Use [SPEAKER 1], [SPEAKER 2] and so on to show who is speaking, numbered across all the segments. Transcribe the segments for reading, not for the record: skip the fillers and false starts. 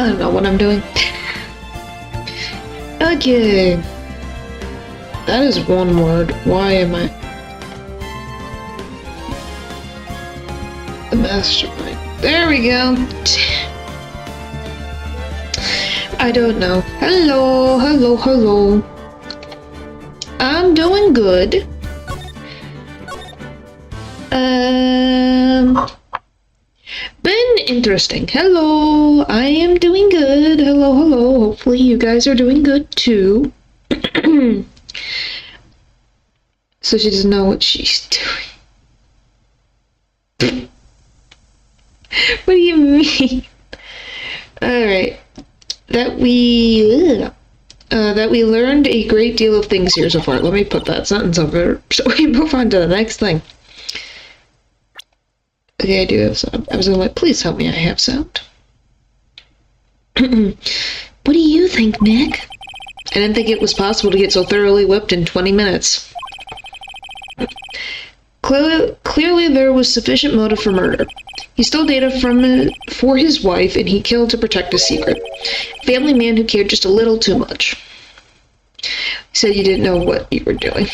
[SPEAKER 1] I don't know what I'm doing. Okay. That is one word. Why am I... The Mastermind. There we go. I don't know. Hello, hello, hello. I'm doing good. Been interesting. Hello, I am doing good. Hello, hello. Hopefully you guys are doing good too. So she doesn't know what she's doing. What do you mean? Alright. That we learned a great deal of things here so far. Let me put that sentence over so we move on to the next thing. Okay, I do have sound. I was gonna like, please tell me I have sound. What do you think, Nick? I didn't think it was possible to get so thoroughly whipped in 20 minutes. Clearly there was sufficient motive for murder. He stole data for his wife, and he killed to protect his secret. A family man who cared just a little too much. He said you didn't know what you were doing.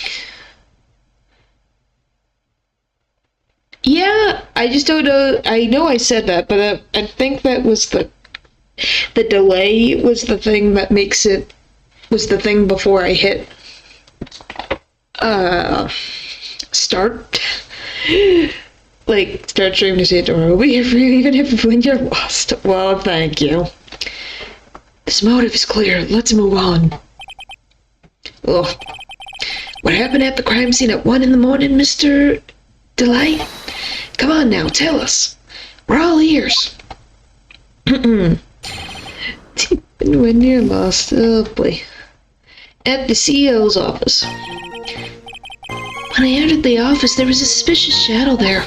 [SPEAKER 1] Yeah, I just don't know. I know I said that, but I think that was the delay was the thing that makes it, was the thing before I hit start. Like, start stream to see it over even if when you're lost. Well, thank you. This motive is clear. Let's move on. Ugh. What happened at the crime scene at 1 in the morning, Mr. Delight? Come on now, tell us. We're all ears. When you're lost, oh boy. At the CEO's office. When I entered the office, there was a suspicious shadow there.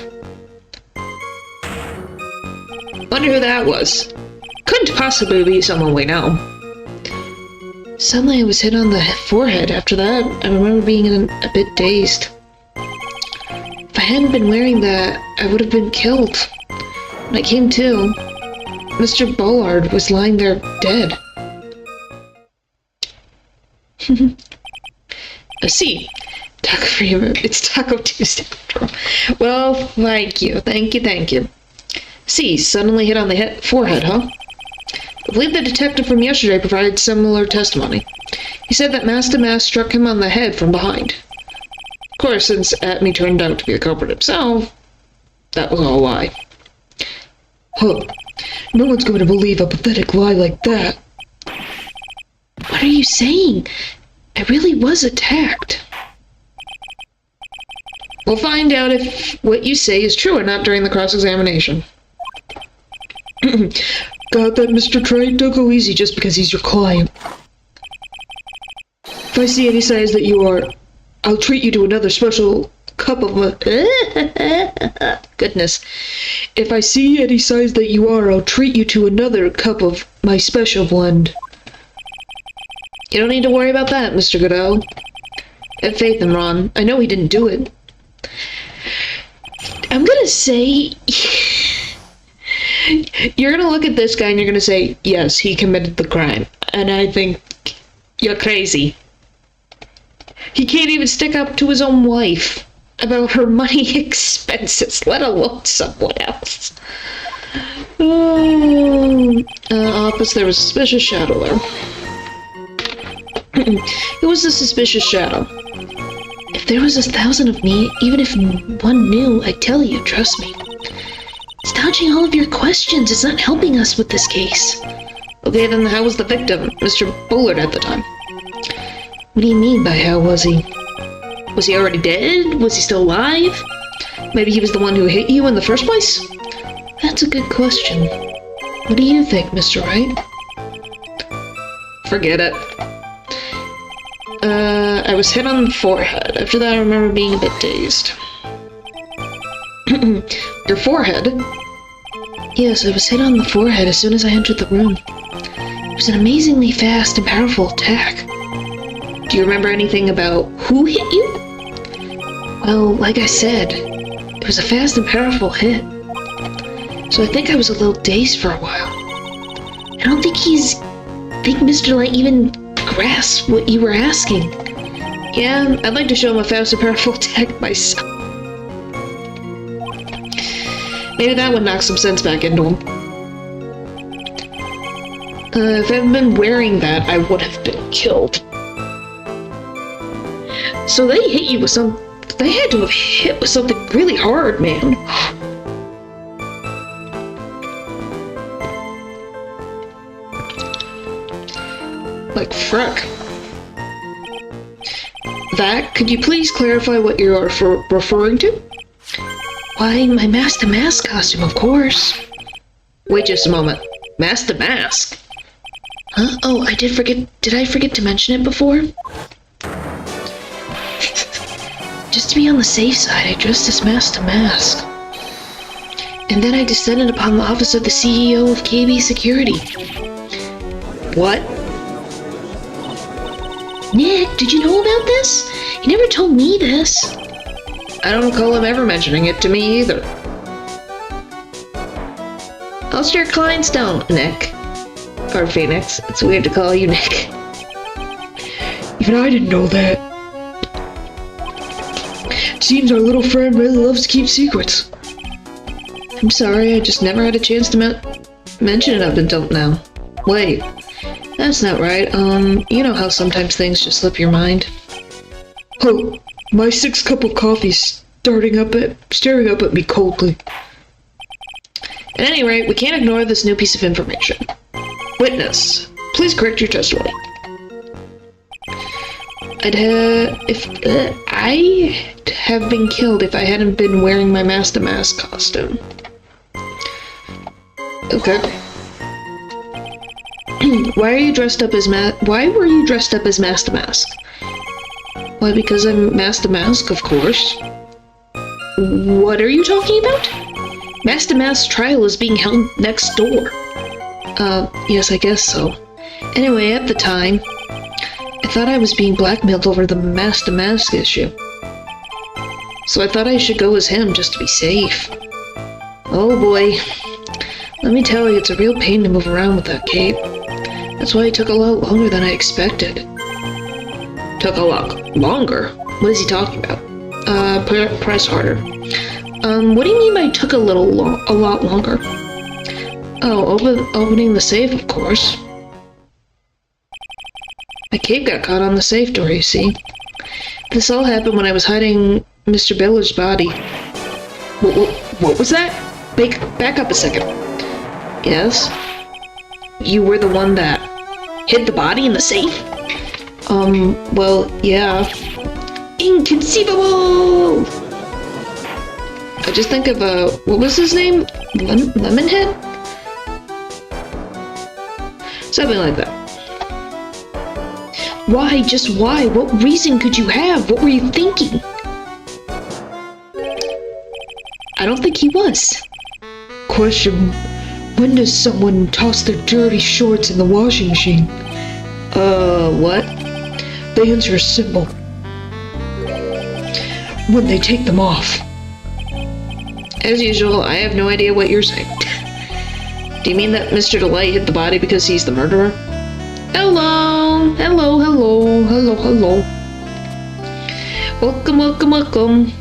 [SPEAKER 1] Wonder who that was. Couldn't possibly be someone we know. Suddenly I was hit on the forehead. After that, I remember being a bit dazed. If I hadn't been wearing that, I would have been killed. When I came to, Mr. Bullard was lying there dead. I see. Taco for you. It's Taco Tuesday. Well, thank you. Thank you. See, suddenly hit on the forehead, huh? I believe the detective from yesterday provided similar testimony. He said that Mastermind struck him on the head from behind. Of course, since Atme turned out to be the culprit himself, that was all a lie. Huh. No one's going to believe a pathetic lie like that. What are you saying? I really was attacked. We'll find out if what you say is true or not during the cross-examination. Got that, Mr. Trey? Don't go easy just because he's your client. If I see any signs that you are, I'll treat you to another special cup of goodness. If I see any signs that you are, I'll treat you to another cup of my special blend. You don't need to worry about that, Mr. Godot. Have faith in Ron. I know he didn't do it. I'm gonna say... You're gonna look at this guy and you're gonna say, yes, he committed the crime. And I think you're crazy. He can't even stick up to his own wife about her money expenses, let alone someone else. Office, there was a suspicious shadow there. It was a suspicious shadow. If there was 1,000 of me, even if one knew, I'd tell you, trust me. It's dodging all of your questions. It's not helping us with this case. Okay, then how was the victim, Mr. Bullard, at the time? What do you mean by how was he? Was he already dead? Was he still alive? Maybe he was the one who hit you in the first place? That's a good question. What do you think, Mr. Wright? Forget it. I was hit on the forehead. After that, I remember being a bit dazed. Your forehead? Yes, I was hit on the forehead as soon as I entered the room. It was an amazingly fast and powerful attack. Do you remember anything about who hit you? Well, like I said, it was a fast and powerful hit. So I think I was a little dazed for a while. I don't think Mr. Light even grasped what you were asking. Yeah, I'd like to show him a faster, powerful attack myself. Maybe that would knock some sense back into him. If I hadn't been wearing that, I would have been killed. So they hit you with they had to have hit with something really hard, man. Like frick. Could you please clarify what you are referring to? Why, my Master Mask costume, of course. Wait just a moment. Master Mask? Huh? Oh, did I forget to mention it before? Just to be on the safe side, I dressed as Master Mask. And then I descended upon the office of the CEO of KB Security. What? Nick, did you know about this? You never told me this. I don't recall him ever mentioning it to me either. I'll steer Kleinstone, Nick. Or Phoenix. It's weird to call you Nick. Even I didn't know that. Seems our little friend really loves to keep secrets. I'm sorry, I just never had a chance to mention it up until now. Wait. That's not right. You know how sometimes things just slip your mind? Oh, my 6th cup of coffee staring up at me coldly. At any rate, we can't ignore this new piece of information. Witness, please correct your testimony. I'd have been killed if I hadn't been wearing my Master Mask costume. Okay. Why were you dressed up as Master Mask? Why, because I'm Master Mask, of course. What are you talking about? Master Mask's trial is being held next door. Yes, I guess so. Anyway, at the time, I thought I was being blackmailed over the Master Mask issue. So I thought I should go as him just to be safe. Oh boy. Let me tell you, it's a real pain to move around with that cape. That's why it took a lot longer than I expected. Took a lot longer? What is he talking about? Press harder. What do you mean by took a lot longer? Oh, opening the safe, of course. My cape got caught on the safe door, you see. This all happened when I was hiding Mr. Biller's body. What was that? Back up a second. Yes? You were the one that hid the body in the safe? Well, yeah. Inconceivable! I just think of, what was his name? Lemonhead? Something like that. Why? Just why? What reason could you have? What were you thinking? I don't think he was. Question. When does someone toss their dirty shorts in the washing machine? What? The answer is simple. When they take them off. As usual, I have no idea what you're saying. Do you mean that Mr. Delight hit the body because he's the murderer? Hello! Hello, hello, hello, hello. Welcome, welcome, welcome.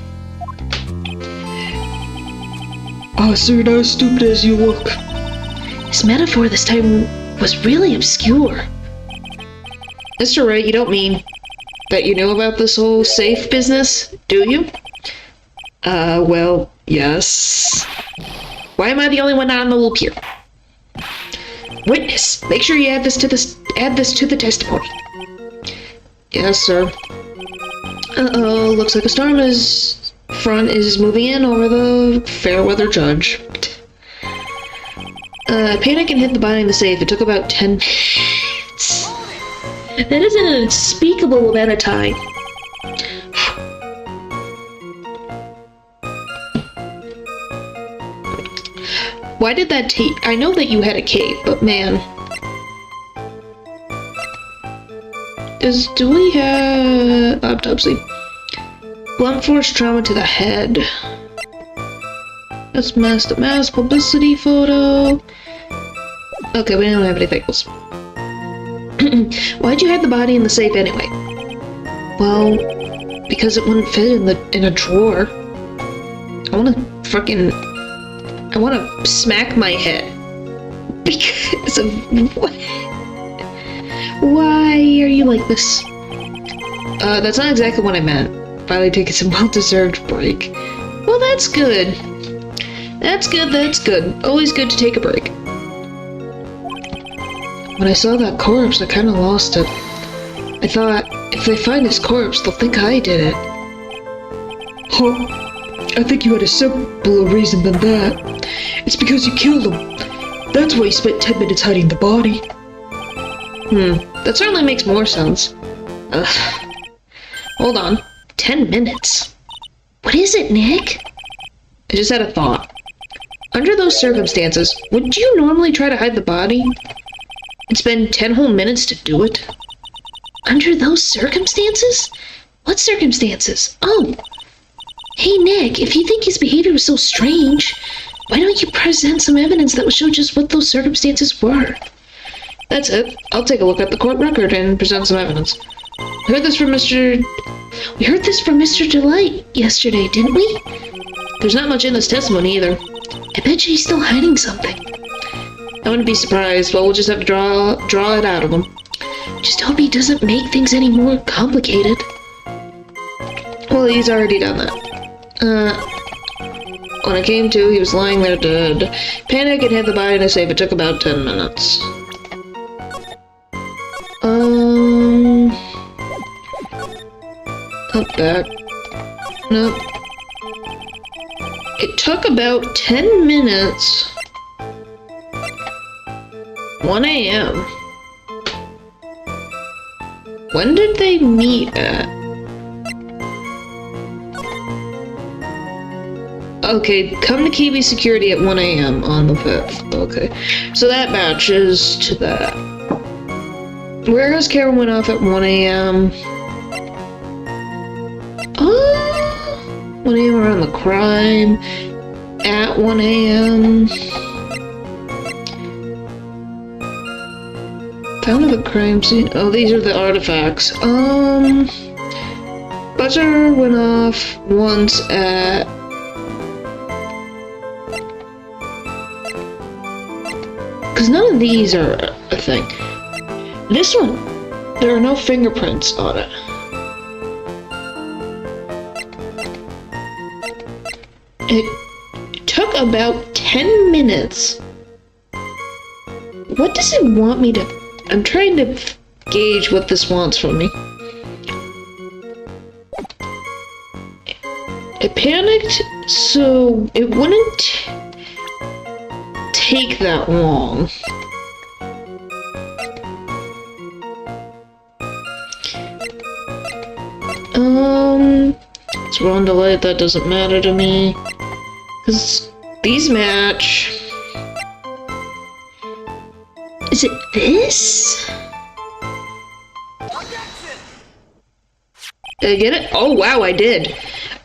[SPEAKER 1] Oh, so you're not as stupid as you look. His metaphor this time was really obscure. Mr. Wright, you don't mean that you knew about this whole safe business, do you? Well, yes. Why am I the only one not on the loop here? Witness, make sure you add this to the testimony. Yes, sir. Uh-oh, looks like a storm front is moving in over the fair weather judge. Panic and hit the body in the safe. It took about 10 minutes. That is an unspeakable amount of time. Why did that tape? I know that you had a cape, but man. Do we have autopsy? Blunt force trauma to the head. That's Master Mask publicity photo. Okay, we don't have anything else. Why'd you hide the body in the safe anyway? Well, because it wouldn't fit in a drawer. I wanna smack my head. Because of what? Why are you like this? That's not exactly what I meant. Finally taking some well-deserved break. Well, that's good. That's good. Always good to take a break. When I saw that corpse, I kinda lost it. I thought, if they find his corpse, they'll think I did it. Huh? I think you had a simpler reason than that. It's because you killed him. That's why you spent 10 minutes hiding the body. That certainly makes more sense. Hold on. 10 minutes? What is it, Nick? I just had a thought. Under those circumstances, would you normally try to hide the body? And spend 10 whole minutes to do it? Under those circumstances? What circumstances? Oh! Hey, Nick, if you think his behavior was so strange, why don't you present some evidence that would show just what those circumstances were? That's it. I'll take a look at the court record and present some evidence. We heard this from Mr. Delight yesterday, didn't we? There's not much in this testimony either. I bet you he's still hiding something. I wouldn't be surprised, but we'll just have to draw it out of him. Just hope he doesn't make things any more complicated. Well, he's already done that. When I came to, he was lying there dead. Panic and hid the body in a safe. It took about 10 minutes. Not back. Nope. It took about 10 minutes. 1 a.m. When did they meet at? Okay, come to KB Security at 1 a.m. on the 5th. Okay, so that matches to that. Warehouse Karen went off at 1 a.m. 1 a.m. around the crime. At 1 a.m. Found at the crime scene. Oh, these are the artifacts. Buzzer went off once at... Because none of these are a thing. This one, there are no fingerprints on it. It took about 10 minutes. What does it want me to... I'm trying to gauge what this wants from me. It panicked, so it wouldn't take that long. It's wrong delay, that doesn't matter to me. Because these match. Is it this? Did I get it? Oh wow, I did.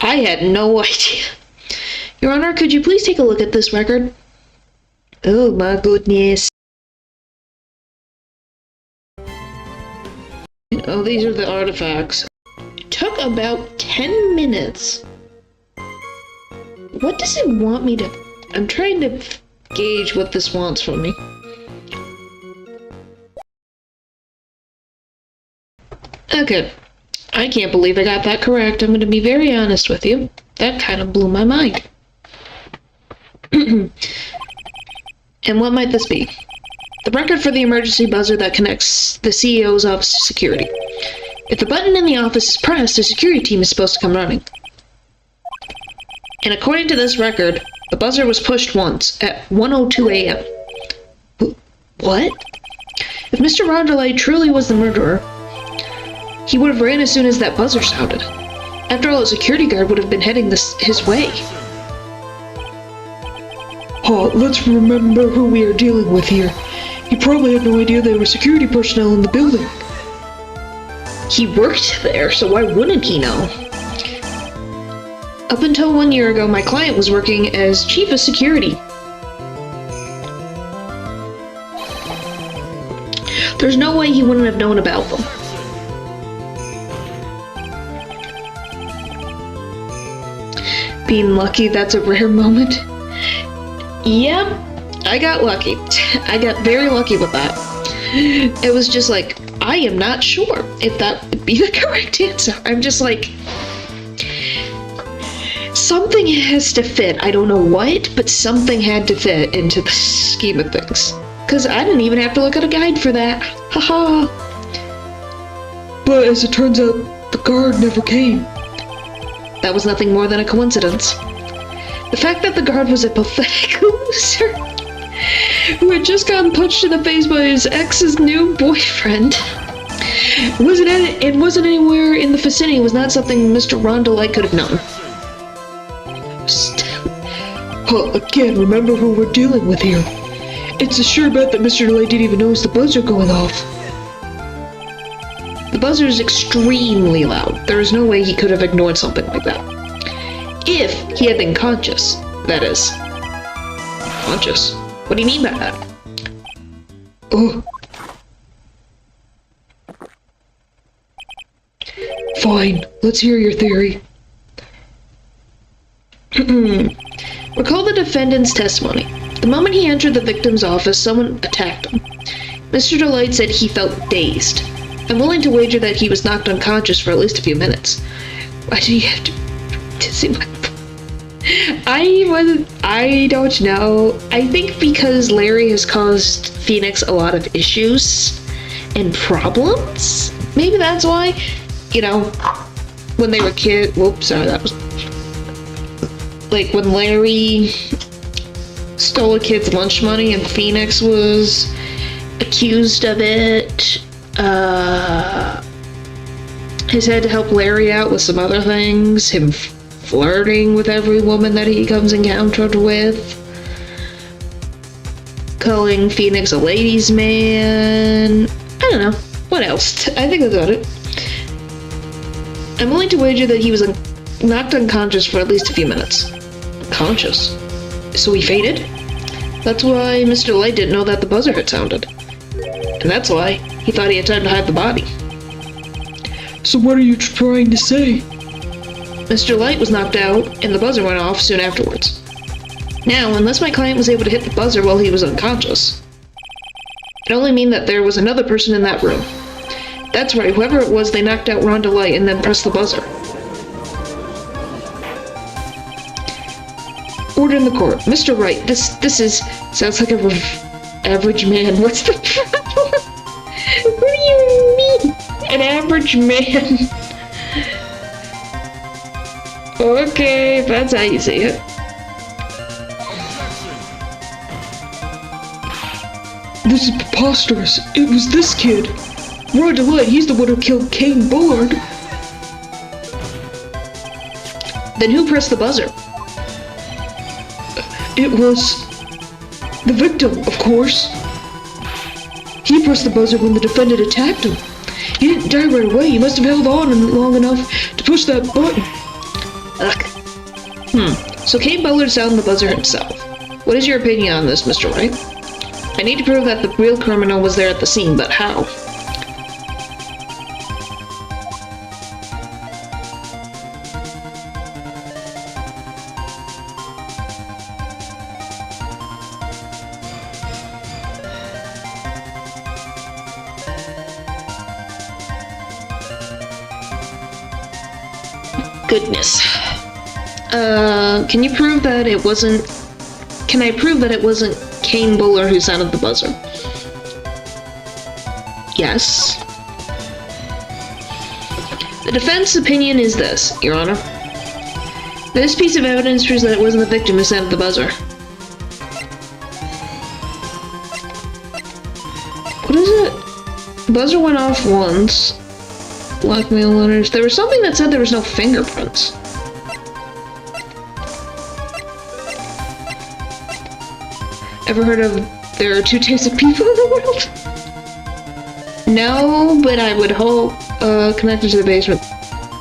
[SPEAKER 1] I had no idea. Your Honor, could you please take a look at this record? Oh my goodness. Oh, these are the artifacts. It took about 10 minutes. What does it want me to... I'm trying to gauge what this wants from me. Okay. I can't believe I got that correct. I'm going to be very honest with you. That kind of blew my mind. And what might this be? The record for the emergency buzzer that connects the CEO's office to security. If the button in the office is pressed, a security team is supposed to come running. And according to this record, the buzzer was pushed once, at 1:02 a.m. What? If Mr. Rondelay truly was the murderer, he would have ran as soon as that buzzer sounded. After all, a security guard would have been heading his way. Oh, let's remember who we are dealing with here. He probably had no idea there were security personnel in the building. He worked there, so why wouldn't he know? Up until 1 year ago, my client was working as chief of security. There's no way he wouldn't have known about them. Being lucky, that's a rare moment. Yep, I got lucky. I got very lucky with that. It was just like, I am not sure if that would be the correct answer. I'm just like, something has to fit. I don't know what, but something had to fit into the scheme of things. Because I didn't even have to look at a guide for that. Haha. But as it turns out, the guard never came. That was nothing more than a coincidence. The fact that the guard was a pathetic loser who had just gotten punched in the face by his ex's new boyfriend wasn't anywhere in the vicinity was not something Mr. Rondelite could have known. Again, remember who we're dealing with here. It's a sure bet that Mr. Light didn't even notice the buzzer going off. The buzzer is extremely loud. There is no way he could have ignored something like that. If he had been conscious, that is. Conscious? What do you mean by that? Oh. Fine, let's hear your theory. Recall the defendant's testimony. The moment he entered the victim's office, someone attacked him. Mr. Delight said he felt dazed. I'm willing to wager that he was knocked unconscious for at least a few minutes. Why did he have to see my... I don't know. I think because Larry has caused Phoenix a lot of issues and problems. Maybe that's why, you know, when they were kids. Whoops, sorry, that was like when Larry stole a kid's lunch money and Phoenix was accused of it. He's had to help Larry out with some other things. Him flirting with every woman that he comes encountered with. Calling Phoenix a ladies' man. I don't know. What else? I think that's about it. I'm willing to wager that he was knocked unconscious for at least a few minutes. Conscious? So he fainted? That's why Mr. Light didn't know that the buzzer had sounded. And that's why he thought he had time to hide the body. So what are you trying to say? Mr. Light was knocked out, and the buzzer went off soon afterwards. Now, unless my client was able to hit the buzzer while he was unconscious, it only means that there was another person in that room. That's right, whoever it was, they knocked out Rhonda Light and then pressed the buzzer. Order in the court. Mr. Wright, this is... sounds like a average man. What's the problem? What do you mean? An average man? Okay, if that's how you see it. This is preposterous. It was this kid. Roy DeLay, he's the one who killed Kane Bullard. Then who pressed the buzzer? It was... the victim, of course. He pressed the buzzer when the defendant attacked him. He didn't die right away. He must have held on long enough to push that button. Ugh. So Kane Bullard sounded the buzzer himself. What is your opinion on this, Mr. Wright? I need to prove that the real criminal was there at the scene, but how? Goodness. Can you prove that it wasn't... Can I prove that it wasn't Kane Bullard who sounded the buzzer? Yes. The defense opinion is this, Your Honor. This piece of evidence proves that it wasn't the victim who sounded the buzzer. What is it? The buzzer went off once. Blackmail letters. There was something that said there was no fingerprints. Ever heard of there are two types of people in the world? No, but I would hope connected to the basement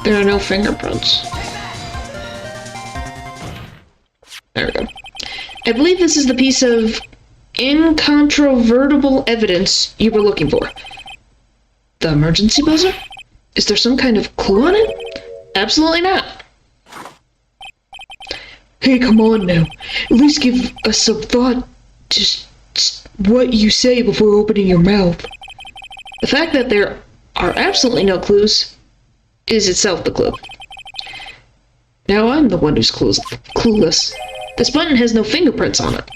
[SPEAKER 1] there are no fingerprints. There we go. I believe this is the piece of incontrovertible evidence you were looking for. The emergency buzzer? Is there some kind of clue on it? Absolutely not. Hey, come on now. At least give us some thought to what you say before opening your mouth. The fact that there are absolutely no clues is itself the clue. Now I'm the one who's clueless. This button has no fingerprints on it.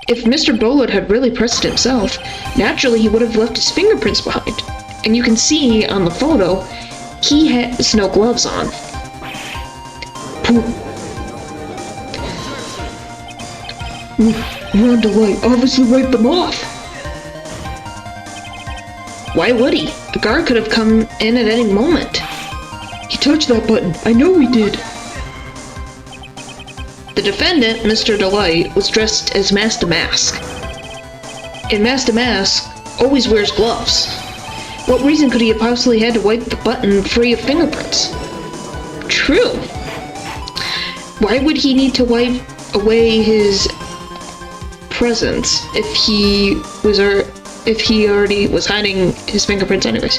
[SPEAKER 1] If Mr. Bullard had really pressed it himself, naturally he would have left his fingerprints behind. And you can see on the photo, he has no gloves on. Rhonda Light obviously wiped them off. Why would he? The guard could have come in at any moment. He touched that button. I know he did. The defendant, Mr. Delight, was dressed as Master Mask. And Master Mask always wears gloves. What reason could he have possibly had to wipe the button free of fingerprints? True. Why would he need to wipe away his presence if he already was hiding his fingerprints anyways?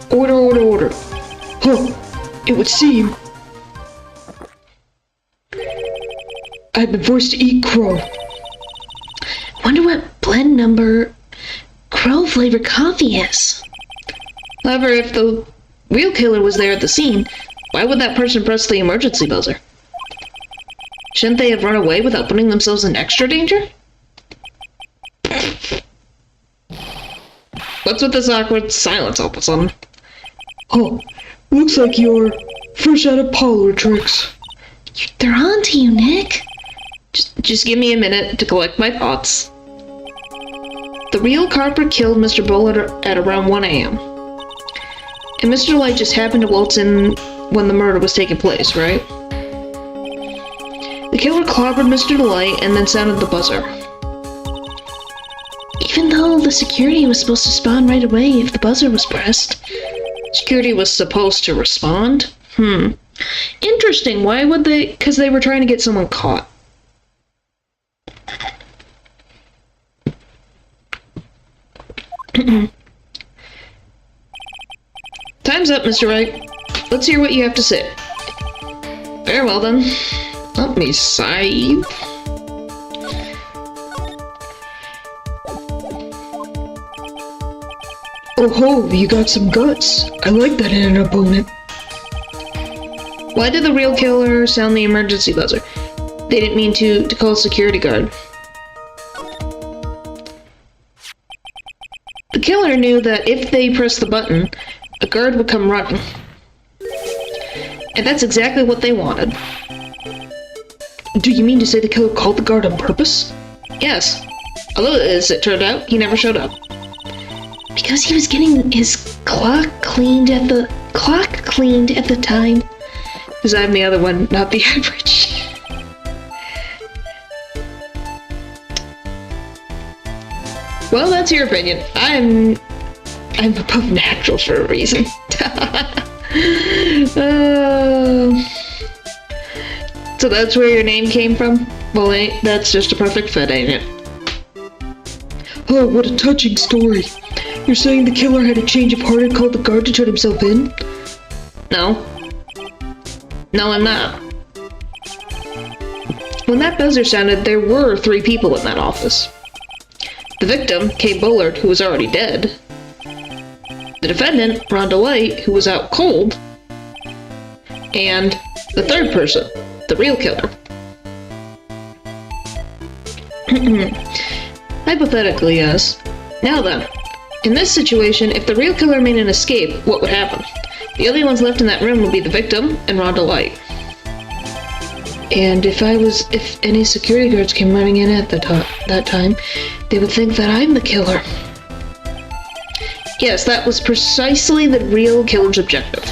[SPEAKER 1] Order. Huh. It would seem I've been forced to eat crow. Wonder what blend number crow flavored coffee is. However, if the real killer was there at the scene, why would that person press the emergency buzzer? Shouldn't they have run away without putting themselves in extra danger? What's with this awkward silence all of a sudden? Oh, looks like you're fresh out of parlor tricks. They're on to you, Nick. Just give me a minute to collect my thoughts. The real culprit killed Mr. Bullard at around 1 a.m. And Mr. Light just happened to waltz in when the murder was taking place, right? The killer clobbered Mr. Light and then sounded the buzzer. Even though the security was supposed to spawn right away if the buzzer was pressed. Security was supposed to respond? Interesting. Why would they? Because they were trying to get someone caught. Time's up, Mr. Wright. Let's hear what you have to say. Very well, then. Let me save. Oh ho, you got some guts. I like that in an opponent. Why did the real killer sound the emergency buzzer? They didn't mean to call a security guard. The killer knew that if they pressed the button, a guard would come running. And that's exactly what they wanted. Do you mean to say the killer called the guard on purpose? Yes. Although, as it turned out, he never showed up. Because he was getting his clock cleaned at the time. Because I'm the other one, not the average. Well, that's your opinion. I'm above naturals for a reason. So that's where your name came from? Well, that's just a perfect fit, ain't it? Oh, what a touching story. You're saying the killer had a change of heart and called the guard to turn himself in? No. No, I'm not. When that buzzer sounded, there were 3 people in that office. The victim, Kay Bullard, who was already dead. The defendant, Rhonda Light, who was out cold. And the third person, the real killer. Hypothetically, yes. Now then, in this situation, if the real killer made an escape, what would happen? The only ones left in that room would be the victim and Rhonda Light. And if any security guards came running in at that time, they would think that I'm the killer. Yes, that was precisely the real killer's objective.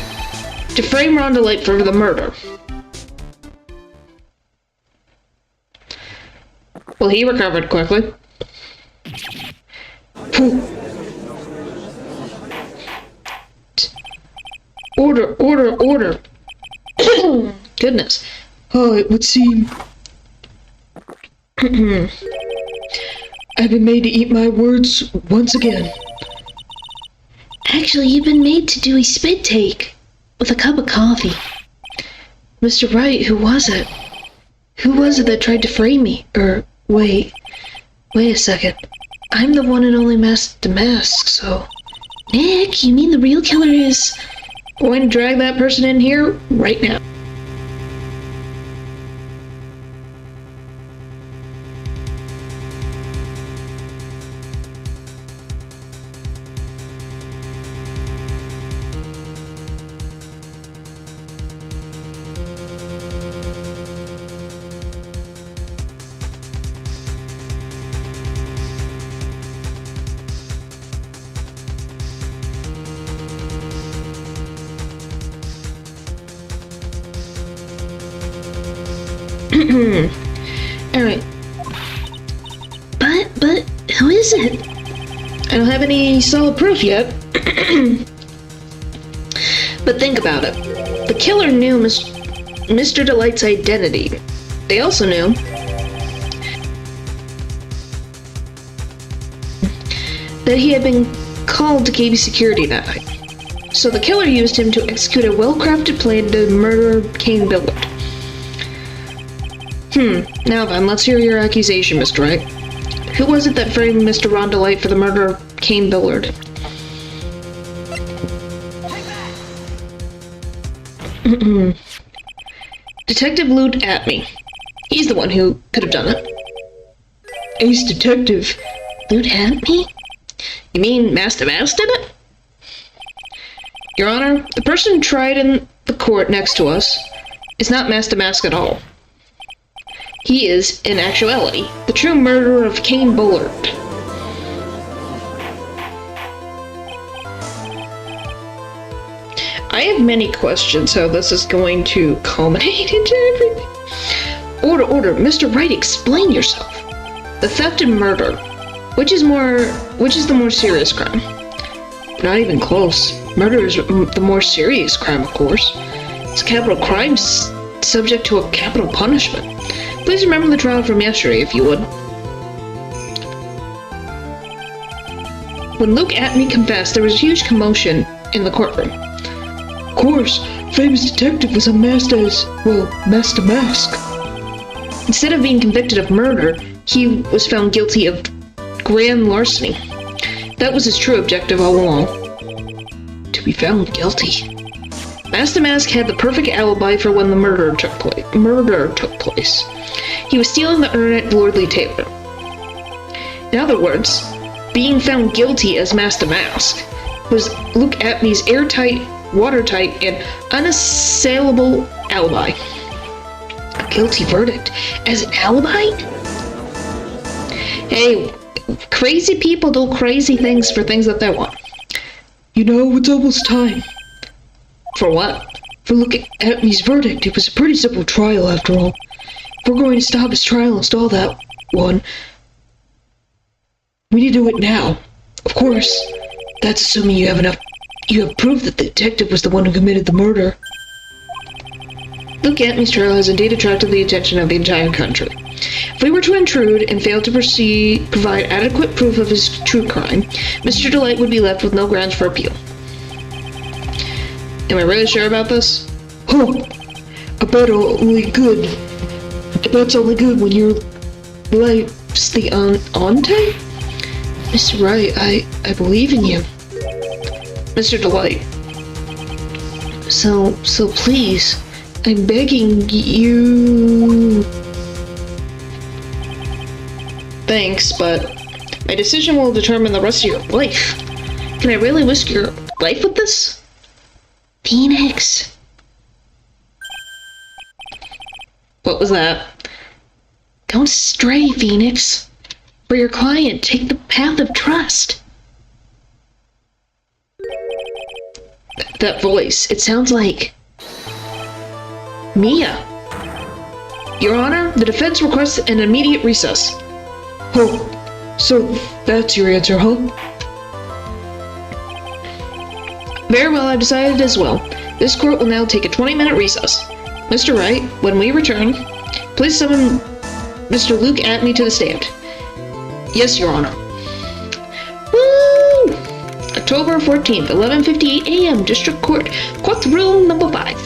[SPEAKER 1] To frame Rhonda Light for the murder. Well, he recovered quickly. Order. Goodness. Oh, it would seem I've been made to eat my words once again. Actually, you've been made to do a spit take with a cup of coffee. Mr. Wright, who was it? Who was it that tried to frame me? Wait a second. I'm the one and only Master Mask, so... Nick, you mean the real killer is... Going to drag that person in here right now. Alright. But, who is it? I don't have any solid proof yet. But think about it. The killer knew Mr. Delight's identity. They also knew that he had been called to KB security that night. So the killer used him to execute a well-crafted plan to murder Kane Billard. Now then, let's hear your accusation, Mr. Wright. Who was it that framed Mr. Ron Delight for the murder of Kane Billard? Detective Luke at me. He's the one who could have done it. Ace Detective. Luke at me? You mean Master Mouse did it? Your Honor, the person tried in the court next to us is not Master Mask at all. He is, in actuality, the true murderer of Kane Bullard. I have many questions how this is going to culminate into everything. Order, Mr. Wright, explain yourself. The theft and murder. Which is the more serious crime? Not even close. Murder is the more serious crime, of course. It's a capital crime subject to a capital punishment. Please remember the trial from yesterday, if you would. When Luke at me confessed, there was a huge commotion in the courtroom. Of course, famous detective was unmasked as, Master Mask. Instead of being convicted of murder, he was found guilty of grand larceny. That was his true objective all along. To be found guilty. Master Mask had the perfect alibi for when the murder took place. He was stealing the urn at Lordly Taylor. In other words, being found guilty as Master Mask was Luke Atmey's airtight, watertight, and unassailable alibi. A guilty verdict as an alibi? Hey, crazy people do crazy things for things that they want. You know, it's almost time. For what? For Luke Atmey's verdict. It was a pretty simple trial, after all. If we're going to stop his trial and stall that one, we need to do it now. Of course, that's assuming you have proof that the detective was the one who committed the murder. Luke Atmey's trial has indeed attracted the attention of the entire country. If we were to intrude and fail to provide adequate proof of his true crime, Mr. Delight would be left with no grounds for appeal. Am I really sure about this? Oh, I bet only good. I bet's only good when your life's the ante? Mr. Wright, I believe in you. Mr. Delight. So please, I'm begging you. Thanks, but my decision will determine the rest of your life. Can I really risk your life with this? Phoenix. What was that? Don't stray, Phoenix. For your client, take the path of trust. That voice, it sounds like Mia. Your Honor, the defense requests an immediate recess. Oh, so that's your answer, huh? Very well, I've decided as well. This court will now take a 20-minute recess. Mr. Wright, when we return, please summon Mr. Luke Atmey to the stand. Yes, Your Honor. Woo! A October 14th, 11:58 a.m. District Court, courtroom number 5.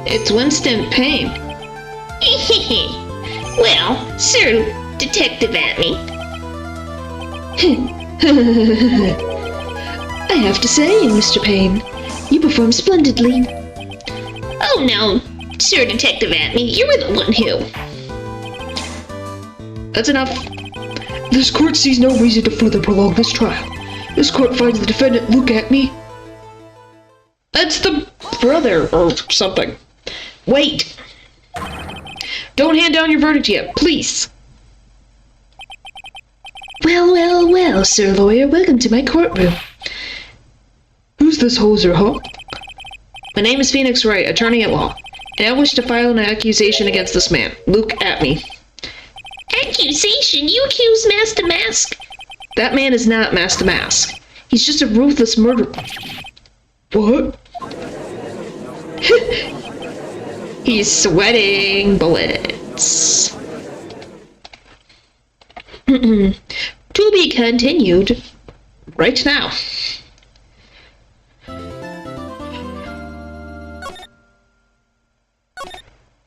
[SPEAKER 1] It's Winston Payne.
[SPEAKER 2] Well, Sir Detective Atme.
[SPEAKER 1] I have to say, Mr. Payne, you performed splendidly.
[SPEAKER 2] Oh no, Sir Detective Atme, you were the one who...
[SPEAKER 1] That's enough. This court sees no reason to further prolong this trial. This court finds the defendant Luke Atme. That's the brother or something. Wait. Don't hand down your verdict yet, please. Well, Sir Lawyer, welcome to my courtroom. Who's this hoser, huh? My name is Phoenix Wright, attorney at law, and I wish to file an accusation against this man, Luke Atme.
[SPEAKER 2] Accusation? You accuse Master Mask?
[SPEAKER 1] That man is not Master Mask. He's just a ruthless murderer. What? He's sweating bullets. To be continued right now.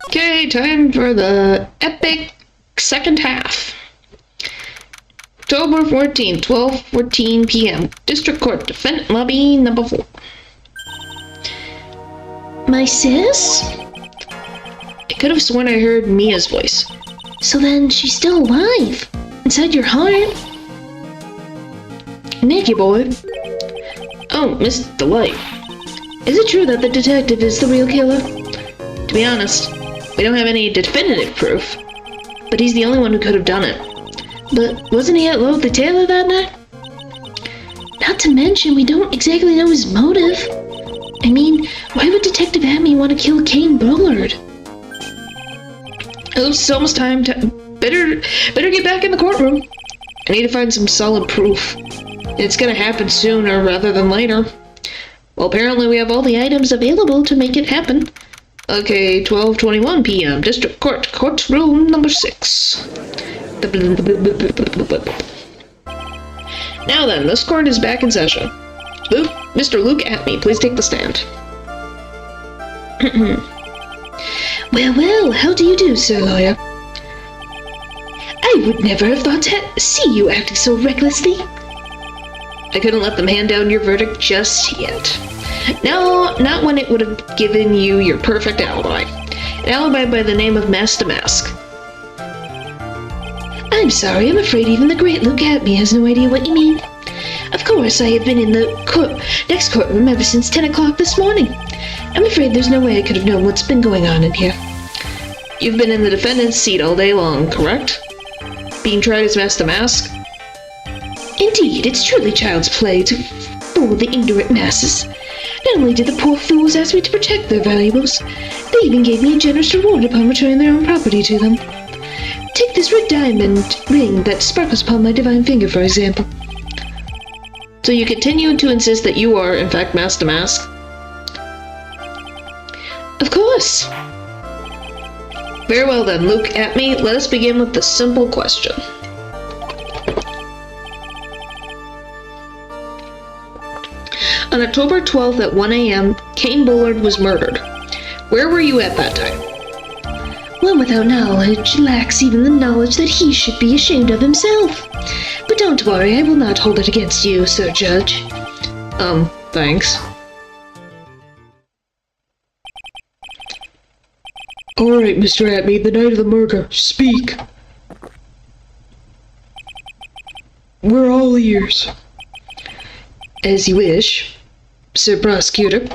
[SPEAKER 1] Okay, time for the epic second half. October 14th, 12:14 p.m. District Court, Defendant Lobby number 4. My sis? I could have sworn I heard Mia's voice. So then she's still alive? Inside your heart? Nicky boy. Oh, Miss Delight. Is it true that the detective is the real killer? To be honest, we don't have any definitive proof, but he's the only one who could have done it. But wasn't he at Loathley Taylor that night? Not to mention, we don't exactly know his motive. I mean, why would Detective Atme want to kill Kane Bullard? It's almost time to... Better get back in the courtroom. I need to find some solid proof. It's gonna happen sooner rather than later. Well, apparently we have all the items available to make it happen. Okay, 12:21 p.m. District Court, courtroom number 6. Now then, this court is back in session. Mr. Luke Atme, please take the stand. Well, how do you do, Sir Lawyer? I would never have thought to see you acting so recklessly. I couldn't let them hand down your verdict just yet. No, not when it would have given you your perfect alibi. An alibi by the name of Master Mask. I'm sorry, I'm afraid even the great Luke Atme has no idea what you mean. Of course, I have been in the next courtroom ever since 10 o'clock this morning. I'm afraid there's no way I could have known what's been going on in here. You've been in the defendant's seat all day long, correct? Being tried as Master Mask? Indeed, it's truly child's play to fool the ignorant masses. Not only did the poor fools ask me to protect their valuables, they even gave me a generous reward upon returning their own property to them. Take this red diamond ring that sparkles upon my divine finger, for example. So you continue to insist that you are, in fact, Master Mask? Of course. Very well then, Luke Atme, let us begin with the simple question. On October 12th at 1 a.m., Kane Bullard was murdered. Where were you at that time? One without knowledge lacks even the knowledge that he should be ashamed of himself. But don't worry, I will not hold it against you, Sir Judge. Thanks. Alright, Mr. Atme, the night of the murder, speak. We're all ears. As you wish, Sir Prosecutor.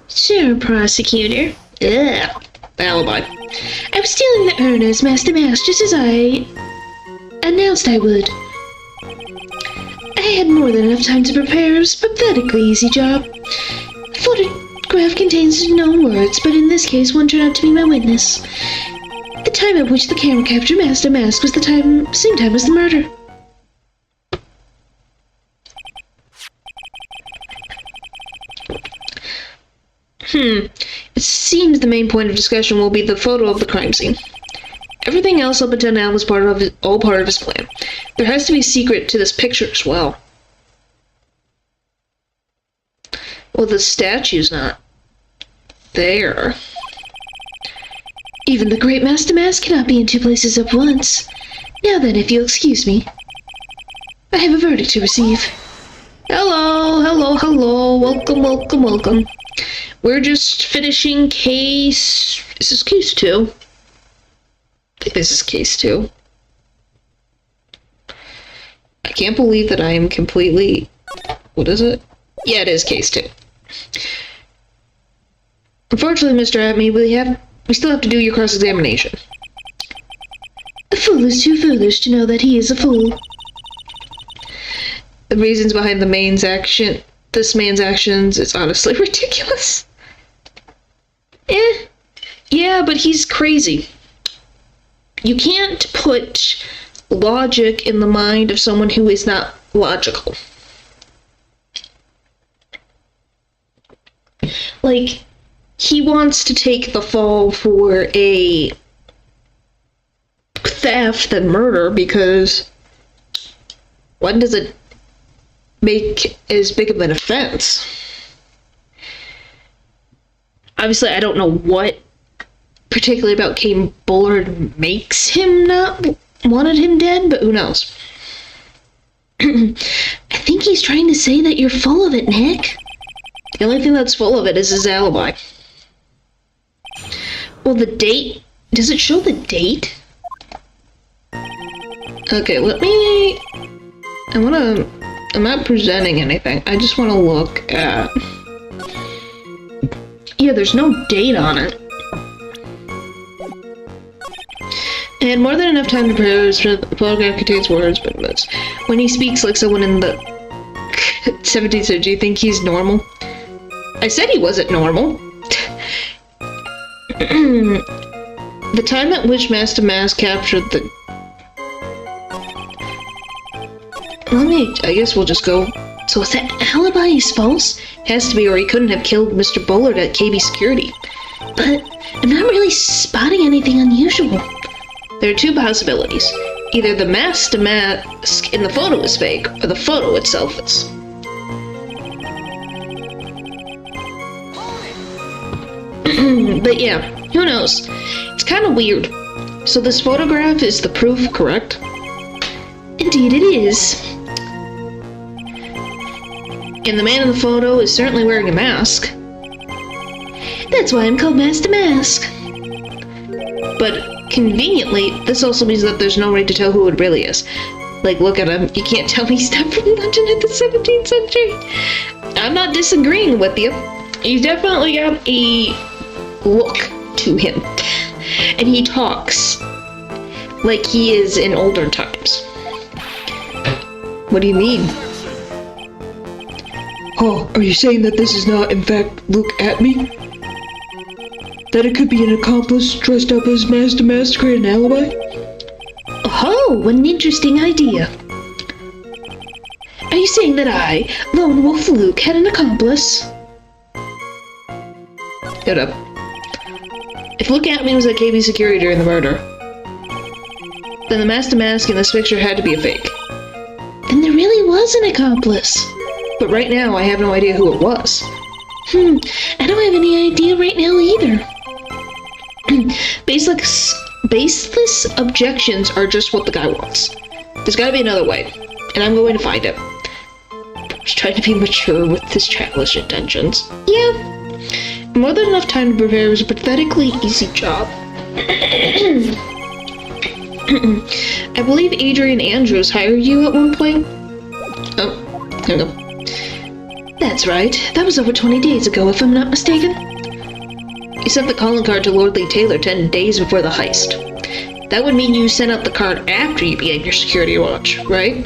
[SPEAKER 1] Sir Prosecutor. Ugh. Alibi. I was stealing the urn as Master Mask just as I announced I would. I had more than enough time to prepare. It was a pathetically easy job. The photograph contains no words, but in this case one turned out to be my witness. The time at which the camera captured Master Mask was the same time as the murder. It seems the main point of discussion will be the photo of the crime scene. Everything else up until now was all part of his plan. There has to be a secret to this picture as well. Well, the statue's not there.
[SPEAKER 2] Even the great Master Mask cannot be in two places at once. Now then, if you'll excuse me, I have a verdict to receive.
[SPEAKER 1] Hello, hello, hello. Welcome, welcome, welcome. We're just finishing case... This is case 2. I think this is case 2. I can't believe that I am completely... What is it? Yeah, it is case 2. Unfortunately, Mr. Atme, we still have to do your cross-examination.
[SPEAKER 2] A fool is too foolish to know that he is a fool.
[SPEAKER 1] The reasons behind this man's actions is honestly ridiculous. Yeah, but he's crazy. You can't put logic in the mind of someone who is not logical. Like, he wants to take the fall for a theft and murder because when does it make as big of an offense? Obviously, I don't know what particularly about Kane Bullard makes him not wanted him dead, but who knows?
[SPEAKER 2] I think he's trying to say that you're full of it, Nick.
[SPEAKER 1] The only thing that's full of it is his alibi. Well, the date... Does it show the date? Okay, let me... I'm not presenting anything. I just want to look at... Yeah, there's no date on it. I had more than enough time to prepare. The photograph contains words, but most. When he speaks like someone in the 17th century, do you think he's normal? I said he wasn't normal. The time at which Master Mask captured the... I guess we'll just go...
[SPEAKER 2] So if that alibi is false?
[SPEAKER 1] Has to be, or he couldn't have killed Mr. Bullard at KB Security.
[SPEAKER 2] But I'm not really spotting anything unusual.
[SPEAKER 1] There are two possibilities. Either the Master Mask in the photo is fake, or the photo itself is. But yeah, who knows? It's kind of weird. So this photograph is the proof, correct?
[SPEAKER 2] Indeed it is.
[SPEAKER 1] And the man in the photo is certainly wearing a mask.
[SPEAKER 2] That's why I'm called Master Mask.
[SPEAKER 1] But conveniently, this also means that there's no way to tell who it really is. Like, look at him. You can't tell me he's not from London in the 17th century. I'm not disagreeing with you. He's definitely got a look to him. And he talks like he is in older times. What do you mean? Oh, are you saying that this is not, in fact, Luke Atme? That it could be an accomplice dressed up as Master Mask to create an alibi?
[SPEAKER 2] Oh, what an interesting idea. Are you saying that I, Lone Wolf Luke, had an accomplice?
[SPEAKER 1] Shut up. If Luke Atme was at KB Security during the murder, then the Master Mask in this picture had to be a fake.
[SPEAKER 2] Then there really was an accomplice.
[SPEAKER 1] But right now, I have no idea who it was.
[SPEAKER 2] I don't have any idea right now either.
[SPEAKER 1] Baseless objections are just what the guy wants. There's gotta be another way, and I'm going to find it. I'm just trying to be mature with his childish intentions. Yeah, more than enough time to prepare was a pathetically easy job. I believe Adrian Andrews hired you at one point. Oh, here we go.
[SPEAKER 2] That's right. That was over 20 days ago, if I'm not mistaken.
[SPEAKER 1] You sent the calling card to Lord Lee Taylor 10 days before the heist. That would mean you sent out the card after you began your security watch, right?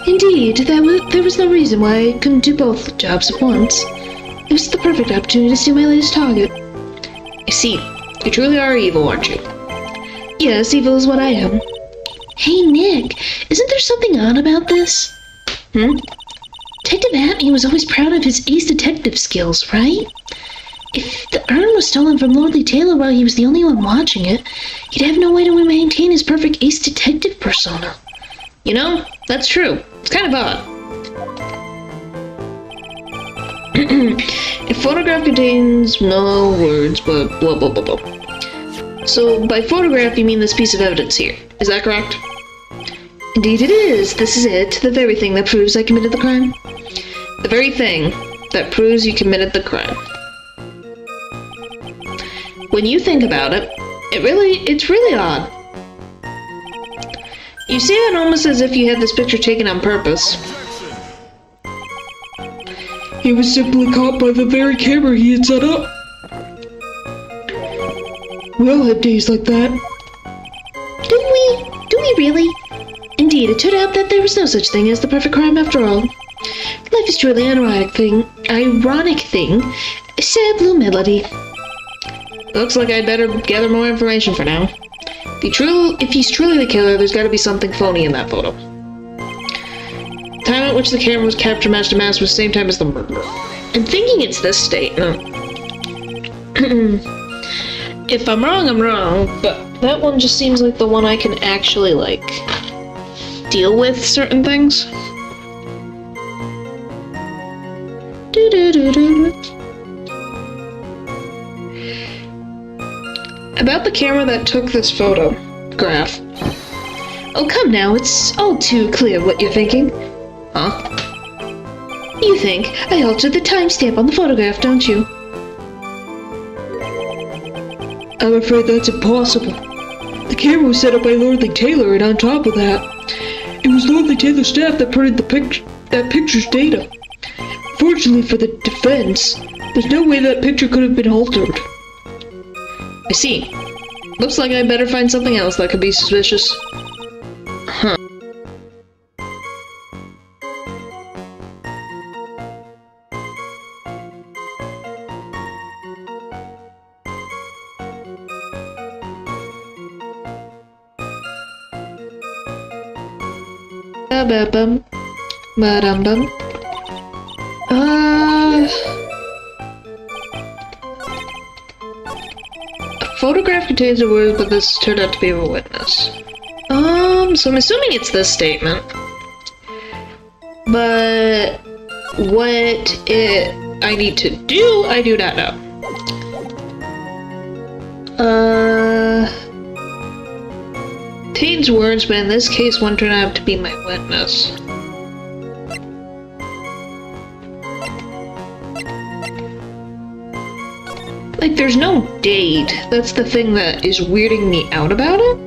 [SPEAKER 2] Indeed, there was no reason why I couldn't do both jobs at once. It was the perfect opportunity to see my latest target.
[SPEAKER 1] I see. You truly are evil, aren't you?
[SPEAKER 2] Yes, evil is what I am. Hey, Nick, isn't there something odd about this?
[SPEAKER 1] Hmm?
[SPEAKER 2] Detective Atme was always proud of his ace detective skills, right? If the urn was stolen from Lordly Taylor while he was the only one watching it, he'd have no way to maintain his perfect ace detective persona.
[SPEAKER 1] You know, that's true. It's kind of odd. A photograph contains no words, but blah blah blah blah. So, by photograph, you mean this piece of evidence here. Is that correct?
[SPEAKER 2] Indeed it is. This is it. The very thing that proves I committed the crime.
[SPEAKER 1] The very thing that proves you committed the crime. When you think about it, it's really odd. You see it almost as if you had this picture taken on purpose.
[SPEAKER 3] He was simply caught by the very camera he had set up. We all have days like that.
[SPEAKER 2] Do we? Do we really? Indeed, it turned out that there was no such thing as the perfect crime after all. Life is truly an ironic thing. A sad blue melody.
[SPEAKER 1] Looks like I'd better gather more information for now. If he's truly the killer, there's gotta be something phony in that photo. The time at which the camera was captured matched to mask was the same time as the murder. I'm thinking it's this statement. If I'm wrong, I'm wrong, but that one just seems like the one I can actually, like, deal with certain things. About the camera that took this photograph.
[SPEAKER 2] Oh, come now, it's all too clear what you're thinking.
[SPEAKER 1] Huh?
[SPEAKER 2] You think I altered the timestamp on the photograph, don't you?
[SPEAKER 3] I'm afraid that's impossible. The camera was set up by Lordly Taylor, and on top of that, it was Lordly Taylor's staff that printed that picture's data. Fortunately for the defense, there's no way that picture could have been altered.
[SPEAKER 1] I see. Looks like I better find something else that could be suspicious. Huh. Ba-ba-bum. Ba-dum-bum. A photograph contains a word, but this turned out to be a witness. So I'm assuming it's this statement. But what I need to do, I do not know. Contains words, but in this case, one turned out to be my witness. Like, there's no date. That's the thing that is weirding me out about it.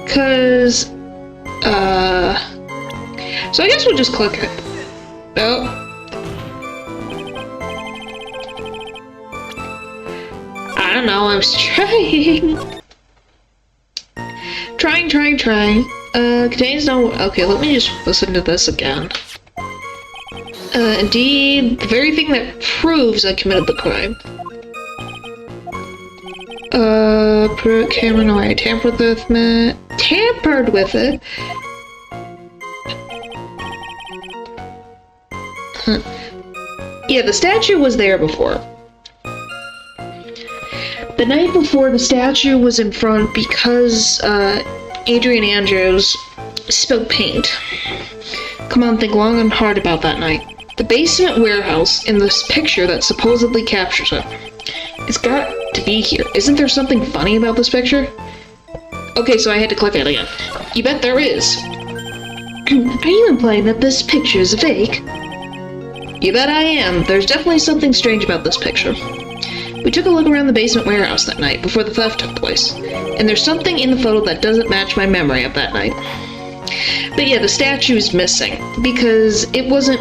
[SPEAKER 1] Cause, so I guess we'll just click it. Oh. I don't know, I was trying. Trying. Contains no... Okay, let me just listen to this again. Indeed, the very thing that proves I committed the crime. Camera, no, I tampered with it. Huh. Yeah, the statue was there before. The night before, the statue was in front because, Adrian Andrews spilled paint. Come on, think long and hard about that night. The basement warehouse in this picture that supposedly captures it. It's got to be here. Isn't there something funny about this picture? Okay, so I had to click it again. You bet there is.
[SPEAKER 2] Are you implying that this picture is fake?
[SPEAKER 1] You bet I am. There's definitely something strange about this picture. We took a look around the basement warehouse that night before the theft took place, and there's something in the photo that doesn't match my memory of that night. But yeah, the statue is missing because it wasn't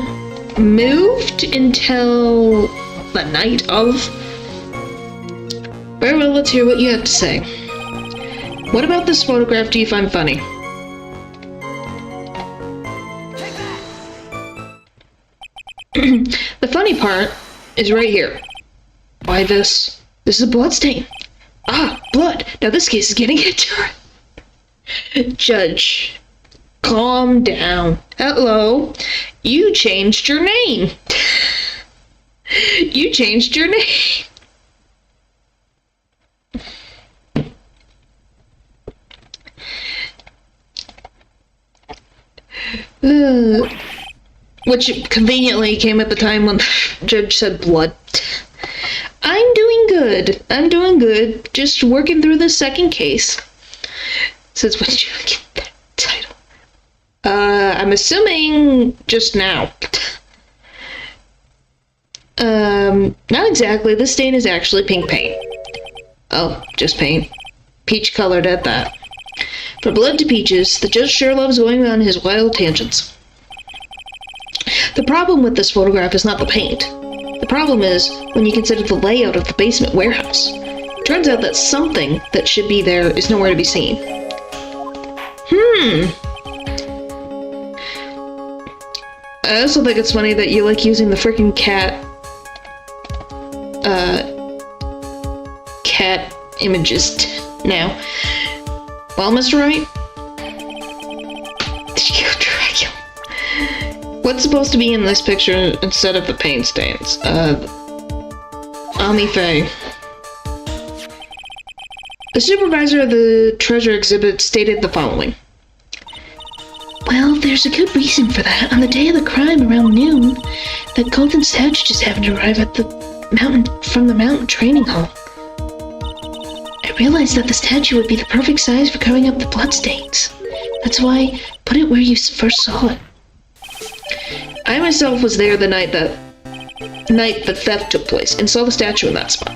[SPEAKER 1] moved until the night of. Very well, let's hear what you have to say. What about this photograph do you find funny? The funny part is right here. Why this? This is a blood stain. Ah, blood. Now this case is getting into it. Judge. Calm down. Hello. You changed your name. You changed your name. Which conveniently came at the time when the judge said blood. I'm doing good. I'm doing good. Just working through the second case. Says, when did you get that title? I'm assuming just now. Not exactly. This stain is actually pink paint. Oh, just paint. Peach colored at that. From blood to peaches, the judge sure loves going on his wild tangents. The problem with this photograph is not the paint. The problem is when you consider the layout of the basement warehouse. Turns out that something that should be there is nowhere to be seen. I also think it's funny that you like using the freaking cat images now. Well, Mr. Wright? Did you kill Dracula? What's supposed to be in this picture instead of the paint stains? Ami Faye. The supervisor of the treasure exhibit stated the following.
[SPEAKER 2] Well, there's a good reason for that. On the day of the crime, around noon, that golden statue just happened to arrive at the mountain training hall. I realized that the statue would be the perfect size for covering up the bloodstains. That's why I put it where you first saw it.
[SPEAKER 1] I myself was there the night the theft took place and saw the statue in that spot.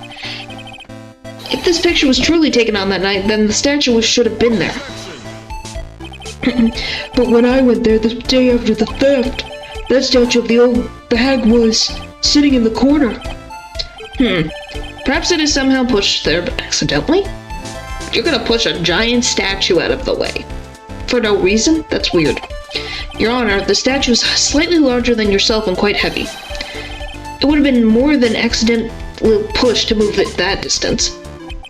[SPEAKER 1] If this picture was truly taken on that night, then the statue should have been there.
[SPEAKER 3] But when I went there the day after the theft, that statue of the hag was sitting in the corner.
[SPEAKER 1] Perhaps it is somehow pushed there, but accidentally? You're gonna push a giant statue out of the way. For no reason? That's weird. Your Honor, the statue is slightly larger than yourself and quite heavy. It would have been more than accidental push to move it that distance.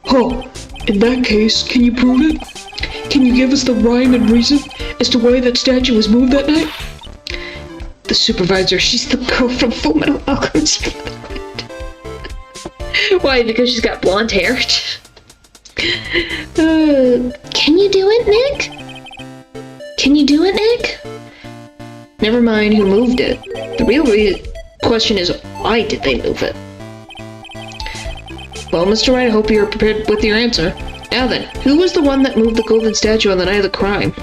[SPEAKER 3] Huh. In that case, can you prove it? Can you give us the rhyme and reason as to why that statue was moved that night?
[SPEAKER 1] The supervisor, she's the girl from Fullmetal Alchemist. Why? Because she's got blonde hair?
[SPEAKER 2] Can you do it, Nick? Can you do it, Nick?
[SPEAKER 1] Never mind who moved it. The real question is, why did they move it? Well, Mr. Wright, I hope you're prepared with your answer. Now then, who was the one that moved the golden statue on the night of the crime?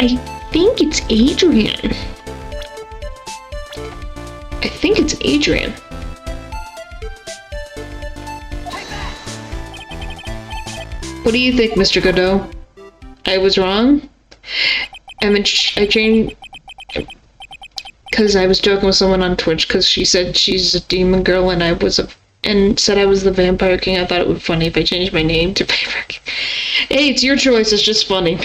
[SPEAKER 2] I think it's Adrian.
[SPEAKER 1] I think it's Adrian. What do you think, Mr. Godot? I was wrong? I changed... Because I was joking with someone on Twitch because she said she's a demon girl and and said I was the Vampire King. I thought it would be funny if I changed my name to Vampire King. Hey, it's your choice. It's just funny.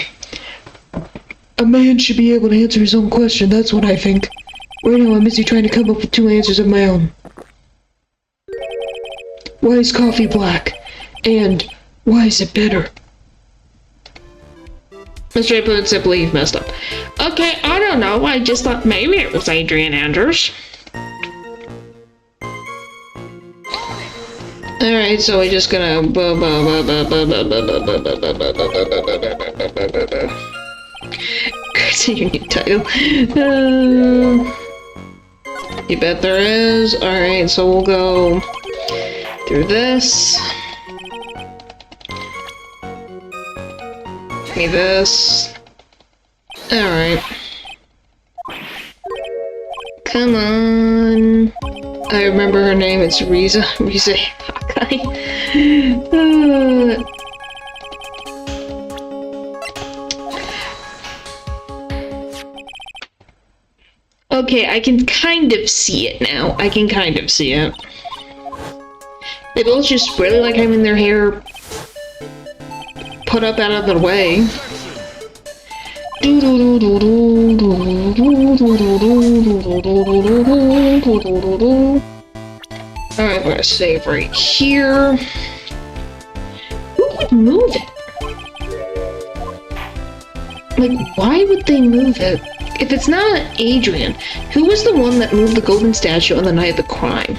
[SPEAKER 3] A man should be able to answer his own question, that's what I think. Right now I'm busy trying to come up with 2 answers of my own. Why is coffee black? And why is it bitter?
[SPEAKER 1] Mr. I put it simply, you've messed up. Okay, I don't know. I just thought maybe it was Adrian Andrews. Alright, so we're just gonna... Create a new title. You bet there is. Alright, so we'll go through this. Give me this. Alright. Come on. I remember her name. It's Riza. Riza Hawkeye. Okay, I can kind of see it now. I can kind of see it. They both just really like having their hair put up out of the way. Alright, we're gonna save right here. would move it? Like, why would they move it? If it's not Adrian, who was the one that moved the golden statue on the night of the crime?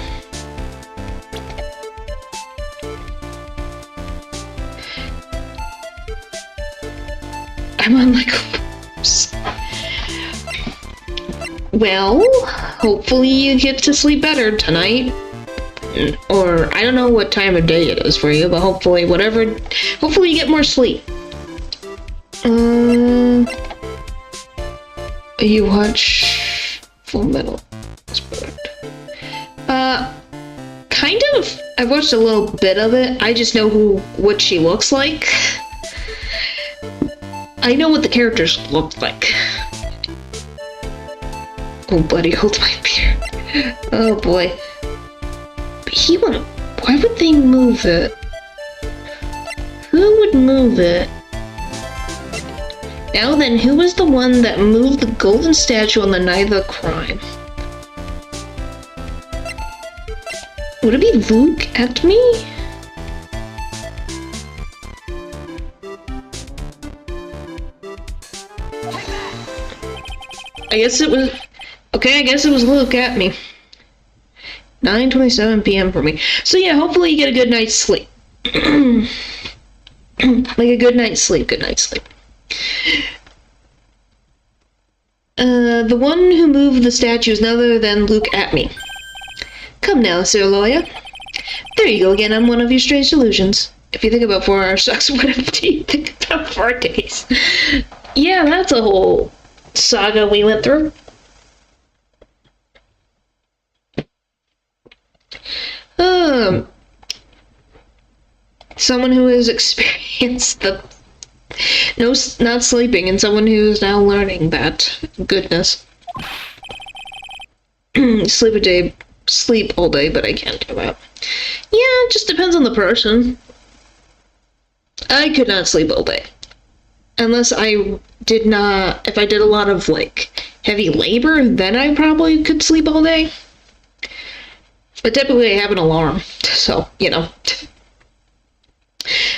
[SPEAKER 1] I'm on like oops. Well, hopefully you get to sleep better tonight. Or, I don't know what time of day it is for you, but hopefully you get more sleep. You watch Full Metal. Kind of. I watched a little bit of it. I just know what she looks like. I know what the characters look like. Oh, buddy, hold my beer. Oh boy. Why would they move it? Who would move it? Now then, who was the one that moved the golden statue on the night of the crime? Would it be Luke at me? I guess it was... Okay, I guess it was Luke at me. 9:27 p.m. for me. So yeah, hopefully you get a good night's sleep. Like a good night's sleep, The one who moved the statue is none other than Luke at me. Come now, Sir Lawyer. There you go again on one of your strange delusions. If you think about 4 hours sucks, what do you think about 4 days? Yeah, that's a whole saga we went through. Someone who has experienced not sleeping, and someone who is now learning that. Goodness. Sleep all day, but I can't do that. Yeah, it just depends on the person. I could not sleep all day. Unless if I did a lot of, like, heavy labor, then I probably could sleep all day. But typically I have an alarm, so, you know.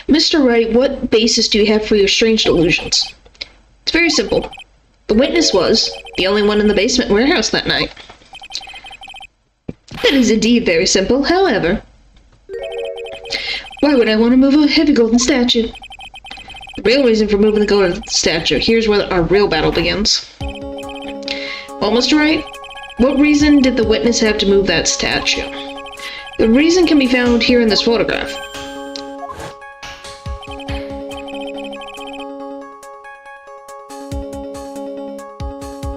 [SPEAKER 1] Mr. Wright, what basis do you have for your strange delusions? It's very simple. The witness was the only one in the basement warehouse that night. That is indeed very simple, however. Why would I want to move a heavy golden statue? The real reason for moving the golden statue, here's where our real battle begins. Well, Mr. Wright, what reason did the witness have to move that statue? The reason can be found here in this photograph.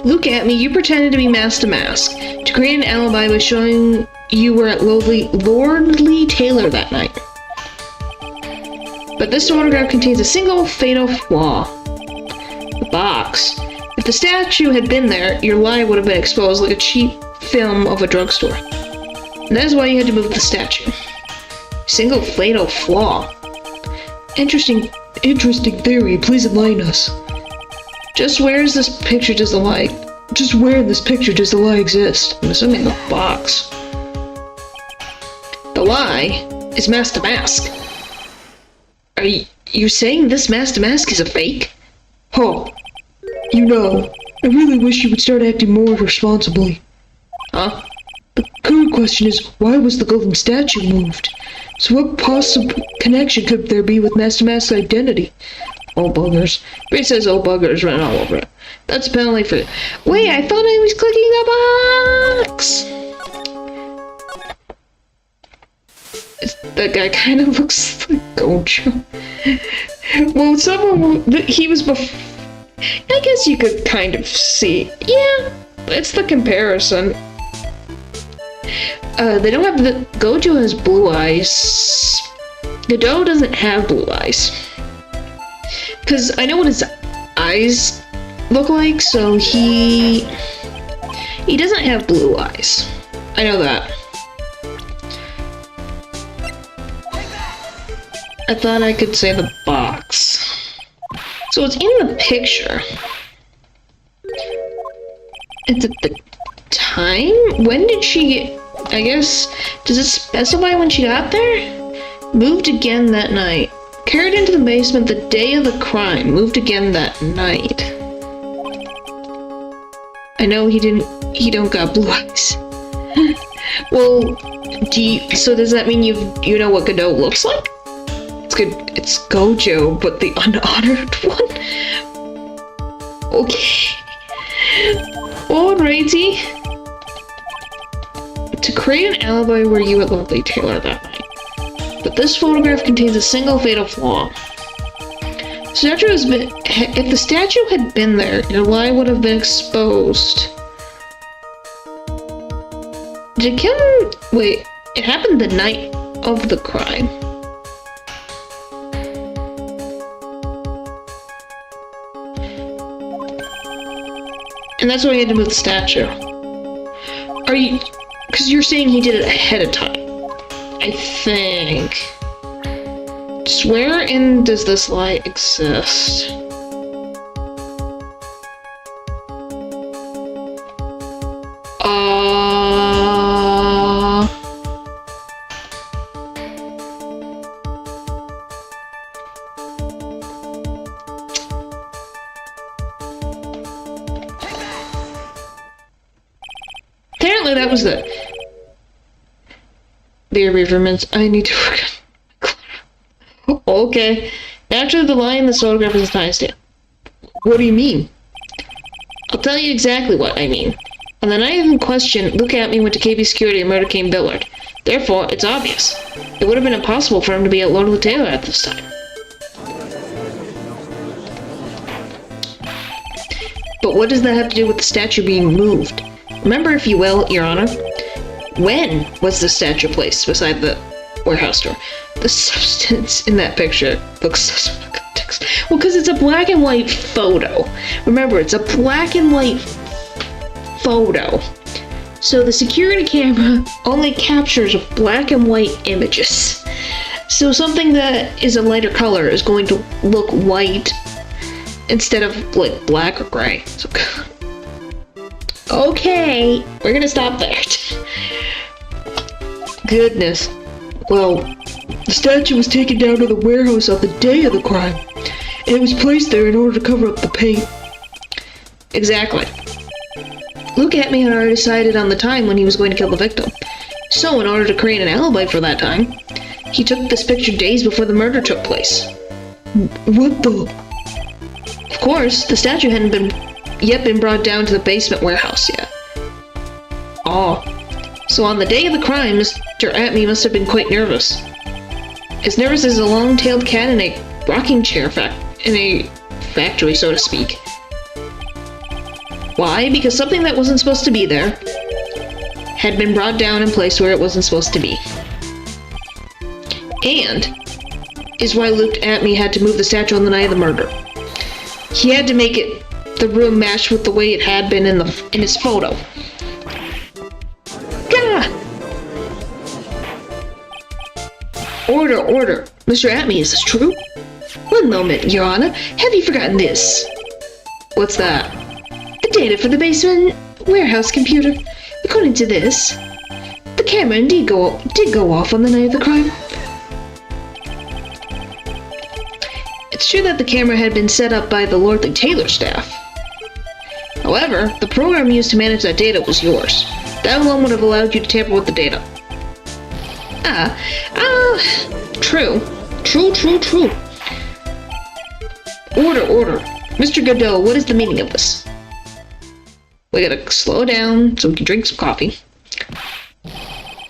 [SPEAKER 1] Look at me, you pretended to be Master Mask, to create an alibi by showing you were at Lordly Taylor that night. But this photograph contains a single fatal flaw. The box. If the statue had been there, your lie would have been exposed like a cheap film of a drugstore. And that is why you had to move the statue. Single fatal flaw.
[SPEAKER 3] Interesting theory. Please enlighten us.
[SPEAKER 1] Just where in this picture does the lie exist? I'm assuming the box. The lie is Master Mask. Are you saying this Master Mask is a fake?
[SPEAKER 3] Huh. You know, I really wish you would start acting more responsibly.
[SPEAKER 1] Huh?
[SPEAKER 3] The current question is, why was the golden statue moved? So what possible connection could there be with Master Mask's identity?
[SPEAKER 1] Oh buggers. It says oh buggers written all over it. That's a penalty for... Wait, I thought I was clicking the box! That guy kind of looks like Gojo. Well, he was before... I guess you could kind of see... Yeah, it's the comparison. They don't have the... Gojo has blue eyes. Godot doesn't have blue eyes. Because I know what his eyes look like, so he doesn't have blue eyes. I know that. I thought I could say the box. So it's in the picture. It's at the time? When did she get... I guess... Does it specify when she got there? Moved again that night. Carried into the basement the day of the crime. Moved again that night. I know he don't got blue eyes. Well, so does that mean you know what Godot looks like? It's Gojo, but the unhonored one? Okay. Alrighty. To create an alibi were you at Lovely Taylor that night. But this photograph contains a single fatal flaw. If the statue had been there, your lie would have been exposed. Did Kim... Wait, it happened the night of the crime. And that's why he had to move the statue. Are you... Because you're saying he did it ahead of time. I think. Just wherein does this lie exist? Apparently that was the reverments. I need to work on. Okay. After the lie in this photograph is a timestamp. What do you mean? I'll tell you exactly what I mean. On the night in question, Look at Me went to KB Security and murdered Kane Billard. Therefore, it's obvious. It would have been impossible for him to be at Lord Taylor at this time. But what does that have to do with the statue being moved? Remember, if you will, Your Honor, when was the statue placed beside the warehouse door? The substance in that picture looks so out of context. Well, because it's a black and white photo. Remember, it's a black and white photo. So the security camera only captures black and white images. So something that is a lighter color is going to look white instead of like black or gray. So, okay, we're gonna stop there. Goodness.
[SPEAKER 3] Well, the statue was taken down to the warehouse on the day of the crime, and it was placed there in order to cover up the paint.
[SPEAKER 1] Exactly. Look at Me had already decided on the time when he was going to kill the victim. So, in order to create an alibi for that time, he took this picture days before the murder took place.
[SPEAKER 3] What the?
[SPEAKER 1] Of course, the statue hadn't yet been brought down to the basement warehouse yet. Oh. So on the day of the crime, Mr. Atme must have been quite nervous. As nervous as a long-tailed cat in a rocking chair in a factory, so to speak. Why? Because something that wasn't supposed to be there had been brought down and placed where it wasn't supposed to be. And is why Luke Atme had to move the statue on the night of the murder. He had to make the room match with the way it had been in his photo. Order. Mr. Atme, is this true?
[SPEAKER 2] One moment, Your Honor. Have you forgotten this?
[SPEAKER 1] What's that?
[SPEAKER 2] The data for the basement warehouse computer. According to this, the camera indeed did go off on the night of the crime.
[SPEAKER 1] It's true that the camera had been set up by the Lordly Taylor staff. However, the program used to manage that data was yours. That alone would have allowed you to tamper with the data. True. Order. Mr. Godot, what is the meaning of this? We gotta slow down so we can drink some coffee.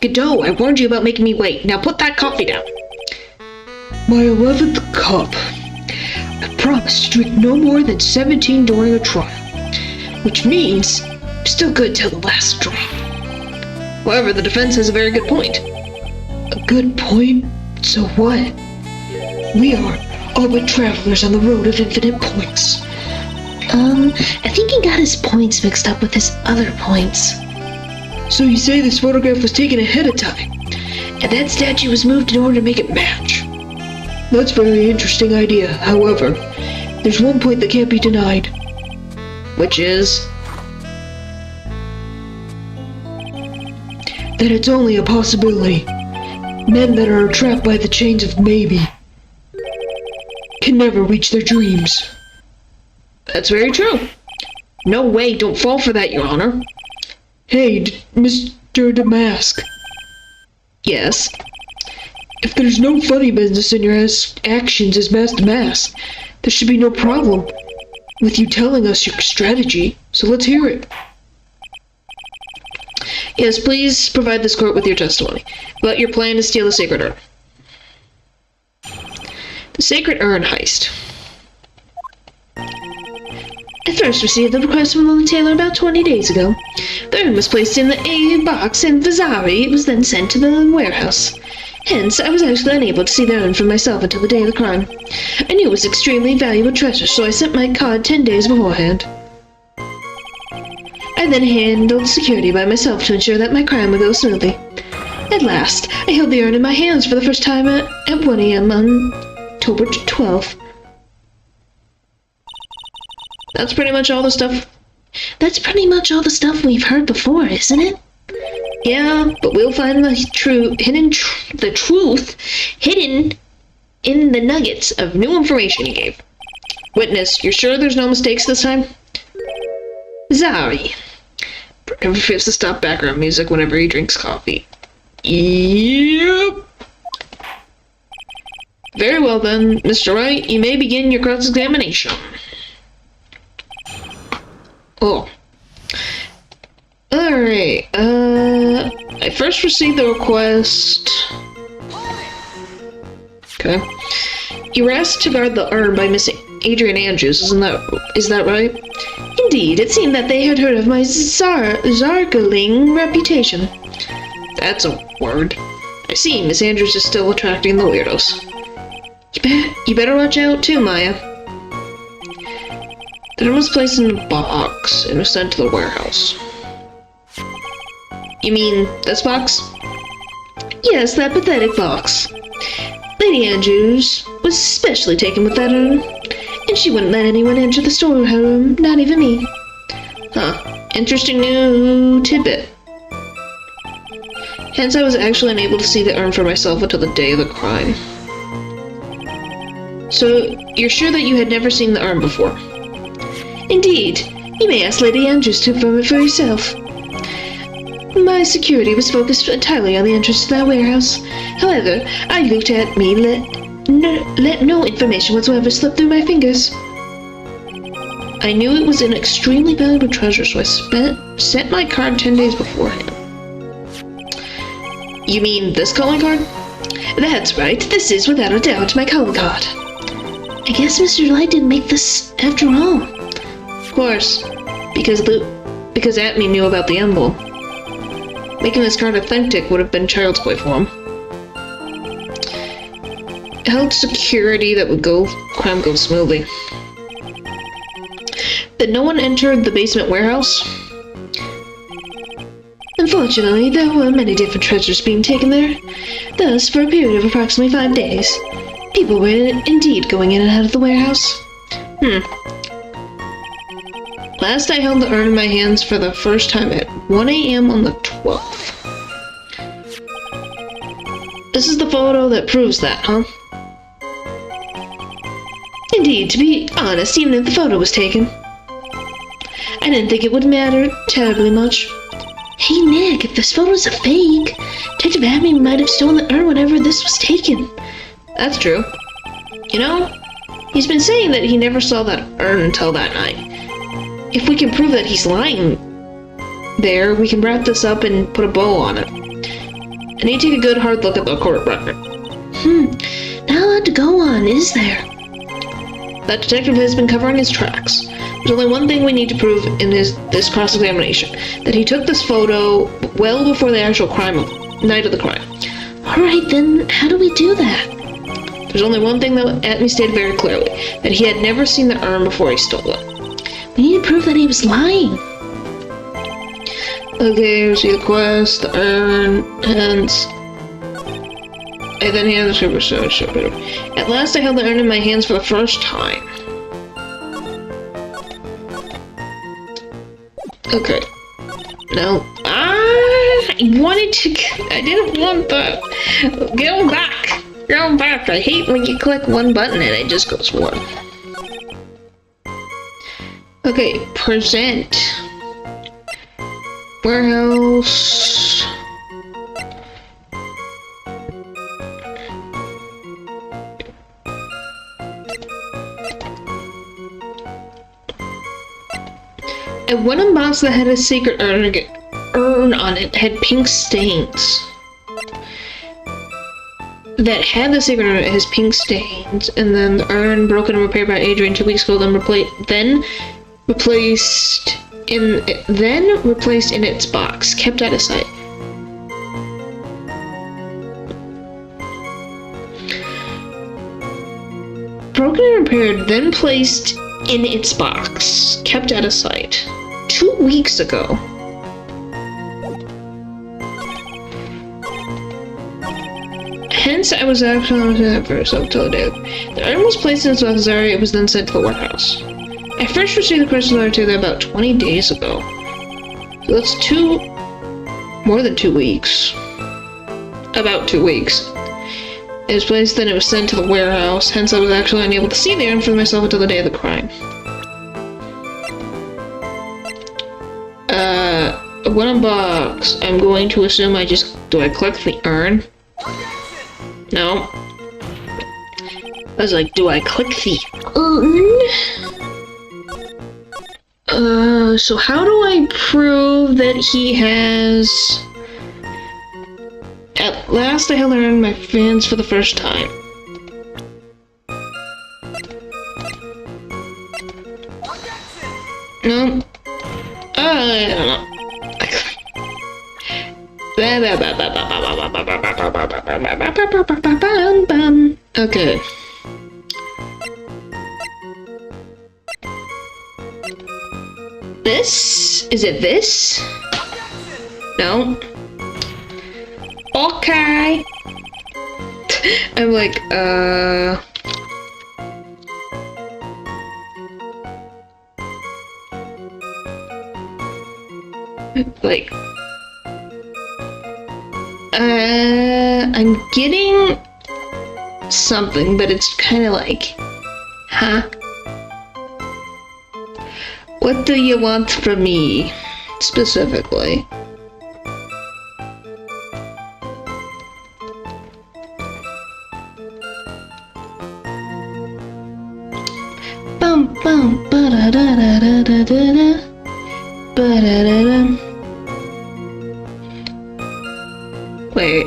[SPEAKER 1] Godot, I warned you about making me wait. Now put that coffee down.
[SPEAKER 3] My 11th cup. I promise to drink no more than 17 during a trial. Which means I'm still good till the last drop.
[SPEAKER 1] However, the defense has a very good point.
[SPEAKER 3] A good point? So what? We are all but travelers on the road of infinite points.
[SPEAKER 2] I think he got his points mixed up with his other points.
[SPEAKER 3] So you say this photograph was taken ahead of time, and that statue was moved in order to make it match? That's a very interesting idea. However, there's one point that can't be denied.
[SPEAKER 1] Which is?
[SPEAKER 3] That it's only a possibility. Men that are trapped by the chains of maybe. can never reach their dreams.
[SPEAKER 1] That's very true. No way, don't fall for that, Your Honor.
[SPEAKER 3] Hey, Mr. Damask.
[SPEAKER 1] Yes?
[SPEAKER 3] If there's no funny business in your actions as Master Mask, there should be no problem with you telling us your strategy, so let's hear it.
[SPEAKER 1] Yes, please provide this court with your testimony about your plan to steal the sacred urn. The sacred urn heist.
[SPEAKER 2] I first received the request from Lily Taylor about 20 days ago. The urn was placed in a box in Vasari. It was then sent to the warehouse. Hence, I was actually unable to see the urn for myself until the day of the crime. I knew it was extremely valuable treasure, so I sent my card 10 days beforehand. I then handled security by myself to ensure that my crime would go smoothly. At last, I held the urn in my hands for the first time at 1 a.m. on October 12th.
[SPEAKER 1] That's pretty much all the stuff.
[SPEAKER 2] That's pretty much all the stuff we've heard before, isn't it?
[SPEAKER 1] Yeah, but we'll find the truth hidden in the nuggets of new information you gave. Witness, you're sure there's no mistakes this time?
[SPEAKER 2] Zari.
[SPEAKER 1] Never forgets to stop background music whenever he drinks coffee. Yep. Very well then, Mr. Wright, you may begin your cross-examination. Oh. Alright, I first received the request. Okay. You were asked to guard the urn by Miss Adrian Andrews, is that right?
[SPEAKER 2] Indeed, it seemed that they had heard of my zargling reputation.
[SPEAKER 1] That's a word. I see, Miss Andrews is still attracting the weirdos. You better watch out too, Maya. The urn was placed in a box and was sent to the warehouse. You mean this box?
[SPEAKER 2] Yes, that pathetic box. Lady Andrews was especially taken with that urn, and she wouldn't let anyone enter the storeroom, not even me.
[SPEAKER 1] Huh. Interesting new tidbit. Hence, I was actually unable to see the urn for myself until the day of the crime. So, you're sure that you had never seen the urn before?
[SPEAKER 2] Indeed. You may ask Lady Andrews to confirm it for yourself. My security was focused entirely on the entrance to that warehouse. However, I looked at me, let no information whatsoever slip through my fingers.
[SPEAKER 1] I knew it was an extremely valuable treasure, so I sent my card 10 days beforehand. You mean this calling card?
[SPEAKER 2] That's right. This is, without a doubt, my calling card. I guess Mr. Light didn't make this after all.
[SPEAKER 1] Of course, because Atme knew about the emblem. Making this card authentic would have been child's play for him. It held security that would crime go smoothly. Did no one enter the basement warehouse?
[SPEAKER 2] Unfortunately, there were many different treasures being taken there. Thus, for a period of approximately 5 days, people were indeed going in and out of the warehouse.
[SPEAKER 1] Last I held the urn in my hands for the first time at 1 a.m. on the 12th. This is the photo that proves that, huh?
[SPEAKER 2] Indeed, to be honest, even if the photo was taken, I didn't think it would matter terribly much. Hey Nick, if this photo's a fake, Detective Abney might have stolen the urn whenever this was taken.
[SPEAKER 1] That's true. You know, he's been saying that he never saw that urn until that night. If we can prove that he's lying there, we can wrap this up and put a bow on it. I need to take a good hard look at the court record.
[SPEAKER 2] Not a lot to go on, is there?
[SPEAKER 1] That detective has been covering his tracks. There's only one thing we need to prove in this cross-examination. That he took this photo well before the actual night of the crime.
[SPEAKER 2] Alright then, how do we do that?
[SPEAKER 1] There's only one thing that Atme stated very clearly. That he had never seen the urn before he stole it.
[SPEAKER 2] We need to prove that he was lying.
[SPEAKER 1] Okay, we see the quest, the urn, and then he has a super. At last I held the urn in my hands for the first time. Okay. No. I didn't want that. Get him back. Go back. I hate when you click one button and it just goes forward. Okay, present. Warehouse. A wooden box that had a secret urn on it had pink stains. That had the secret urn, it has pink stains, and then the urn broken and repaired by Adrian 2 weeks ago, then replaced in its box, kept out of sight. Broken and repaired, then placed in its box, kept out of sight. 2 weeks ago. Hence, I was actually at first up till the day. The urn was placed in its box area. It was then sent to the warehouse. I first received the crystal letter to them about 20 days ago. So that's more than 2 weeks. About 2 weeks. It was placed, then it was sent to the warehouse. Hence, I was actually unable to see the urn for myself until the day of the crime. A wooden box. I'm going to assume do I click the urn? No. I was like, do I click the urn? So how do I prove that he has... At last I have learned my fans for the first time. No. I don't know. Okay. This? Is it this? No. Okay. I'm like, like, I'm getting something, but it's kind of like, huh? What do you want from me, specifically? Bum bum ba da da da da da da da ba da da da. Wait.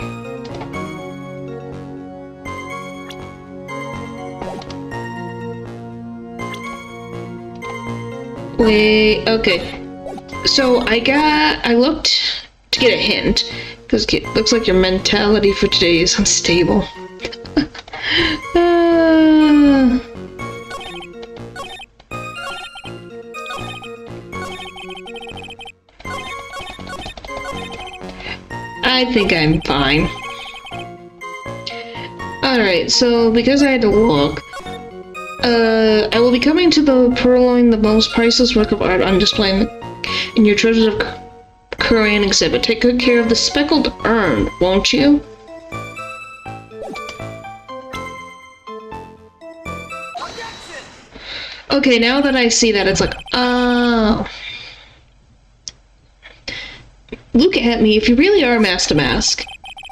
[SPEAKER 1] Wait, okay. So I looked to get a hint, because it looks like your mentality for today is unstable. I think I'm fine. Alright, so because I had to look, I will be coming to the purloin the most priceless work of art on display in your Treasures of Korean exhibit. Take good care of the speckled urn, won't you? Okay, now that I see that, it's like, oh. Look at me, if you really are Master Mask,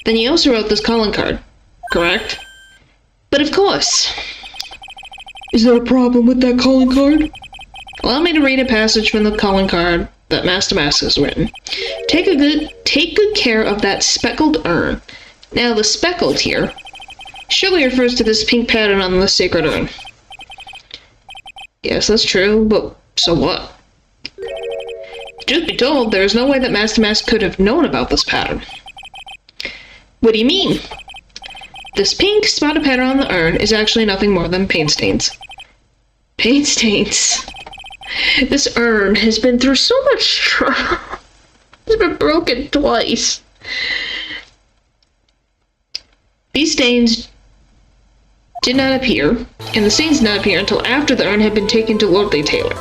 [SPEAKER 1] then you also wrote this calling card, correct? But of course.
[SPEAKER 3] Is there a problem with that calling card?
[SPEAKER 1] Allow me to read a passage from the calling card that Master Mask has written. Take good care of that speckled urn. Now the speckled here surely refers to this pink pattern on the sacred urn. Yes, that's true, but so what? Truth be told, there is no way that Master Mask could have known about this pattern. What do you mean? This pink spotted pattern on the urn is actually nothing more than paint stains. Paint stains? This urn has been through so much trouble. It's been broken twice. These stains did not appear, and the stains did not appear until after the urn had been taken to Lordly Taylor.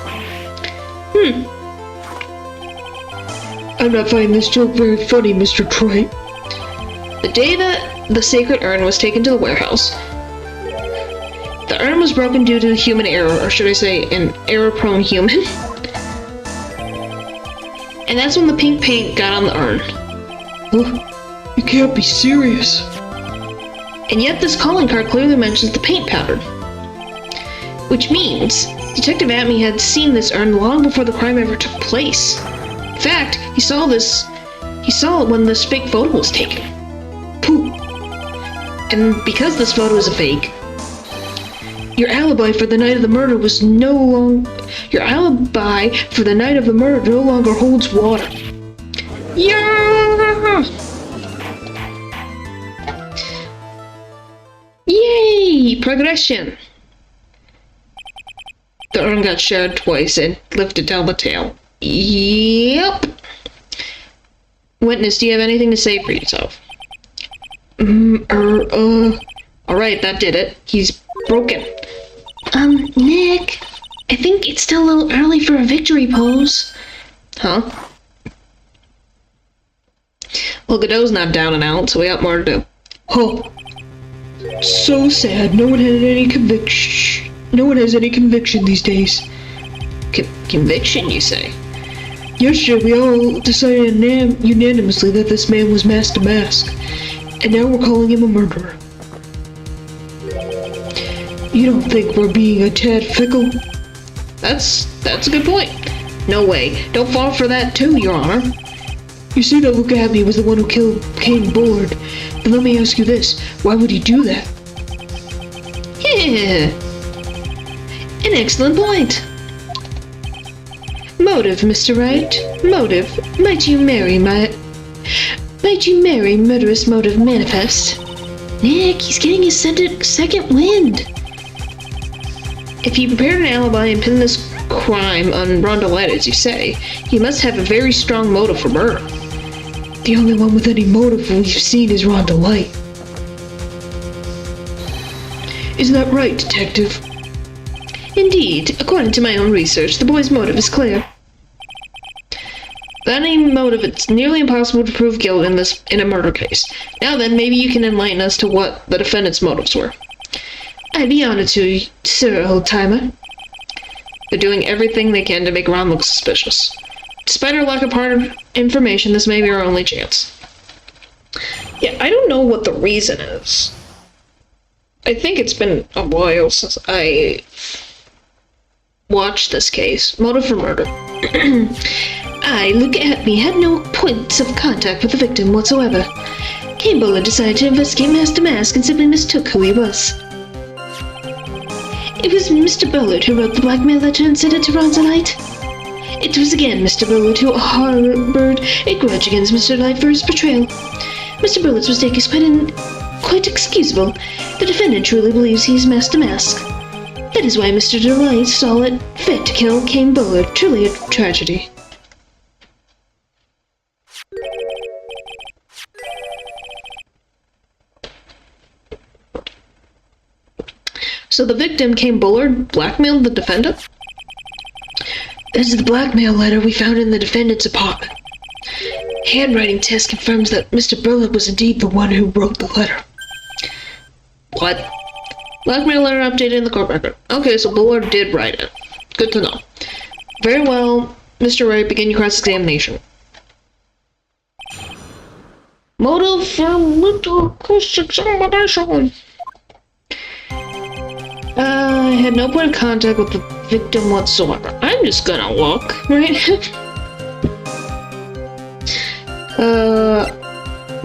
[SPEAKER 3] I'm not finding this joke very funny, Mr. Wright.
[SPEAKER 1] The day that the sacred urn was taken to the warehouse, the urn was broken due to human error, or should I say, an error-prone human. And that's when the pink paint got on the urn.
[SPEAKER 3] Oh, you can't be serious.
[SPEAKER 1] And yet this calling card clearly mentions the paint pattern. Which means Detective Atme had seen this urn long before the crime ever took place. In fact, he saw it when this fake photo was taken.
[SPEAKER 3] Pooh.
[SPEAKER 1] And because this photo is a fake, your alibi for the night of the murder no longer holds water. Yeah! Yay! Progression! The urn got shared twice and lifted down the tail. Yep! Witness, do you have anything to say for yourself? Alright, that did it. He's broken.
[SPEAKER 2] Nick, I think it's still a little early for a victory pose.
[SPEAKER 1] Huh? Well, Godot's not down and out, so we got more to do.
[SPEAKER 3] Huh. So sad. No one has any conviction these days.
[SPEAKER 1] Conviction, you say?
[SPEAKER 3] Yesterday, we all decided unanimously that this man was Master Mask, and now we're calling him a murderer. You don't think we're being a tad fickle?
[SPEAKER 1] That's a good point. No way. Don't fall for that too, Your Honor.
[SPEAKER 3] You see that look at me was the one who killed Kane Bullard. Then let me ask you this. Why would he do that?
[SPEAKER 1] Yeah. An excellent point. Motive, Mr. Wright. Motive. Might you marry murderous motive manifest?
[SPEAKER 2] Nick, he's getting his second wind.
[SPEAKER 1] If he prepared an alibi and pinned this crime on Rondelette, as you say, he must have a very strong motive for murder.
[SPEAKER 3] The only one with any motive we've seen is Rondelette. Isn't that right, Detective?
[SPEAKER 1] Indeed, according to my own research, the boy's motive is clear. Without any motive, it's nearly impossible to prove guilt in a murder case. Now then, maybe you can enlighten us to what the defendant's motives were.
[SPEAKER 2] I'd be honored to, sir, old-timer.
[SPEAKER 1] They're doing everything they can to make Ron look suspicious. Despite our lack of hard information, this may be our only chance. Yeah, I don't know what the reason is. I think it's been a while since I watched this case. Motive for murder.
[SPEAKER 2] Look at me, had no points of contact with the victim whatsoever. Kane Bullard decided to investigate Master Mask and simply mistook who he was. It was Mr. Bullard who wrote the blackmail letter and sent it to Rondelette. It was again Mr. Bullard who harbored a grudge against Mr. Light for his betrayal. Mr. Bullard's mistake is quite excusable. The defendant truly believes he is Master Mask. That is why Mr. Delight saw it fit to kill Kane Bullard. Truly a tragedy. So the victim, Kane Bullard, blackmailed the defendant? This is the blackmail letter we found in the defendant's apartment. Handwriting test confirms that Mr. Bullard was indeed the one who wrote the letter.
[SPEAKER 1] What? Blackmail letter updated in the court record. Okay, so Bullard did write it. Good to know. Very well, Mr. Wright, begin your cross-examination. Motive for cross-examination. I had no point of contact with the victim whatsoever. I'm just gonna look, right?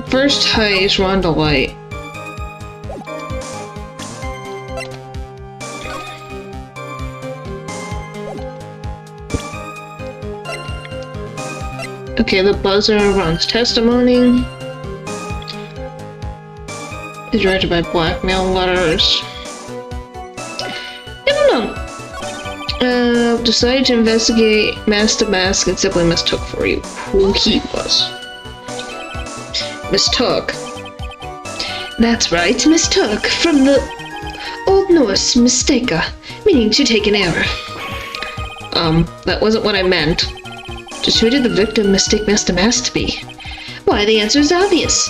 [SPEAKER 1] First heist, Rondelette. Okay, the buzzer runs testimony. Is directed by blackmail letters. Decided to investigate Master Mask and simply mistook for you who he was. Mistook?
[SPEAKER 2] That's right, mistook, from the Old Norse mistaka, meaning to take an error.
[SPEAKER 1] That wasn't what I meant.
[SPEAKER 2] Just who did the victim mistake Master Mask to be? Why, the answer is obvious.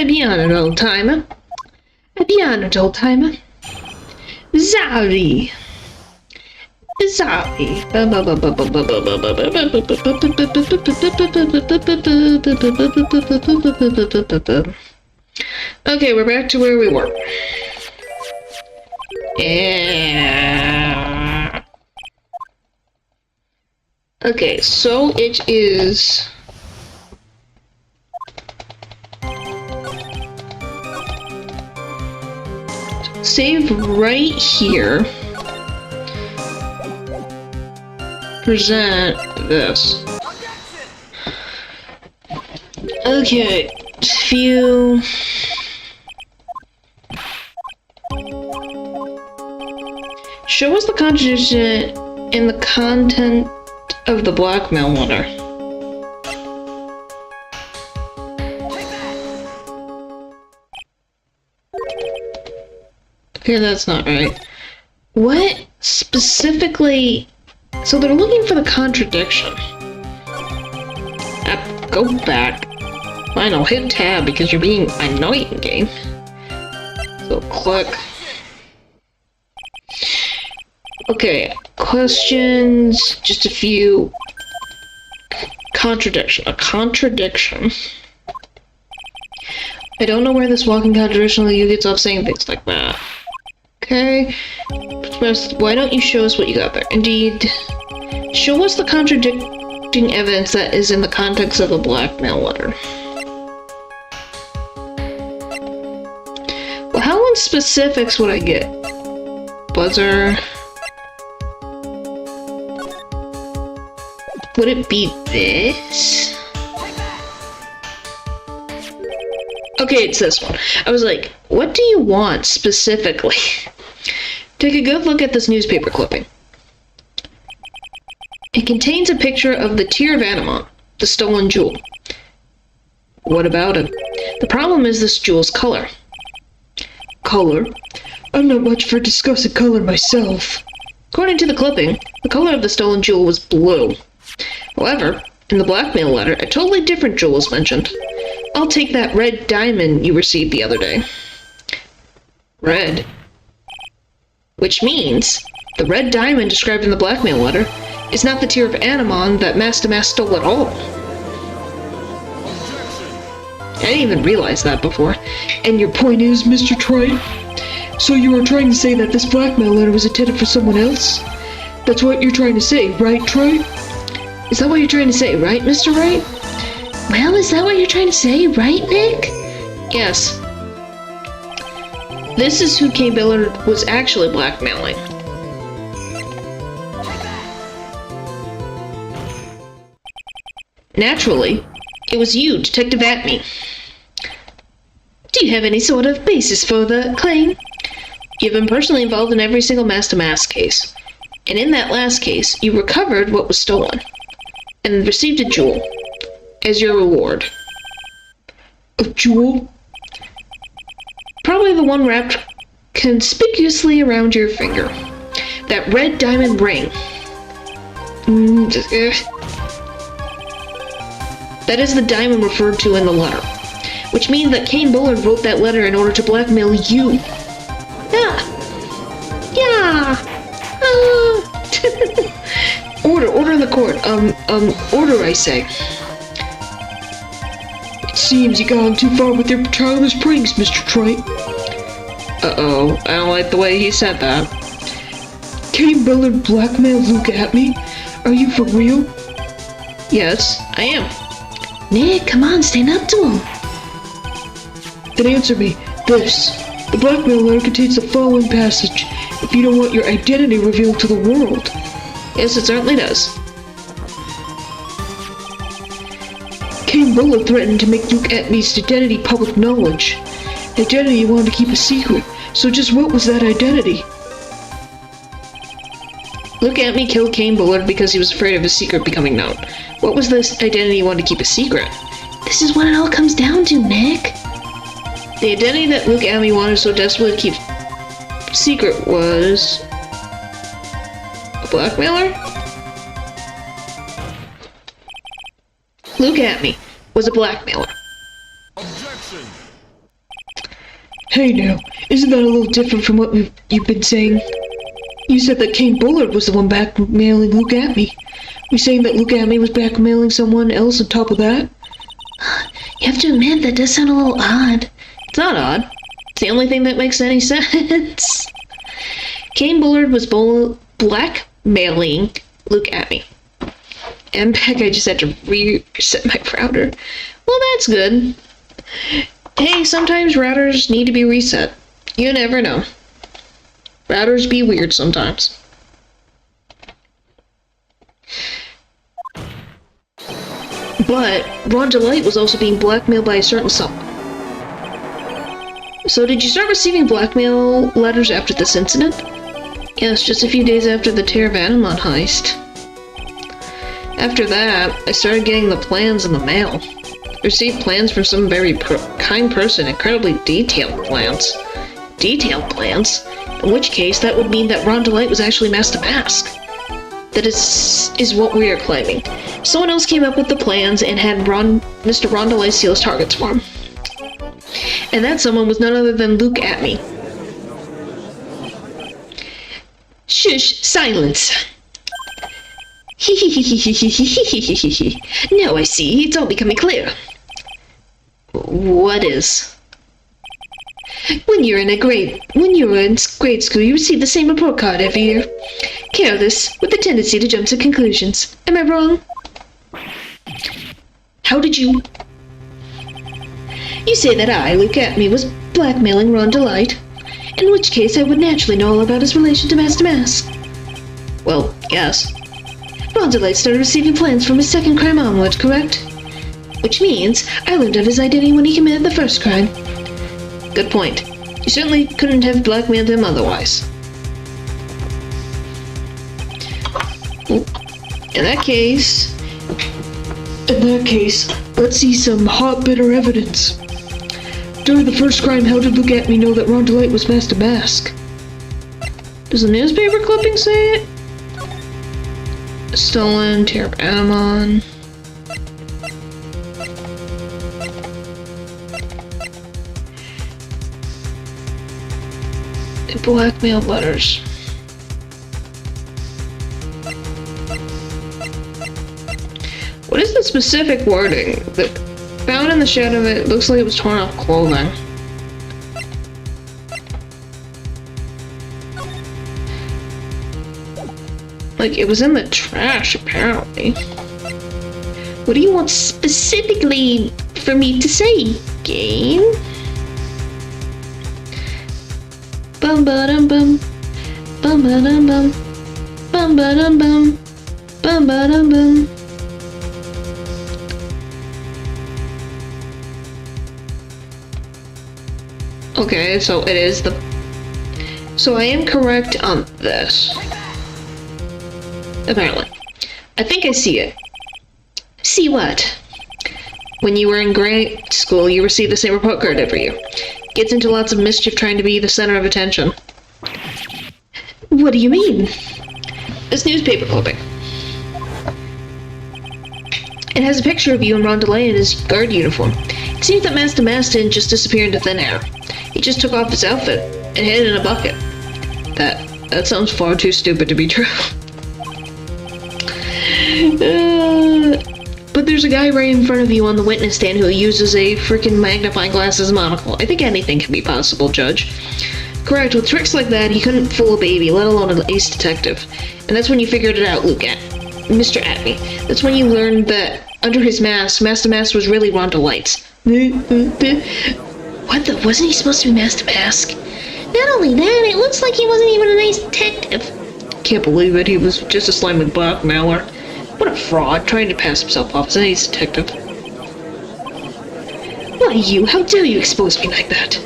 [SPEAKER 1] I be honored, old timer. I be honored, old timer. Sorry. Sorry. Okay, we're back to where we were. Yeah. Okay, so it is... Save right here. Present this. Okay, few. Show us the contradiction in the content of the blackmail letter. Okay, that's not right. What specifically? So they're looking for the contradiction. Go back. Fine, I'll hit tab because you're being annoying, game. So click. Okay, questions. Just a few. Contradiction. A contradiction. I don't know where this walking contradiction you gets off saying things like that. Okay. Why don't you show us what you got there? Indeed. Show us the contradicting evidence that is in the context of the blackmail letter. Well, how in specifics would I get? Buzzer. Would it be this? Okay, it's this one. I was like, what do you want specifically? Take a good look at this newspaper clipping. It contains a picture of the Tear of Anamon, the stolen jewel. What about it? The problem is this jewel's color.
[SPEAKER 3] Color? I'm not much for discussing color myself.
[SPEAKER 1] According to the clipping, the color of the stolen jewel was blue. However, in the blackmail letter, a totally different jewel is mentioned. I'll take that red diamond you received the other day. Red. Which means, the red diamond described in the blackmail letter is not the Tear of Anamon that Mastermind stole at all. I didn't even realize that before.
[SPEAKER 3] And your point is, Mr. Trite? So you are trying to say that this blackmail letter was intended for someone else? That's what you're trying to say, right, Trite?
[SPEAKER 1] Is that what you're trying to say, right, Mr. Wright?
[SPEAKER 2] Well, is that what you're trying to say, right, Nick?
[SPEAKER 1] Yes. This is who Kay Billard was actually blackmailing. Naturally, it was you, Detective Atme.
[SPEAKER 2] Do you have any sort of basis for the claim?
[SPEAKER 1] You've been personally involved in every single Mastermind case. And in that last case, you recovered what was stolen. And received a jewel. As your reward.
[SPEAKER 3] A jewel?
[SPEAKER 1] Probably the one wrapped conspicuously around your finger. That red diamond ring. That is the diamond referred to in the letter. Which means that Kane Bullard wrote that letter in order to blackmail you.
[SPEAKER 2] Yeah.
[SPEAKER 1] Order in the court. Order, I say.
[SPEAKER 3] It seems you gone too far with your childish pranks, Mr. Trite.
[SPEAKER 1] Uh-oh, I don't like the way he said that.
[SPEAKER 3] Kane Billard blackmailed Luke Atme? Are you for real?
[SPEAKER 1] Yes, I am.
[SPEAKER 2] Nick, come on, stand up to him.
[SPEAKER 3] Then answer me. This. The blackmail letter contains the following passage. If you don't want your identity revealed to the world.
[SPEAKER 1] Yes, it certainly does.
[SPEAKER 3] Kane Bullard threatened to make Luke Atme's identity public knowledge. Identity he wanted to keep a secret. So just what was that identity?
[SPEAKER 1] Luke Atme killed Kane Bullard because he was afraid of his secret becoming known. What was this identity he wanted to keep a secret?
[SPEAKER 2] This is what it all comes down to, Nick.
[SPEAKER 1] The identity that Luke Atme wanted so desperately to keep secret was... a blackmailer? Luke Atme was a blackmailer.
[SPEAKER 4] Objection!
[SPEAKER 3] Hey now, isn't that a little different from what you've been saying? You said that Kane Bullard was the one blackmailing Luke at me. You saying that Luke at me was blackmailing someone else on top of that?
[SPEAKER 2] You have to admit, that does sound a little odd.
[SPEAKER 1] It's not odd. It's the only thing that makes any sense. Kane Bullard was blackmailing Luke at me. And back, I just had to reset my router. Well, that's good. Hey, sometimes routers need to be reset. You never know. Routers be weird sometimes. But Rhonda Light was also being blackmailed by a certain someone. So did you start receiving blackmail letters after this incident? Yes, just a few days after the Terror of Anamon heist. After that, I started getting the plans in the mail. I received plans from some very kind person, incredibly detailed plans. Detailed plans? In which case, that would mean that Rhonda Light was actually Master Mask. That is what we are claiming. Someone else came up with the plans and had Mr. Rhonda Light steal his targets for him. And that someone was none other than Luke at me. Shush, silence. Now I see, it's all becoming clear. What is? When you were in grade school, you received the same report card every year. Careless, with a tendency to jump to conclusions. Am I wrong? How did you... You say that I, Luke Atme, was blackmailing Rhonda Light, in which case I would naturally know all about his relation to Master Mask. Well, yes. Rhonda Light started receiving plans from his second crime onward, correct? Which means I learned of his identity when he committed the first crime. Good point. You certainly couldn't have blackmailed him otherwise. In that case,
[SPEAKER 3] let's see some hot, bitter evidence. During the first crime, how did Luke at me know that Rhonda Light was Master Mask?
[SPEAKER 1] Does the newspaper clipping say it? Stolen, Terror of Anamon. Blackmail letters. What is the specific wording? That found in the shadow of it looks like it was torn off clothing. Like, it was in the trash, apparently. What do you want specifically for me to say, game? Bum ba dum bum. Bum ba dum bum. Bum ba dum bum. Bum ba dum bum. Okay, so it is the... So I am correct on this. Apparently. I think I see it. See what? When you were in grade school, you received the same report card every year. Gets into lots of mischief trying to be the center of attention.
[SPEAKER 2] What do you mean?
[SPEAKER 1] This newspaper clipping. It has a picture of you and Rhonda Light in his guard uniform. It seems that Master Mask didn't just disappear into thin air. He just took off his outfit and hid it in a bucket. That sounds far too stupid to be true. But there's a guy right in front of you on the witness stand who uses a freaking magnifying glass as a monocle. I think anything can be possible, Judge. Correct, with tricks like that, he couldn't fool a baby, let alone an ace detective. And that's when you figured it out, Mr. Atme. That's when you learned that under his mask, Master Mask was really Rhonda Light.
[SPEAKER 2] What the? Wasn't he supposed to be Master Mask? Not only that, it looks like he wasn't even an ace detective.
[SPEAKER 1] Can't believe it, he was just a slimy blackmailer. What a fraud, trying to pass himself off as an ace detective.
[SPEAKER 2] Why you? How dare you expose me like that?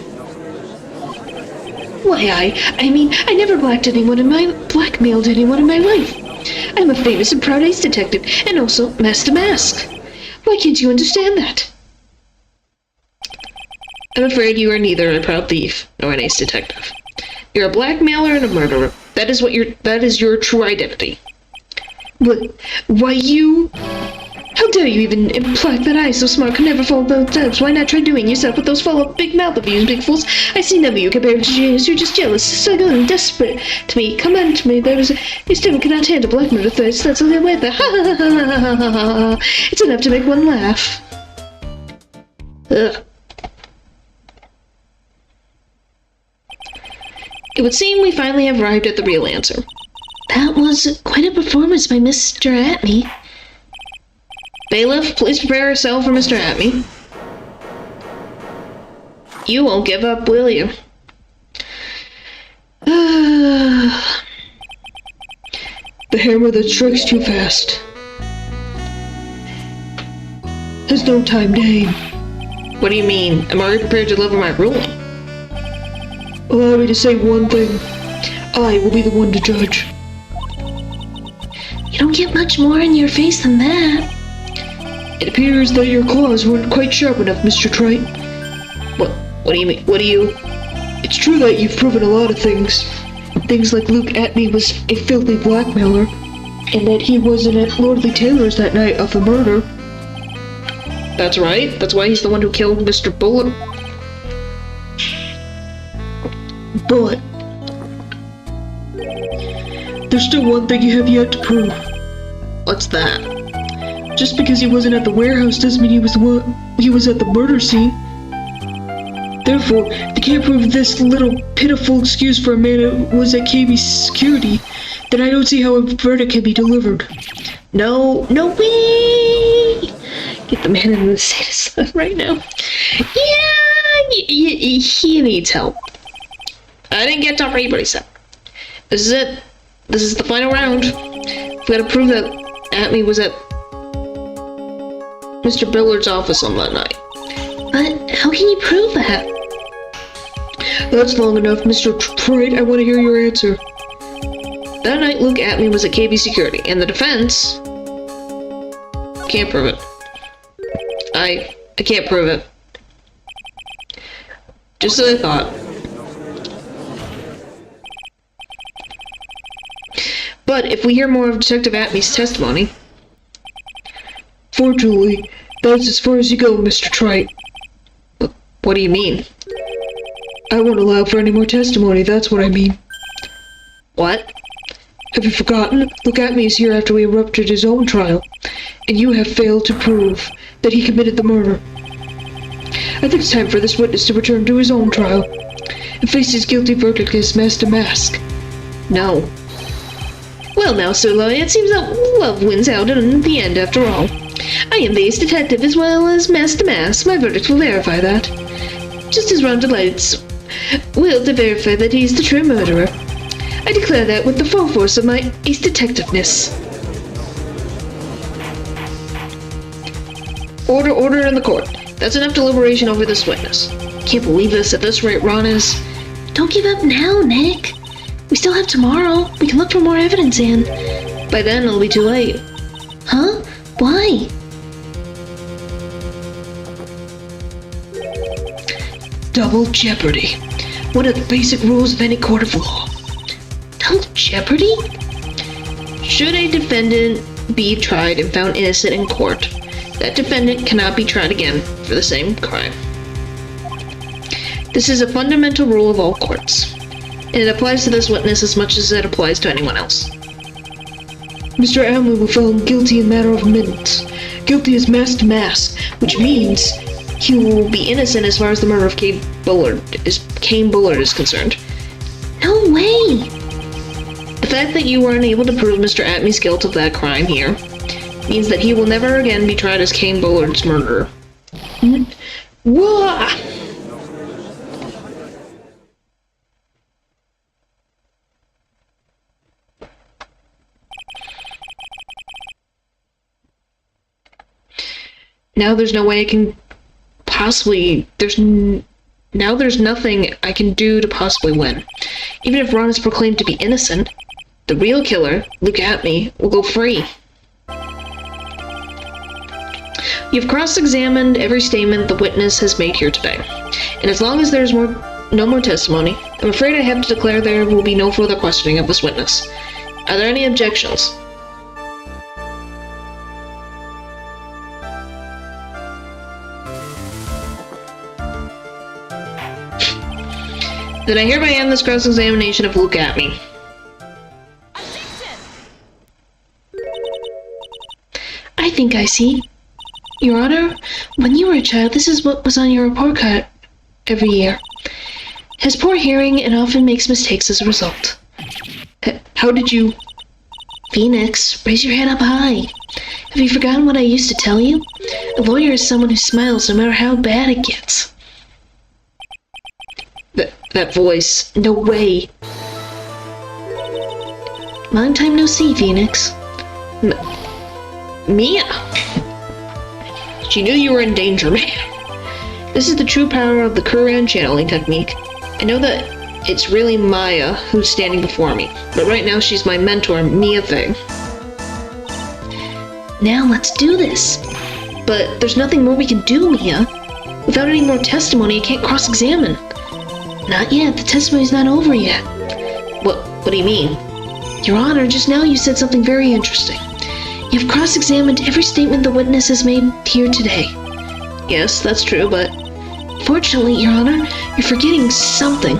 [SPEAKER 2] Why I mean, I never blackmailed anyone in my life. I'm a famous and proud ace detective, and also Master Mask. Why can't you understand that?
[SPEAKER 1] I'm afraid you are neither a proud thief nor an ace detective. You're a blackmailer and a murderer. That is your true identity.
[SPEAKER 2] Why you... How dare you even imply that I, so smart, could never follow those steps? Why not try doing yourself with those full-up big mouth of yours, big fools? I see none of you compared to genius. You're just jealous, cynical, and desperate to me. Come on to me. You still cannot handle black murder thirst. That's only way there. Ha ha ha ha ha ha ha. It's enough to make one laugh. Ugh.
[SPEAKER 1] It would seem we finally have arrived at the real answer.
[SPEAKER 2] That was quite a performance by Mr. Atney.
[SPEAKER 1] Bailiff, please prepare a cell for Mr. Atney. You won't give up, will you?
[SPEAKER 3] The hammer that strikes too fast has no time to aim.
[SPEAKER 1] What do you mean? Am I prepared to deliver my ruling?
[SPEAKER 3] Allow me to say one thing. I will be the one to judge.
[SPEAKER 2] You don't get much more in your face than that.
[SPEAKER 3] It appears that your claws weren't quite sharp enough, Mr. Trite.
[SPEAKER 1] What do you mean? What do you...
[SPEAKER 3] It's true that you've proven a lot of things. Things like Luke Atney was a filthy blackmailer, and that he wasn't at Lordly Taylor's that night of the murder.
[SPEAKER 1] That's right. That's why he's the one who killed Mr. Bullet.
[SPEAKER 3] But there's still one thing you have yet to prove.
[SPEAKER 1] What's that?
[SPEAKER 3] Just because he wasn't at the warehouse doesn't mean he was at the murder scene. Therefore, if you can't prove this little pitiful excuse for a man who was at KB's security, then I don't see how a verdict can be delivered.
[SPEAKER 1] No way! Get the man in the sadist right now. Yeah, he needs help. I didn't get to read what he said. This is it. This is the final round. We gotta prove that Atney was at Mr. Billard's office on that night.
[SPEAKER 2] But how can you prove that?
[SPEAKER 3] That's long enough, Mr. Trite. I want to hear your answer.
[SPEAKER 1] That night, Luke Atney was at KB Security, and the defense can't prove it. I can't prove it. Just as I thought. But if we hear more of Detective Atney's testimony...
[SPEAKER 3] Fortunately, that's as far as you go, Mr. Trite.
[SPEAKER 1] What do you mean?
[SPEAKER 3] I won't allow for any more testimony, that's what I mean.
[SPEAKER 1] What?
[SPEAKER 3] Have you forgotten? Luke Atney is here after we erupted his own trial, and you have failed to prove that he committed the murder. I think it's time for this witness to return to his own trial and face his guilty verdict as Master Mask.
[SPEAKER 1] No. Well now, Sir Lloyd, it seems that love wins out in the end after all. I am the ace detective as well as Master Mask. My verdict will verify that. Just as Ron delights will to verify that he's the true murderer. I declare that with the full force of my ace detectiveness. Order in the court. That's enough deliberation over this witness. Can't believe this. At this rate, Ron is...
[SPEAKER 2] Don't give up now, Nick. We still have tomorrow. We can look for more evidence in.
[SPEAKER 1] By then, it'll be too late.
[SPEAKER 2] Huh? Why?
[SPEAKER 3] Double jeopardy. One of the basic rules of any court of law.
[SPEAKER 2] Double jeopardy?
[SPEAKER 1] Should a defendant be tried and found innocent in court, that defendant cannot be tried again for the same crime. This is a fundamental rule of all courts, and it applies to this witness as much as it applies to anyone else.
[SPEAKER 3] Mr. Amley will be found guilty in a matter of minutes. Guilty as Master Mask, which means
[SPEAKER 1] he will be innocent as far as the murder of Cain Bullard is concerned.
[SPEAKER 2] No way!
[SPEAKER 1] The fact that you were unable to prove Mr. Atney's guilt of that crime here means that he will never again be tried as Cain Bullard's murderer.
[SPEAKER 3] Wah!
[SPEAKER 1] Now there's no way I can possibly... Now there's nothing I can do to possibly win. Even if Ron is proclaimed to be innocent, the real killer, Luke Atney, will go free. You've cross-examined every statement the witness has made here today, and as long as there's no more testimony, I'm afraid I have to declare there will be no further questioning of this witness. Are there any objections? Then I hereby end this cross-examination of Luke at me.
[SPEAKER 2] I think I see. Your Honor, when you were a child, this is what was on your report card every year. Has poor hearing and often makes mistakes as a result.
[SPEAKER 1] How did you...
[SPEAKER 2] Phoenix, raise your head up high. Have you forgotten what I used to tell you? A lawyer is someone who smiles no matter how bad it gets.
[SPEAKER 1] That voice. No way.
[SPEAKER 2] Long time no see, Phoenix.
[SPEAKER 1] Mia! She knew you were in danger, man. This is the true power of the Kuran channeling technique. I know that it's really Maya who's standing before me, but right now she's my mentor, Mia Thing.
[SPEAKER 2] Now let's do this.
[SPEAKER 1] But there's nothing more we can do, Mia.
[SPEAKER 2] Without any more testimony, I can't cross-examine. Not yet. The testimony's not over yet.
[SPEAKER 1] What do you mean?
[SPEAKER 2] Your Honor, just now you said something very interesting. You've cross-examined every statement the witness has made here today.
[SPEAKER 1] Yes, that's true, but...
[SPEAKER 2] Fortunately, Your Honor, you're forgetting something.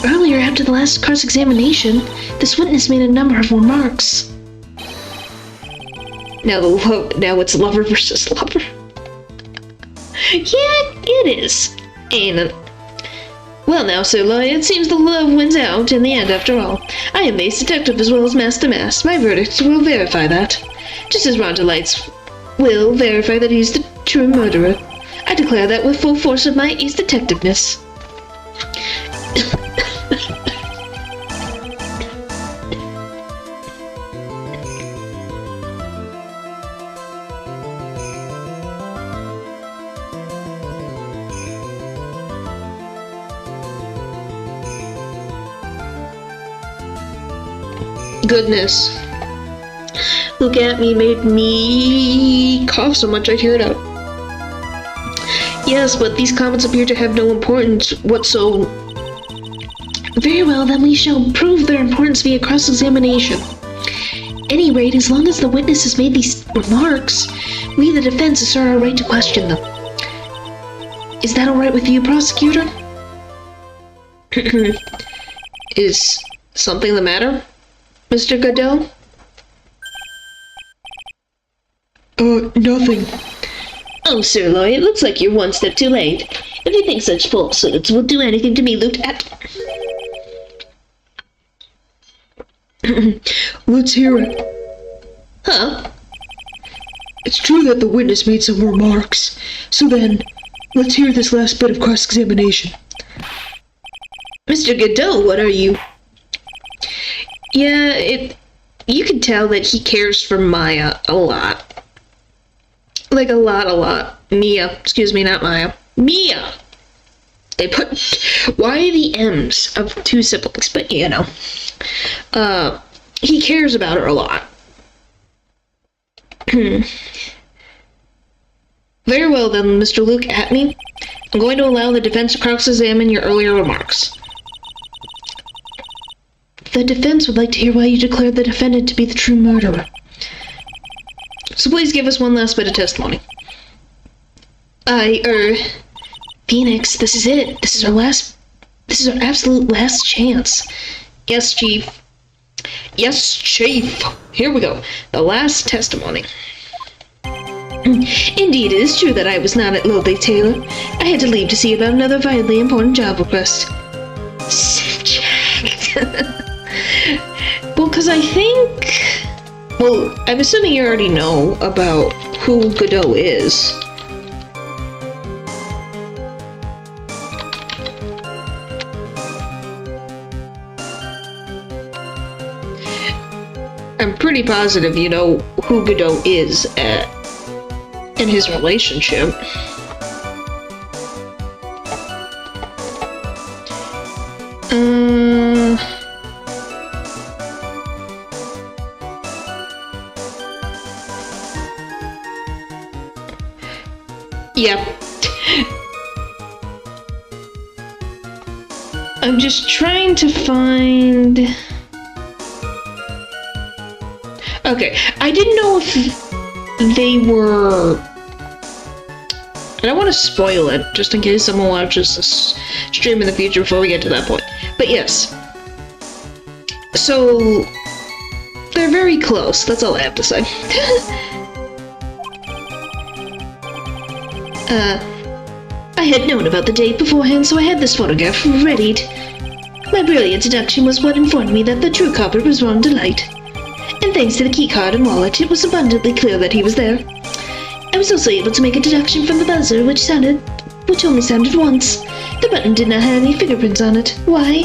[SPEAKER 2] Earlier, after the last cross-examination, this witness made a number of remarks.
[SPEAKER 1] Now it's lover versus lover.
[SPEAKER 2] Yeah, it is.
[SPEAKER 1] Ain't it? Well now, Sir Lawyer, it seems the love wins out in the end after all. I am Ace Detective as well as Master Mass. My verdict will verify that. Just as Rhonda Lights will verify that he's the true murderer. I declare that with full force of my Ace Detectiveness. Goodness. Look at me made me cough so much I'd hear it out. Yes, but these comments appear to have no importance whatsoever.
[SPEAKER 2] Very well, then we shall prove their importance via cross-examination. Any rate, as long as the witness has made these remarks, we, the defense, assert our right to question them. Is that alright with you, prosecutor?
[SPEAKER 1] Is something the matter, Mr. Godot?
[SPEAKER 3] Nothing.
[SPEAKER 1] Oh, Sir Lawyer, it looks like you're one step too late. If you think such falsehoods will do anything to me, look at...
[SPEAKER 3] Let's hear it.
[SPEAKER 1] Huh?
[SPEAKER 3] It's true that the witness made some remarks. So then, let's hear this last bit of cross-examination.
[SPEAKER 1] Mr. Godot, what are you... Yeah, you can tell that he cares for Maya a lot. Like a lot. Mia, excuse me, not Maya. Mia! They put... Why the M's of two siblings? But, you know. He cares about her a lot. Very well then, Mr. Luke Atney. I'm going to allow the defense to cross-examine your earlier remarks.
[SPEAKER 2] The defense would like to hear why you declared the defendant to be the true murderer.
[SPEAKER 1] So please give us one last bit of testimony.
[SPEAKER 2] Phoenix, this is it. This is our absolute last chance.
[SPEAKER 1] Yes, Chief. Yes, Chief. Here we go. The last testimony.
[SPEAKER 2] Indeed, it is true that I was not at Lowly Taylor. I had to leave to see about another vitally important job request.
[SPEAKER 1] Well, because I think... Well, I'm assuming you already know about who Godot is. I'm pretty positive you know who Godot is in his relationship. Yep. I'm just trying to find... Okay, I didn't know if they were I don't want to spoil it, just in case someone watches this stream in the future before we get to that point. But yes. So, they're very close, that's all I have to say.
[SPEAKER 2] I had known about the date beforehand, so I had this photograph readied. My brilliant deduction was what informed me that the true culprit was Ron Delight. And thanks to the keycard and wallet, it was abundantly clear that he was there. I was also able to make a deduction from the buzzer, which only sounded once. The button did not have any fingerprints on it. Why?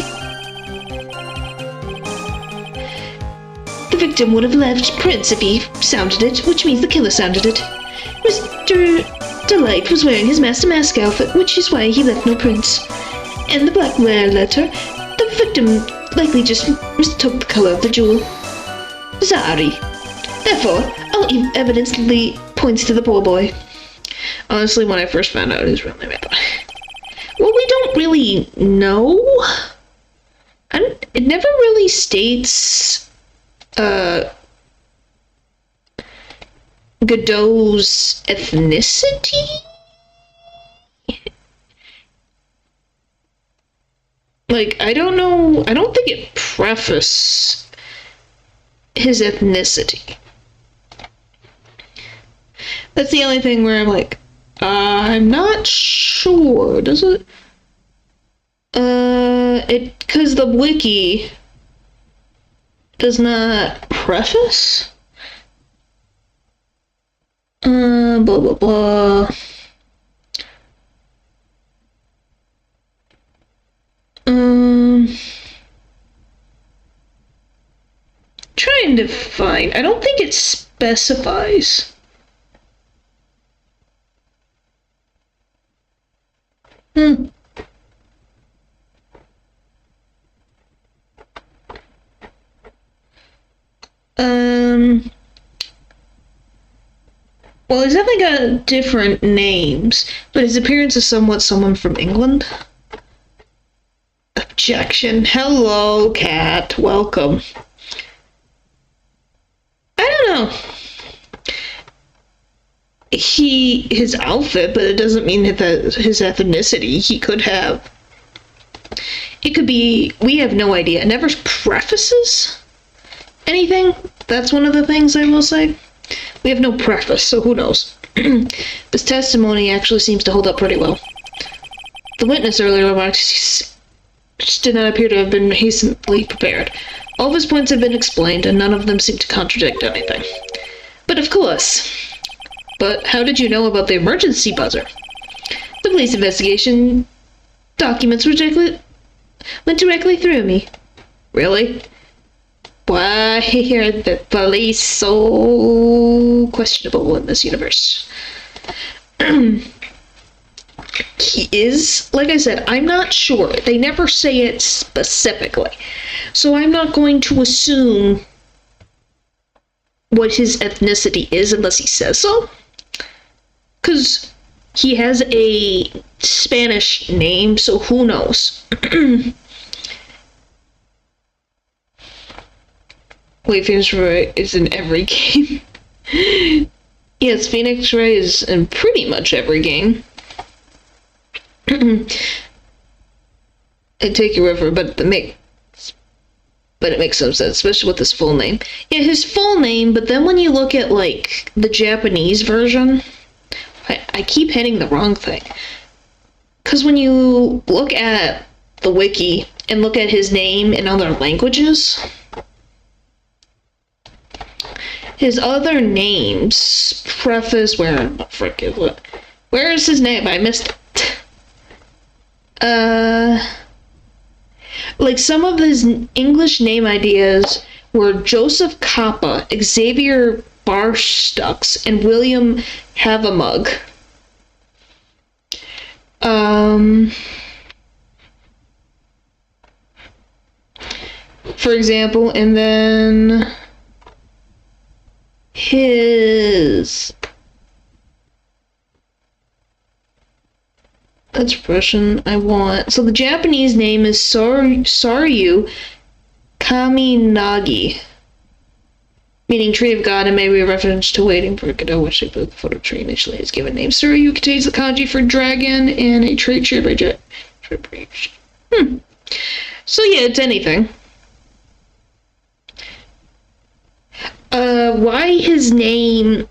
[SPEAKER 2] The victim would have left prints if he sounded it, which means the killer sounded it. Mr. Delight was wearing his Master Mask outfit, which is why he left no prints. And the black letter, the victim likely just mistook the color of the jewel. Sorry. Therefore, all evidence points to the poor boy.
[SPEAKER 1] Honestly, when I first found out his real name, I thought, well, we don't really know. It never really states Godot's ethnicity? Like, I don't know, I don't think it prefaces his ethnicity. That's the only thing where I'm like, I'm not sure, does it? Because the wiki does not preface? Blah, blah, blah. Trying to find, I don't think it specifies. Well, he's definitely got different names, but his appearance is somewhat someone from England. Objection. Hello, cat. Welcome. I don't know. His outfit, but it doesn't mean that his ethnicity. He could have. It could be, we have no idea. It never prefaces anything. That's one of the things I will say. We have no preface, so who knows. This testimony actually seems to hold up pretty well. The witness earlier remarked did not appear to have been hastily prepared. All of his points have been explained, and none of them seem to contradict anything. But of course. But how did you know about the emergency buzzer? The police investigation documents went directly through me. Really? Why are the police so questionable in this universe? He is, like I said, I'm not sure. They never say it specifically. So I'm not going to assume what his ethnicity is unless he says so. Because he has a Spanish name, so who knows? Wait, Phoenix Wright is in every game. Yes, Phoenix Wright is in pretty much every game. I take your word for it, but it makes some sense, especially with his full name. Yeah, his full name, but then when you look at, like, the Japanese version, I keep hitting the wrong thing. Because when you look at the wiki and look at his name in other languages, his other names preface where is his name? I missed it. Like some of his English name ideas were Joseph Kappa, Xavier Barstux, and William Havamug. For example, and then that's Russian. So the Japanese name is Soryu Kaminagi. meaning tree of God, and maybe a reference to waiting for Godot, which the photo tree initially is given name. Suryu contains the kanji for dragon and a trait shared by Jet. So yeah, it's anything. Why his name...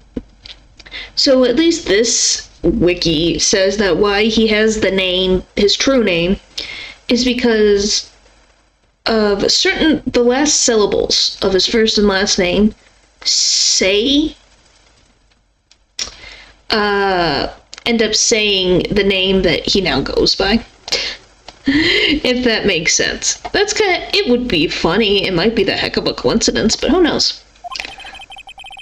[SPEAKER 1] So at least this wiki says that why he has the name, his true name, is because of the last syllables of his first and last name end up saying the name that he now goes by. If that makes sense. That's it would be funny. It might be the heck of a coincidence, but who knows?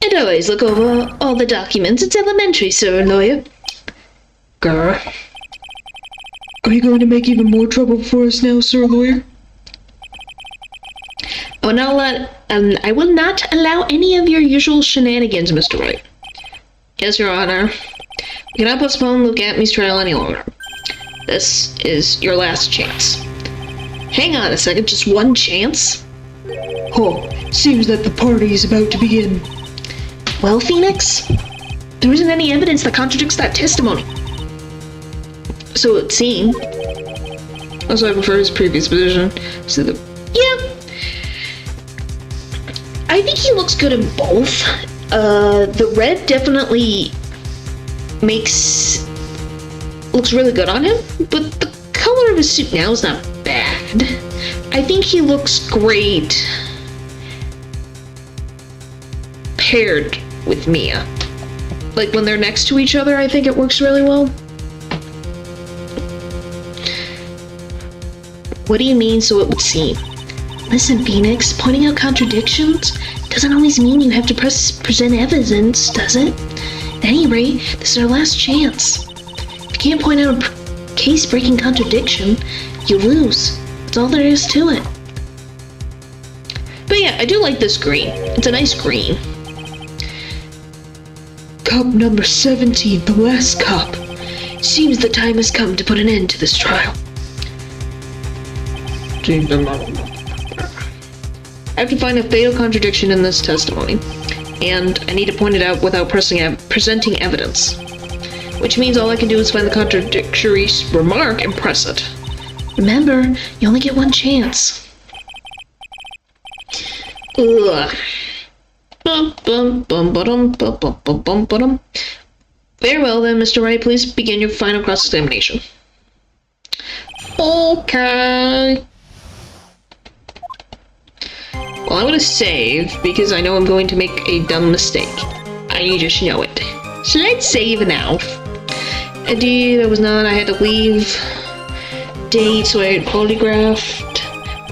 [SPEAKER 1] And always look over all the documents. It's elementary, sir, lawyer.
[SPEAKER 3] Grr. Are you going to make even more trouble for us now, sir, lawyer?
[SPEAKER 1] I will not allow any of your usual shenanigans, Mr. Wright. Yes, Your Honor. We cannot postpone Luke Atmey's trial any longer. This is your last chance. Hang on a second, just one chance?
[SPEAKER 3] Oh, seems that the party is about to begin.
[SPEAKER 1] Well, Phoenix, there isn't any evidence that contradicts that testimony. So it seemed. Also, I prefer his previous position. So yeah. I think he looks good in both. The red definitely looks really good on him, but the color of his suit now is not bad. I think he looks great paired with Mia. Like when they're next to each other, I think it works really well. What do you mean, so it would seem? Listen, Phoenix, pointing out contradictions doesn't always mean you have to present evidence, does it? At any rate, this is our last chance. If you can't point out a case-breaking contradiction, you lose. That's all there is to it. But yeah, I do like this green. It's a nice green.
[SPEAKER 3] Cup number 17, the last cup.
[SPEAKER 2] Seems the time has come to put an end to this trial.
[SPEAKER 1] I have to find a fatal contradiction in this testimony, and I need to point it out without presenting evidence. Which means all I can do is find the contradictory remark and press it.
[SPEAKER 2] Remember, you only get one chance.
[SPEAKER 1] Ugh. Very well then, Mr. Wright, please begin your final cross-examination. Okay. Well, I'm gonna save, because I know I'm going to make a dumb mistake. I just know it. So let's save now. Indeed, I was not. I had to leave. Date, so I had polygraphed.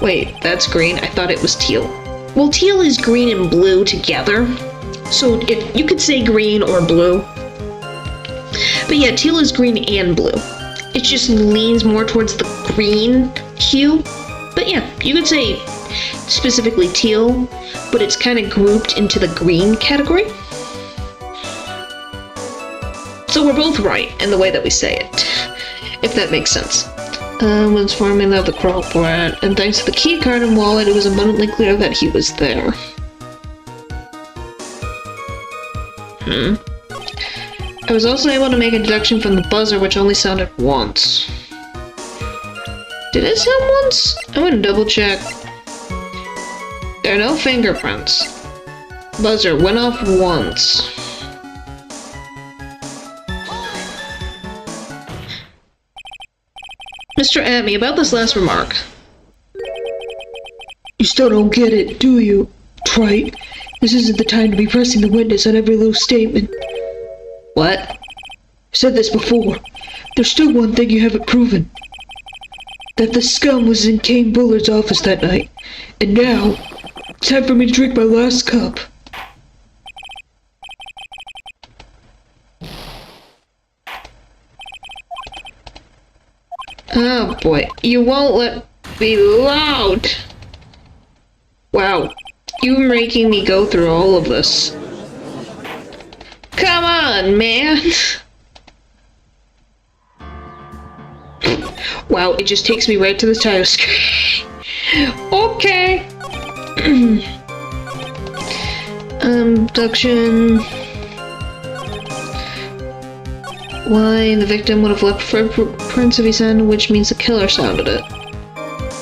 [SPEAKER 1] Wait, that's green. I thought it was teal. Well, teal is green and blue together. So you could say green or blue. But yeah, teal is green and blue. It just leans more towards the green hue. But yeah, you could say specifically teal, but it's kind of grouped into the green category. So we're both right in the way that we say it, if that makes sense. Was forming of the crop rat, and thanks to the key card and wallet, it was abundantly clear that he was there. I was also able to make a deduction from the buzzer, which only sounded once. Did it sound once? I'm gonna double check. There are no fingerprints. Buzzer went off once. Mr. Atmey, about this last remark.
[SPEAKER 3] You still don't get it, do you, Trite? This isn't the time to be pressing the witness on every little statement.
[SPEAKER 1] What?
[SPEAKER 3] I've said this before. There's still one thing you haven't proven. That the scum was in Kane Bullard's office that night. And now, it's time for me to drink my last cup.
[SPEAKER 1] Oh boy, you won't let me loud. Wow, you're making me go through all of this. Come on, man. Wow, it just takes me right to the title screen. Okay. Abduction. Why the victim would have left footprints if he sounded, which means the killer sounded it.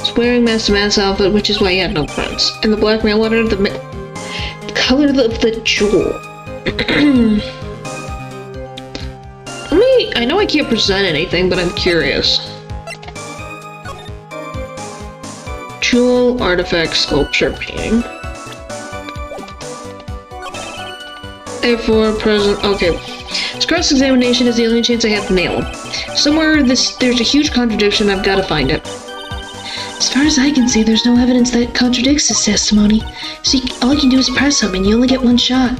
[SPEAKER 1] He's wearing Master Man's outfit, which is why he had no prints. And the blackmail letter, the color of the jewel. I know I can't present anything, but I'm curious. Jewel, artifact, sculpture, painting. Therefore, present. Okay. This cross-examination is the only chance I have to nail him. Somewhere there's a huge contradiction. I've got to find it.
[SPEAKER 2] As far as I can see, there's no evidence that contradicts his testimony. So all you can do is press him, and you only get one shot.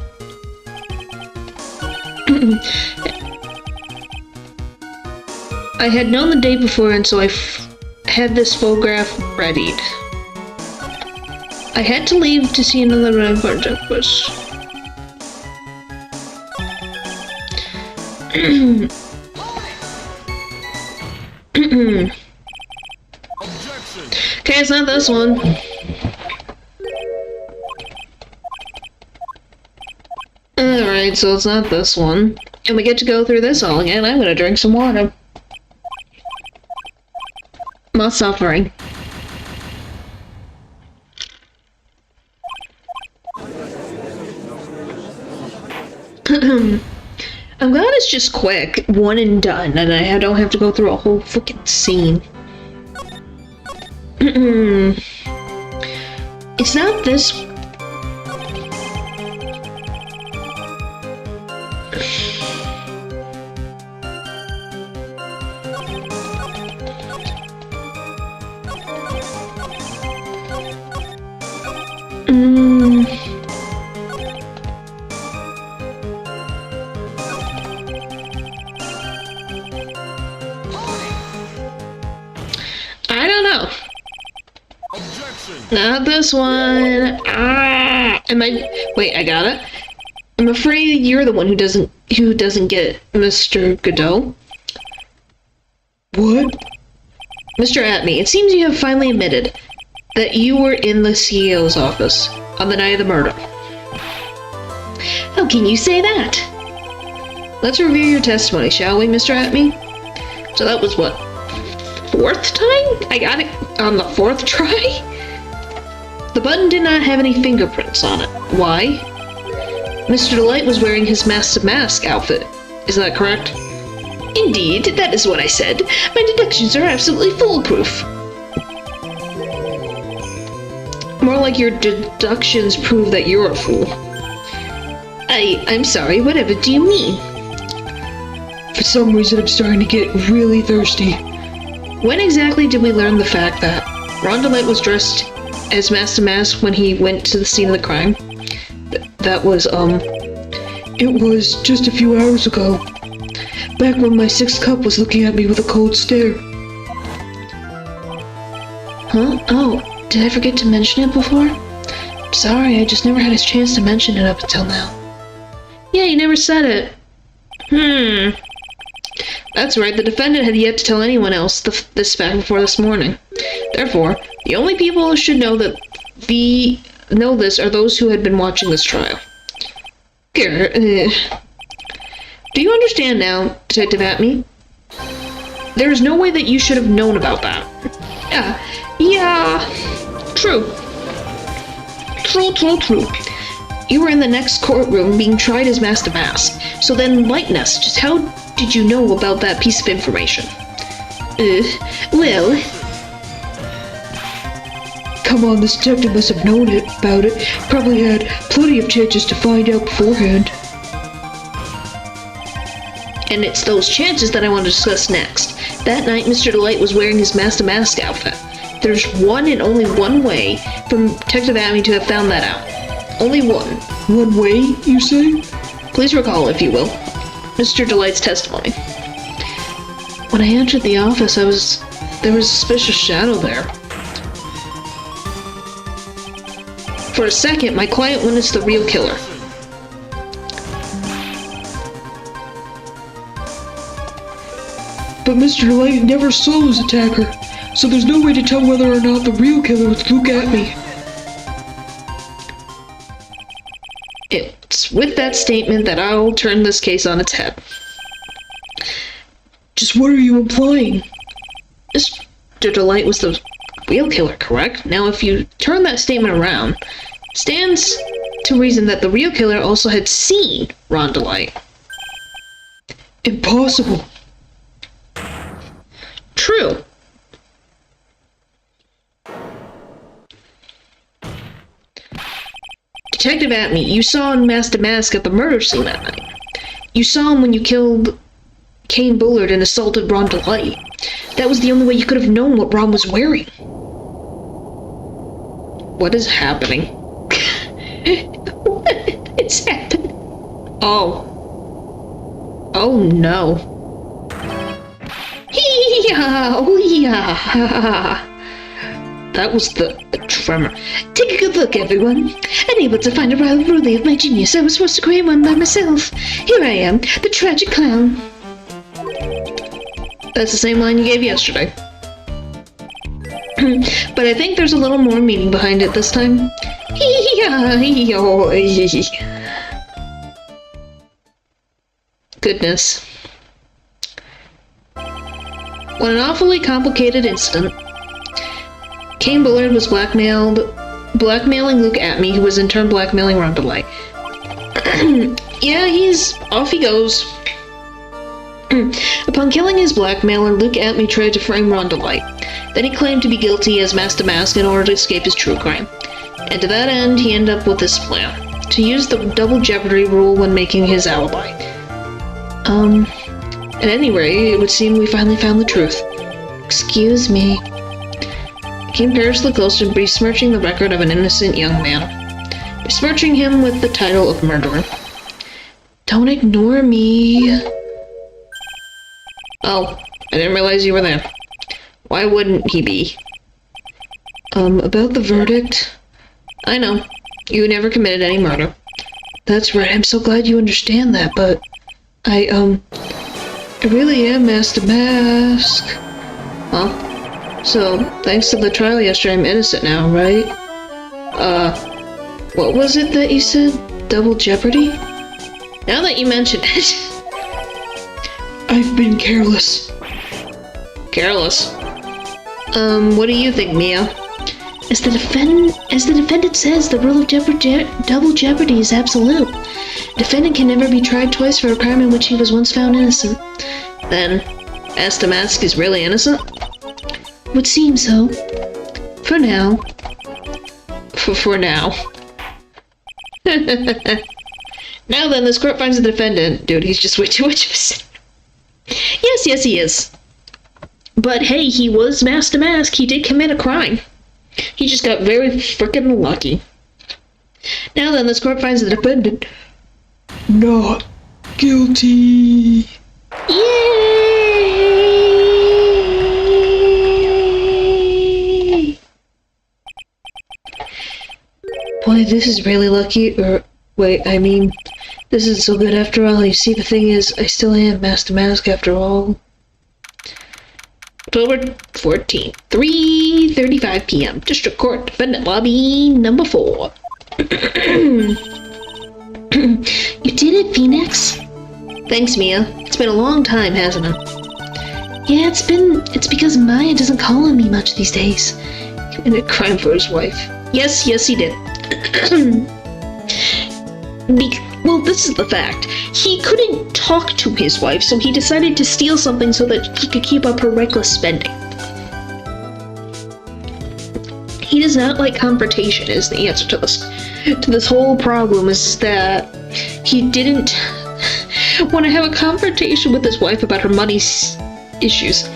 [SPEAKER 1] I had known the day before, and so I had this photograph readied. I had to leave to see another really important checklist. Okay, it's not this one. Alright, so it's not this one. And we get to go through this all again. I'm gonna drink some water. My suffering. I'm glad it's just quick, one and done, and I don't have to go through a whole fucking scene. It's not this. I don't know. Not this one. Wait, I got it. I'm afraid you're the one who doesn't get Mr. Godot.
[SPEAKER 3] What?
[SPEAKER 1] Mr. Atney, it seems you have finally admitted that you were in the CEO's office on the night of the murder.
[SPEAKER 2] How can you say that?
[SPEAKER 1] Let's review your testimony, shall we, Mr. Atney? So that was what? Fourth time? I got it on the fourth try? The button did not have any fingerprints on it. Why? Mr. Delight was wearing his Master Mask outfit. Is that correct?
[SPEAKER 2] Indeed, that is what I said. My deductions are absolutely foolproof.
[SPEAKER 1] More like your deductions prove that you're a fool.
[SPEAKER 2] I'm sorry, whatever do you mean?
[SPEAKER 3] For some reason, I'm starting to get really thirsty.
[SPEAKER 1] When exactly did we learn the fact that Ron Delight was dressed as Master Mask when he went to the scene of the crime? That was,
[SPEAKER 3] It was just a few hours ago. Back when my sixth cup was looking at me with a cold stare.
[SPEAKER 2] Huh? Oh, did I forget to mention it before? Sorry, I just never had a chance to mention it up until now.
[SPEAKER 1] Yeah, you never said it. That's right, the defendant had yet to tell anyone else this fact before this morning. Therefore, the only people who should know this are those who had been watching this trial. Here, do you understand now, Detective Atney? There is no way that you should have known about that. Yeah, true. True. You were in the next courtroom being tried as Master Mask. So then enlighten us, just how did you know about that piece of information?
[SPEAKER 2] Well...
[SPEAKER 3] Come on, this detective must have known about it. Probably had plenty of chances to find out beforehand.
[SPEAKER 1] And it's those chances that I want to discuss next. That night, Mr. Delight was wearing his Master Mask outfit. There's one and only one way for Detective Atney to have found that out. Only one.
[SPEAKER 3] One way, you say?
[SPEAKER 1] Please recall, if you will, Mr. Delight's testimony.
[SPEAKER 2] When I entered the office,
[SPEAKER 1] there was a suspicious shadow there. For a second, my client witnessed the real killer.
[SPEAKER 3] But Mr. Delight never saw his attacker, so there's no way to tell whether or not the real killer would look at me.
[SPEAKER 1] It with that statement that I'll turn this case on its head.
[SPEAKER 3] Just what are you implying?
[SPEAKER 1] Mr. Delight was the real killer, correct? Now, if you turn that statement around, stands to reason that the real killer also had seen Ron Delight.
[SPEAKER 3] Impossible.
[SPEAKER 1] True. Detective Atme, you saw Master Mask at the murder scene that night. You saw him when you killed Kane Bullard and assaulted Ron Delight. That was the only way you could have known what Ron was wearing. What is happening?
[SPEAKER 2] What is happening?
[SPEAKER 1] Oh. Oh no. That was the tremor.
[SPEAKER 2] Take a good look, everyone. Unable to find a rival worthy of my genius, I was forced to create one by myself. Here I am, the tragic clown.
[SPEAKER 1] That's the same line you gave yesterday. But I think there's a little more meaning behind it this time. Goodness. What an awfully complicated incident. Kane Bullard was blackmailing Luke Atme, who was in turn blackmailing Ron Delight. Yeah, off he goes. Upon killing his blackmailer, Luke Atme tried to frame Ron Delight. Then he claimed to be guilty as Master Mask in order to escape his true crime. And to that end, he ended up with this plan. To use the double jeopardy rule when making his alibi. At any rate, it would seem we finally found the truth.
[SPEAKER 2] Excuse me.
[SPEAKER 1] I came perilously close to besmirching the record of an innocent young man. Besmirching him with the title of murderer.
[SPEAKER 2] Don't ignore me.
[SPEAKER 1] Oh, I didn't realize you were there. Why wouldn't he be?
[SPEAKER 3] About the verdict.
[SPEAKER 1] I know. You never committed any murder.
[SPEAKER 3] That's right, I'm so glad you understand that, but I really am Master Mask.
[SPEAKER 1] Huh? So, thanks to the trial yesterday, I'm innocent now, right?
[SPEAKER 3] What was it that you said? Double jeopardy?
[SPEAKER 1] Now that you mention it.
[SPEAKER 3] I've been careless.
[SPEAKER 1] Careless? What do you think, Mia?
[SPEAKER 2] As the defendant says, the rule of double jeopardy is absolute. Defendant can never be tried twice for a crime in which he was once found innocent.
[SPEAKER 1] Then, Master Mask is really innocent?
[SPEAKER 2] Would seem so. For now.
[SPEAKER 1] For now. Now then, this court finds the defendant. Dude, he's just way too much of a sinner. Yes, he is. But hey, he was Master Mask. He did commit a crime. He just got very frickin' lucky. Now then, this court finds the defendant
[SPEAKER 3] not guilty.
[SPEAKER 2] Yay!
[SPEAKER 3] Boy, this is really lucky, wait, I mean, this is so good after all. You see, the thing is, I still am Master Mask after all.
[SPEAKER 1] October 14th, 3:35 p.m. District Court, Defendant Lobby number 4.
[SPEAKER 2] You did it, Phoenix.
[SPEAKER 1] Thanks, Mia. It's been a long time, hasn't it?
[SPEAKER 2] Yeah, it's because Maya doesn't call on me much these days.
[SPEAKER 1] He committed a crime for his wife. Yes, he did. Well, this is the fact. He couldn't talk to his wife, so he decided to steal something so that he could keep up her reckless spending. He does not like confrontation, is the answer to this whole problem, is that he didn't want to have a confrontation with his wife about her money issues.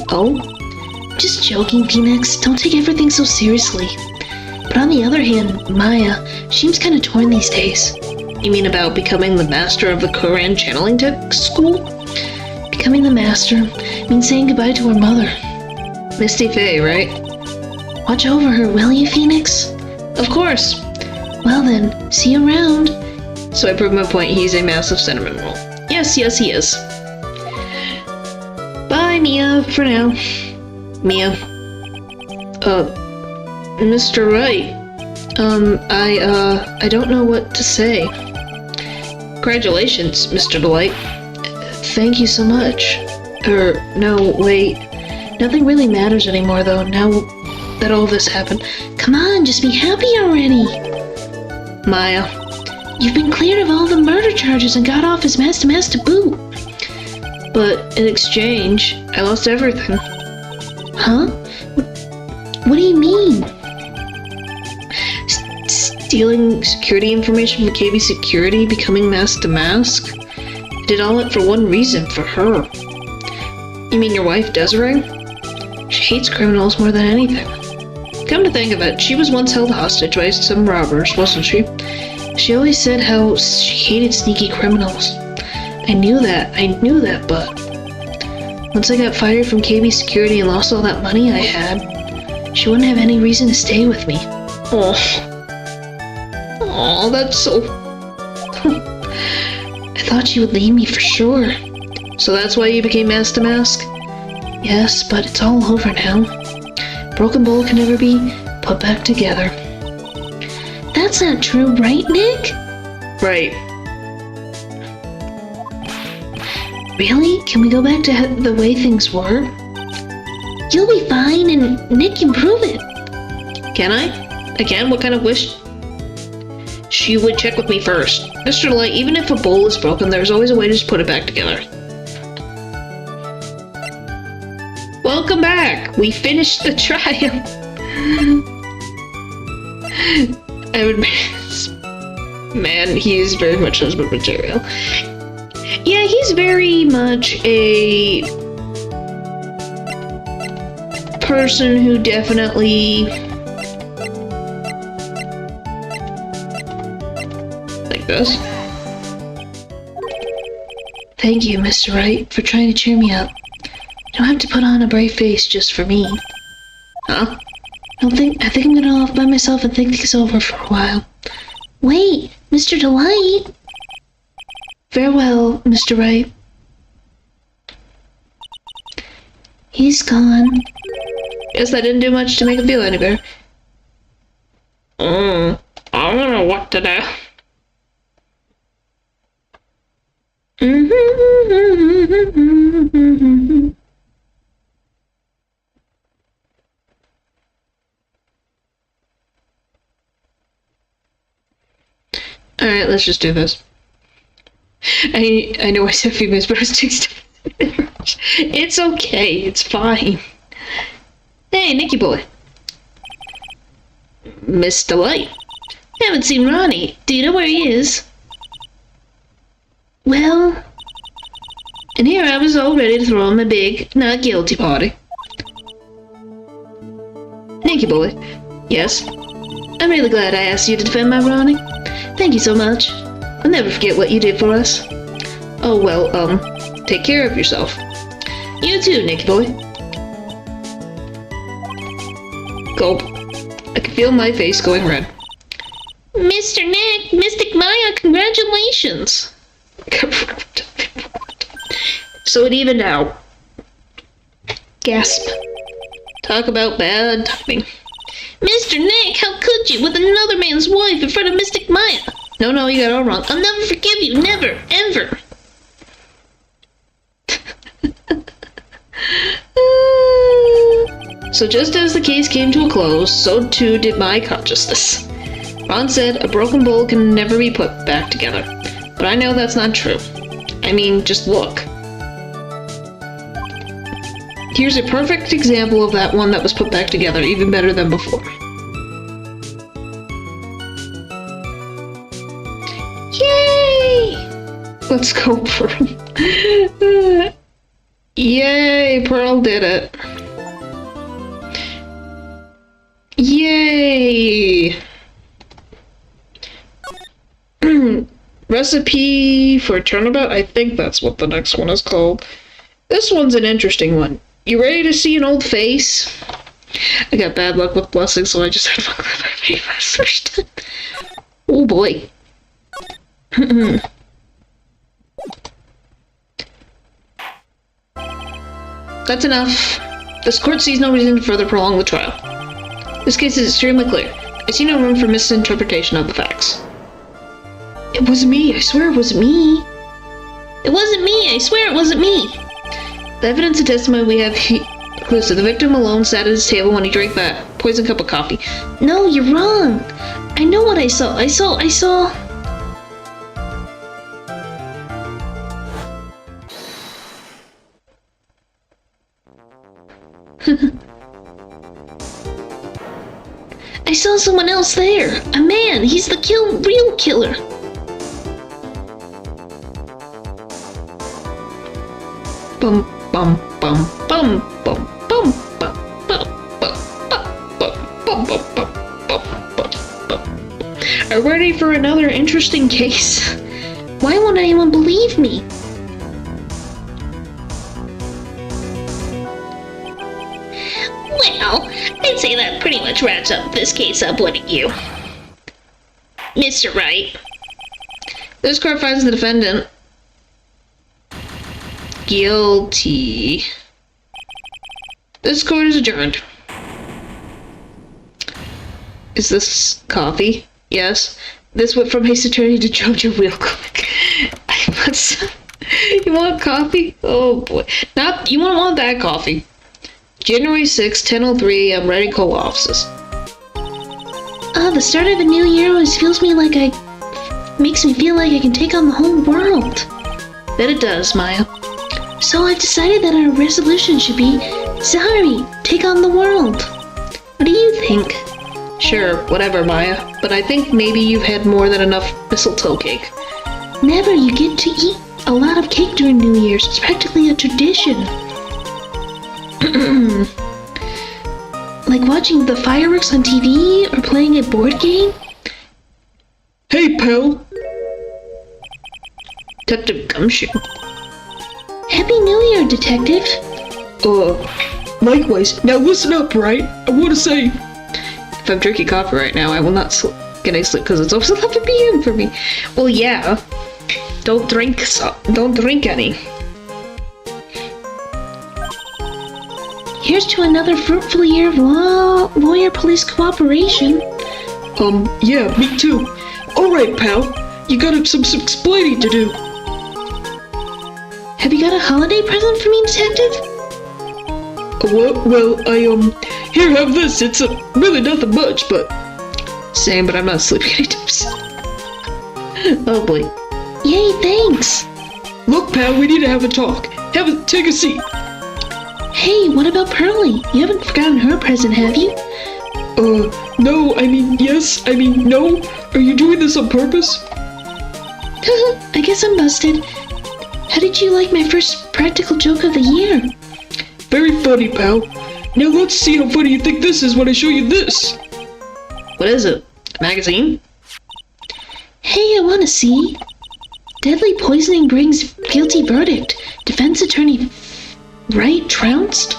[SPEAKER 2] Oh? Just joking, Phoenix. Don't take everything so seriously. But on the other hand, Maya, she seems kind of torn these days.
[SPEAKER 1] You mean about becoming the master of the Koran channeling tech school?
[SPEAKER 2] Becoming the master means saying goodbye to her mother.
[SPEAKER 1] Misty Faye, right?
[SPEAKER 2] Watch over her, will you, Phoenix?
[SPEAKER 1] Of course.
[SPEAKER 2] Well then, see you around.
[SPEAKER 1] So I proved my point, he's a massive cinnamon roll. Yes, he is. Bye, Mia, for now. Mia. Mr. Wright. I don't know what to say. Congratulations, Mr. Delight.
[SPEAKER 2] Thank you so much.
[SPEAKER 1] No, wait.
[SPEAKER 2] Nothing really matters anymore, though, now that all this happened. Come on, just be happy already.
[SPEAKER 1] Maya.
[SPEAKER 2] You've been cleared of all the murder charges and got off as Master to boot.
[SPEAKER 1] But in exchange, I lost everything.
[SPEAKER 2] Huh? What do you mean?
[SPEAKER 1] Stealing security information from KB Security, becoming mask to mask. I did all that for one reason, for her. You mean your wife, Desiree? She hates criminals more than anything. Come to think of it, she was once held hostage by some robbers, wasn't she? She always said how she hated sneaky criminals. I knew that, but once I got fired from KB Security and lost all that money I had, she wouldn't have any reason to stay with me. Oh, that's so...
[SPEAKER 2] I thought she would leave me for sure.
[SPEAKER 1] So that's why you became mask to mask?
[SPEAKER 2] Yes, but it's all over now. Broken Bowl can never be put back together. That's not true, right, Nick?
[SPEAKER 1] Right.
[SPEAKER 2] Really? Can we go back to the way things were? You'll be fine, and Nick can prove it.
[SPEAKER 1] Can I? Again, what kind of wish? She would check with me first. Mr. Light, even if a bowl is broken, there's always a way to just put it back together. Welcome back! We finished the trial! I would... Man, he is very much husband material. Yeah, he's very much a... person who definitely... like this.
[SPEAKER 2] Thank you, Mr. Wright, for trying to cheer me up. You don't have to put on a brave face just for me.
[SPEAKER 1] Huh?
[SPEAKER 2] I think I'm gonna go off by myself and think things over for a while. Wait, Mr. Delight! Farewell, Mr. Wright. He's gone.
[SPEAKER 1] Guess that didn't do much to make him feel any better. I don't know what to do. Alright, let's just do this. I know I said few minutes, but I was taking It's okay, it's fine. Hey, Nicky boy. Miss Delight. Haven't seen Ronnie. Do you know where he is?
[SPEAKER 2] Well...
[SPEAKER 1] And here I was all ready to throw him a big, not guilty party. Nicky boy. Yes? I'm really glad I asked you to defend my Ronnie. Thank you so much. I'll never forget what you did for us. Oh, well, take care of yourself. You too, Nicky boy. Gulp. I can feel my face going red. Mr. Nick, Mystic Maya, congratulations! So it evened out. Gasp. Talk about bad timing. Mr. Nick, how could you, with another man's wife in front of Mystic Maya? No, you got it all wrong. I'll never forgive you, never, ever. So just as the case came to a close, so too did my consciousness. Ron said a broken bowl can never be put back together. But I know that's not true. I mean, just look. Here's a perfect example of that one that was put back together, even better than before. Yay! Let's go, Pearl. Yay, Pearl did it. Yay! Recipe for turnabout? I think that's what the next one is called. This one's an interesting one. You ready to see an old face? I got bad luck with blessings, so I just had fun with my face first. Oh boy. That's enough. This court sees no reason to further prolong the trial. This case is extremely clear. I see no room for misinterpretation of the facts.
[SPEAKER 2] It wasn't me. I swear it wasn't me. It wasn't me. I swear it wasn't me.
[SPEAKER 1] The evidence and testimony we have conclusive. The victim alone sat at his table when he drank that poison cup of coffee.
[SPEAKER 2] No, you're wrong. I know what I saw. I saw... I saw someone else there. A man. He's the real killer.
[SPEAKER 1] Bum bum bum bum bum bum bum bum bum bum bum bum. Are we ready for another interesting case?
[SPEAKER 2] Why won't anyone believe me? Well, I'd say that pretty much wraps up this case up, wouldn't you? Mr. Wright.
[SPEAKER 1] This court finds the defendant guilty. This court is adjourned. Is this coffee? Yes. This went from his attorney to Jojo real quick. You want coffee? Oh boy. You won't want that coffee. January 6, 10:03 a.m. Ready to call offices.
[SPEAKER 2] The start of a new year always makes me feel like I can take on the whole world.
[SPEAKER 1] Bet it does, Maya.
[SPEAKER 2] So I've decided that our resolution should be, sorry, take on the world. What do you think?
[SPEAKER 1] Sure, whatever, Maya. But I think maybe you've had more than enough mistletoe cake.
[SPEAKER 2] Never, you get to eat a lot of cake during New Year's. It's practically a tradition. Like watching the fireworks on TV or playing a board game?
[SPEAKER 3] Hey, pal.
[SPEAKER 1] Detective Gumshoe.
[SPEAKER 2] Happy New Year, Detective.
[SPEAKER 3] Likewise. Now listen up, Wright. I want to say...
[SPEAKER 1] If I'm drinking coffee right now, I will not get any sleep because it's almost 11 p.m. for me. Well, yeah. Don't drink any.
[SPEAKER 2] Here's to another fruitful year of lawyer-police cooperation.
[SPEAKER 3] Yeah, me too. Alright, pal. You got some explaining to do.
[SPEAKER 2] Have you got a holiday present for me, Detective?
[SPEAKER 3] Well, here, have this. It's really nothing much, but...
[SPEAKER 1] Same, but I'm not sleeping anytime soon. Oh boy.
[SPEAKER 2] Yay, thanks.
[SPEAKER 3] Look, pal, we need to have a talk. Take a seat.
[SPEAKER 2] Hey, what about Pearlie? You haven't forgotten her present, have you?
[SPEAKER 3] No, yes, no. Are you doing this on purpose?
[SPEAKER 2] I guess I'm busted. How did you like my first practical joke of the year?
[SPEAKER 3] Very funny, pal. Now let's see how funny you think this is when I show you this.
[SPEAKER 1] What is it? A magazine?
[SPEAKER 2] Hey, I wanna see. Deadly poisoning brings guilty verdict. Defense attorney Wright trounced?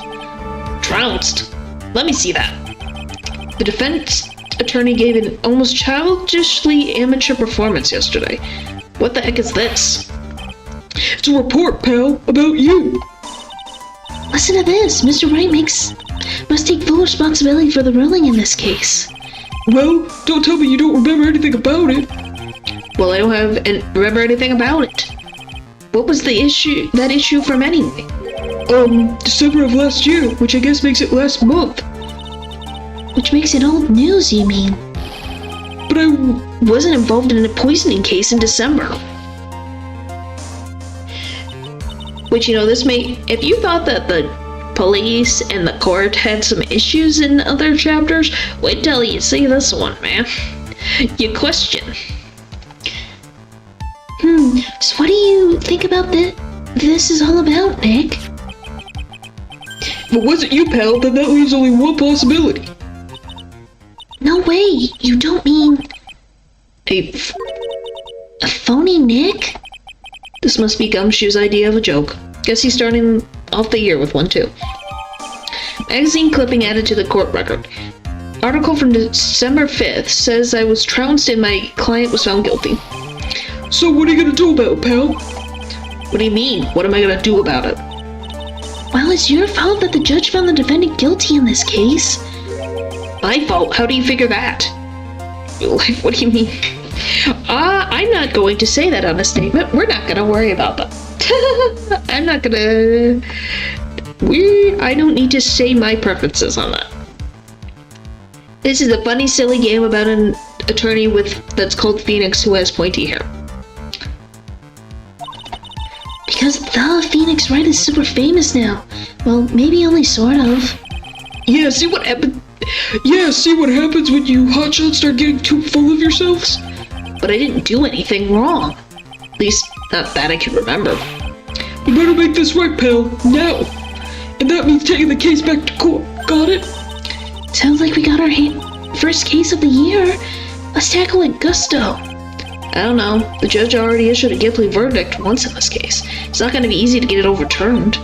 [SPEAKER 1] Trounced? Let me see that. The defense attorney gave an almost childishly amateur performance yesterday. What the heck is this?
[SPEAKER 3] It's a report, pal, about you.
[SPEAKER 2] Listen to this. Mr. Wright must take full responsibility for the ruling in this case.
[SPEAKER 3] Well, don't tell me you don't remember anything about it.
[SPEAKER 1] Well, I don't remember anything about it. What was that issue from anyway?
[SPEAKER 3] December of last year, which I guess makes it last month.
[SPEAKER 2] Which makes it old news, you mean?
[SPEAKER 3] But I
[SPEAKER 1] wasn't involved in a poisoning case in December. Which, if you thought that the police and the court had some issues in other chapters, wait till you see this one, man. You question.
[SPEAKER 2] So what do you think about this is all about, Nick?
[SPEAKER 3] If it wasn't you, pal, then that leaves only one possibility.
[SPEAKER 2] No way! You don't mean... A phony Nick?
[SPEAKER 1] This must be Gumshoe's idea of a joke. Guess he's starting off the year with one, too. Magazine clipping added to the court record. Article from December 5th says I was trounced and my client was found guilty.
[SPEAKER 3] So what are you gonna do about it, pal?
[SPEAKER 1] What do you mean? What am I gonna do about it?
[SPEAKER 2] Well, it's your fault that the judge found the defendant guilty in this case.
[SPEAKER 1] My fault? How do you figure that? real life? What do you mean? I'm not going to say that on a statement. We're not gonna worry about that. I'm not gonna... I don't need to say my preferences on that. This is a funny, silly game about an attorney that's called Phoenix who has pointy hair.
[SPEAKER 2] Because the Phoenix Wright is super famous now. Well, maybe only sort of.
[SPEAKER 3] Yeah, see what happened? Yeah, see what happens when you hotshots start getting too full of yourselves?
[SPEAKER 1] But I didn't do anything wrong. At least, not that I can remember.
[SPEAKER 3] We better make this right, pal. Now. And that means taking the case back to court. Got it?
[SPEAKER 2] Sounds like we got our first case of the year. Let's tackle it gusto.
[SPEAKER 1] I don't know. The judge already issued a guilty verdict once in this case. It's not going to be easy to get it overturned.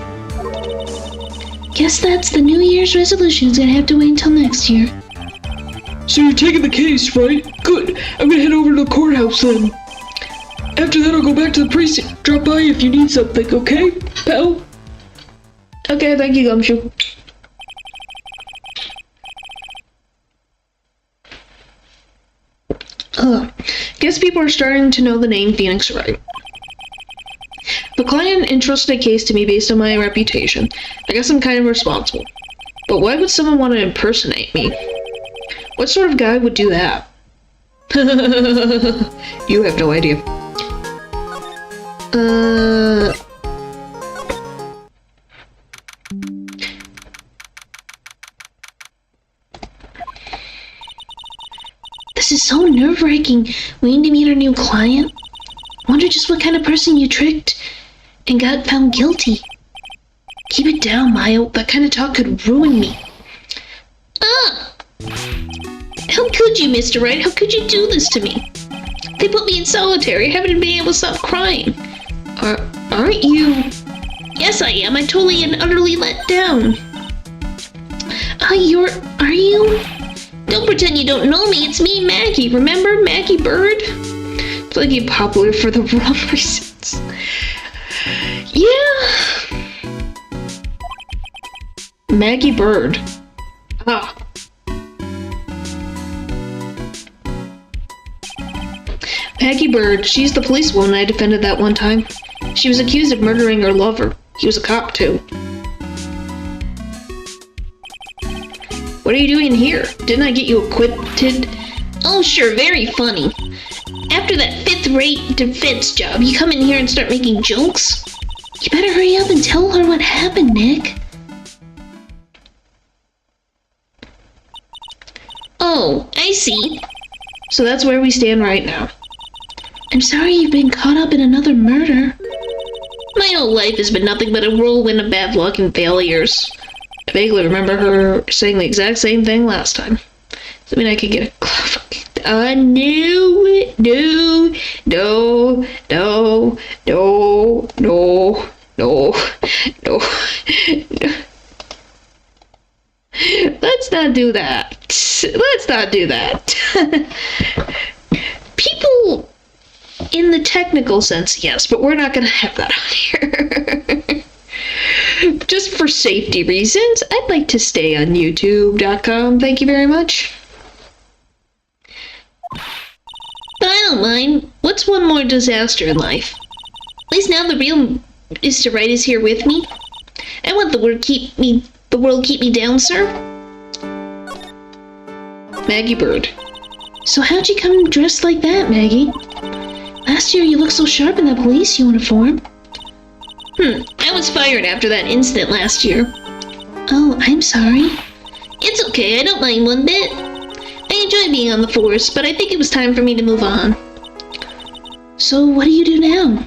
[SPEAKER 2] Guess that's the New Year's resolution's gonna have to wait until next year.
[SPEAKER 3] So you're taking the case, right? Good. I'm gonna head over to the courthouse then. After that, I'll go back to the precinct. Drop by if you need something, okay, pal?
[SPEAKER 1] Okay, thank you, Gumshoe. Guess people are starting to know the name Phoenix Wright. The client entrusted a case to me based on my reputation. I guess I'm kind of responsible. But why would someone want to impersonate me? What sort of guy would do that? You have no idea.
[SPEAKER 2] This is so nerve-wracking, waiting to meet our new client. Wonder just what kind of person you tricked and got found guilty. Keep it down, Mayo.
[SPEAKER 1] That kind of talk could ruin me.
[SPEAKER 2] How could you, Mr. Wright? How could you do this to me? They put me in solitary. I haven't been able to stop crying.
[SPEAKER 1] Aren't you?
[SPEAKER 2] Yes, I am. I totally and utterly let down. Are you? Don't pretend you don't know me. It's me, Maggie. Remember Maggie Bird?
[SPEAKER 1] It's like you're popular for the wrong reasons.
[SPEAKER 2] Yeah.
[SPEAKER 1] Maggie Bird. Ah. Maggie Bird, she's the policewoman I defended that one time. She was accused of murdering her lover. He was a cop, too. What are you doing here? Didn't I get you acquitted?
[SPEAKER 2] Oh, sure, very funny. After that fifth-rate defense job, you come in here and start making jokes? You better hurry up and tell her what happened, Nick. Oh, I see.
[SPEAKER 1] So that's where we stand right now.
[SPEAKER 2] I'm sorry you've been caught up in another murder. My whole life has been nothing but a whirlwind of bad luck and failures.
[SPEAKER 1] I vaguely remember her saying the exact same thing last time. Does that mean I could get a... I knew it. No. Let's not do that. Let's not do that. People, in the technical sense, yes, but we're not going to have that on here. Just for safety reasons, I'd like to stay on YouTube.com. Thank you very much.
[SPEAKER 2] But I don't mind. What's one more disaster in life? At least now the real Mr. Wright is here with me. I want the world keep me down, sir.
[SPEAKER 1] Maggie Bird.
[SPEAKER 2] So how'd you come dressed like that, Maggie? Last year you looked so sharp in that police uniform.
[SPEAKER 1] I was fired after that incident last year.
[SPEAKER 2] Oh, I'm sorry. It's okay, I don't mind one bit. I enjoy being on the force, but I think it was time for me to move on. So what do you do now?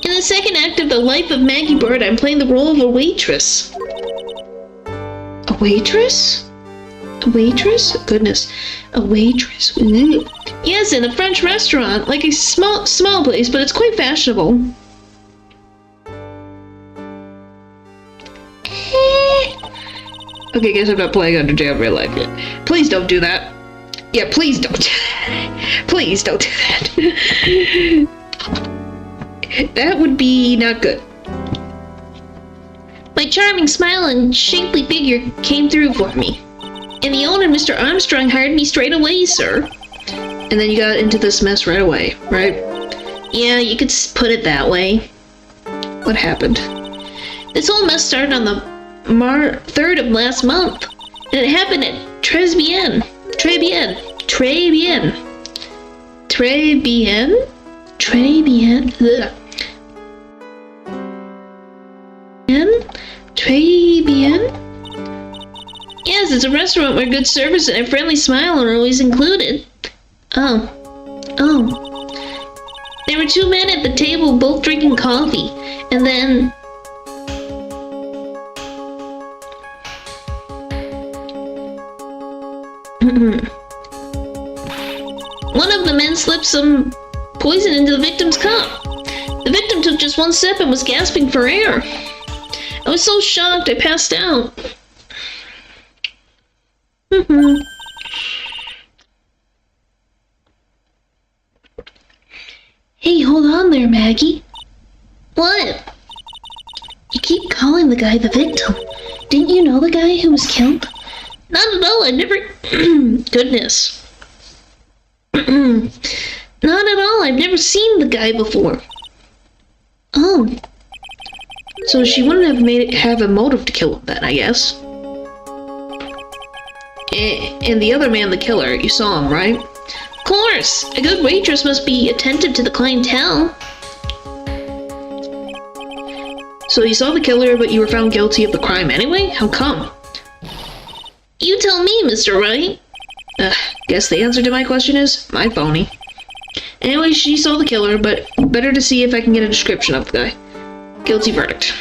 [SPEAKER 1] In the second act of The Life of Maggie Bird, I'm playing the role of a waitress.
[SPEAKER 2] A waitress? A waitress? Goodness, a waitress. Ooh.
[SPEAKER 1] Yes, in a French restaurant, like a small place, but it's quite fashionable. Okay, guess I'm not playing under jail real life yet. Please don't do that. Yeah, please don't. Please don't do that. That would be not good.
[SPEAKER 2] My charming smile and shapely figure came through for me. And the owner, Mr. Armstrong, hired me straight away, sir.
[SPEAKER 1] And then you got into this mess right away, right?
[SPEAKER 2] Yeah, you could put it that way.
[SPEAKER 1] What happened?
[SPEAKER 2] This whole mess started on the 3rd of last month. And it happened at Trebian. Yes, it's a restaurant where good service and a friendly smile are always included. Oh. There were 2 men at the table, both drinking coffee, and then... One of the men slipped some poison into the victim's cup. The victim took just 1 sip and was gasping for air. I was so shocked I passed out. Hey, hold on there, Maggie. What? You keep calling the guy the victim. Didn't you know the guy who was killed? Not at all, I never... Goodness. Not at all, I've never seen the guy before.
[SPEAKER 1] Oh. So she wouldn't have a motive to kill him then, I guess. And the other man, the killer, you saw him, right?
[SPEAKER 2] Of course! A good waitress must be attentive to the clientele.
[SPEAKER 1] So you saw the killer, but you were found guilty of the crime anyway? How come?
[SPEAKER 2] You tell me, Mr. Wright.
[SPEAKER 1] Guess the answer to my question is my phony. Anyway, she saw the killer, but better to see if I can get a description of the guy. Guilty verdict.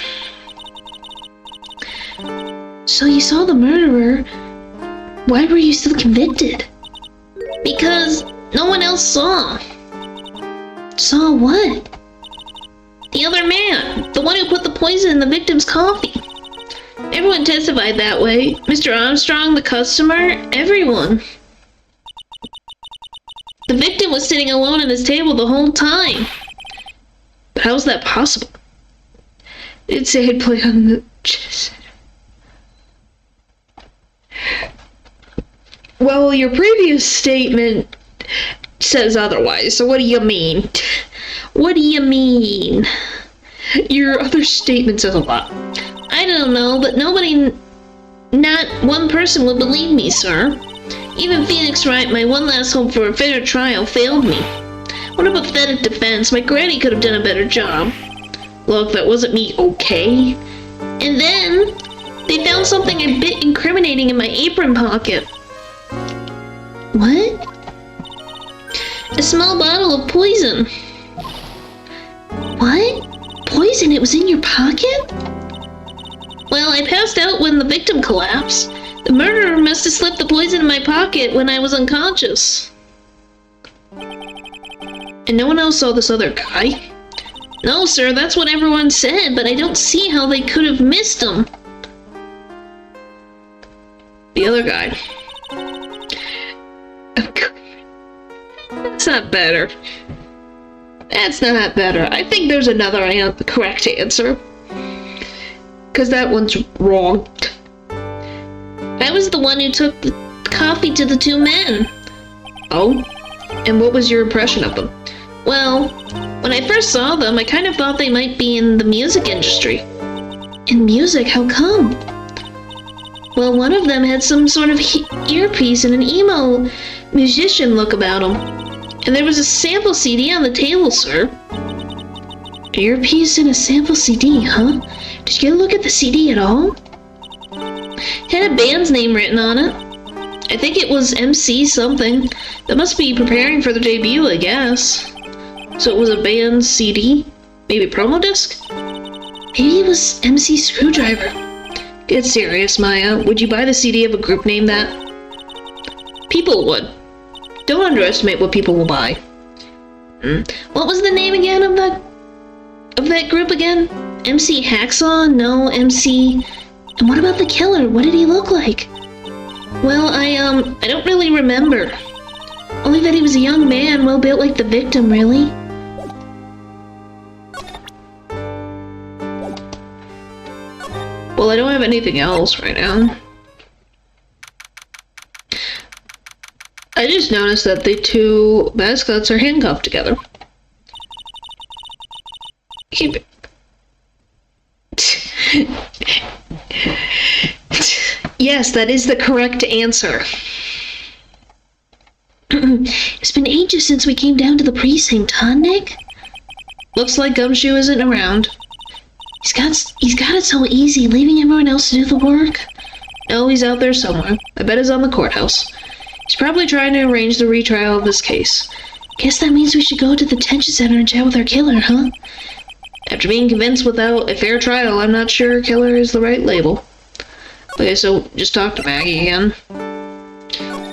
[SPEAKER 2] So you saw the murderer. Why were you still convicted? Because no one else saw. Saw what? The other man. The one who put the poison in the victim's coffee. Everyone testified that way. Mr. Armstrong, the customer, everyone. The victim was sitting alone at his table the whole time.
[SPEAKER 1] But how is that possible? It'd say I'd play on the chess. Well, your previous statement says otherwise, so what do you mean?
[SPEAKER 2] What do you mean?
[SPEAKER 1] Your other statement says a lot.
[SPEAKER 2] I don't know, but not one person will believe me, sir. Even Phoenix Wright, my one last hope for a fair trial, failed me. What a pathetic defense. My granny could have done a better job.
[SPEAKER 1] Look, that wasn't me, okay?
[SPEAKER 2] And then, they found something a bit incriminating in my apron pocket. What? A small bottle of poison. What? Poison? It was in your pocket? Well, I passed out when the victim collapsed. The murderer must have slipped the poison in my pocket when I was unconscious.
[SPEAKER 1] And no one else saw this other guy?
[SPEAKER 2] No, sir, that's what everyone said, but I don't see how they could have missed him.
[SPEAKER 1] The other guy. That's not better. That's not better. I think there's another correct answer. Because that one's wrong.
[SPEAKER 2] I was the one who took the coffee to the 2 men.
[SPEAKER 1] Oh? And what was your impression of them?
[SPEAKER 2] Well, when I first saw them, I kind of thought they might be in the music industry. In music? How come? Well, one of them had some sort of earpiece and an emo musician look about him. And there was a sample CD on the table, sir. Earpiece and a sample CD, huh? Did you get a look at the CD at all? It had a band's name written on it. I think it was MC something. That must be preparing for the debut, I guess. So it was a band CD? Maybe a promo disc? Maybe it was MC Screwdriver.
[SPEAKER 1] Get serious, Maya. Would you buy the CD of a group named that? People would. Don't underestimate what people will buy.
[SPEAKER 2] What was the name again of that group again? MC Hacksaw? No, MC... And what about the killer? What did he look like? Well, I don't really remember. Only that he was a young man, well built like the victim, really.
[SPEAKER 1] Well, I don't have anything else right now. I just noticed that the two mascots are handcuffed together. Keep it. Yes, that is the correct answer.
[SPEAKER 2] It's been ages since we came down to the precinct, huh, Nick?
[SPEAKER 1] Looks like Gumshoe isn't around.
[SPEAKER 2] He's got it so easy, leaving everyone else to do the work.
[SPEAKER 1] No, he's out there somewhere. I bet he's on the courthouse. He's probably trying to arrange the retrial of this case.
[SPEAKER 2] Guess that means we should go to the detention center and chat with our killer, huh?
[SPEAKER 1] After being convinced without a fair trial, I'm not sure killer is the right label. Okay, so just talk to Maggie again.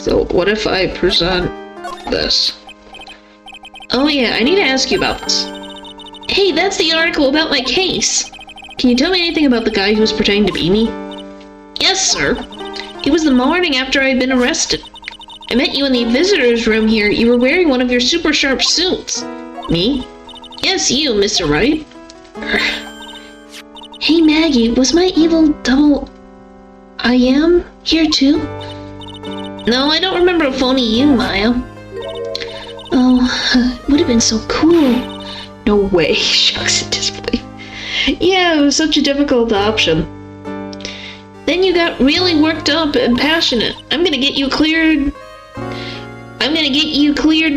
[SPEAKER 1] So what if I present this? Oh yeah, I need to ask you about this.
[SPEAKER 2] Hey, that's the article about my case.
[SPEAKER 1] Can you tell me anything about the guy who was pretending to be me?
[SPEAKER 2] Yes, sir.
[SPEAKER 1] It was the morning after I had been arrested. I met you in the visitor's room here. You were wearing one of your super sharp suits. Me? Yes, you, Mr. Wright.
[SPEAKER 2] Hey, Maggie, was my evil double I am here too?
[SPEAKER 1] No, I don't remember a phony you, Maya.
[SPEAKER 2] Oh, would have been so cool.
[SPEAKER 1] No way, shucks and disbelief. Yeah, it was such a difficult option. Then you got really worked up and passionate. I'm gonna get you cleared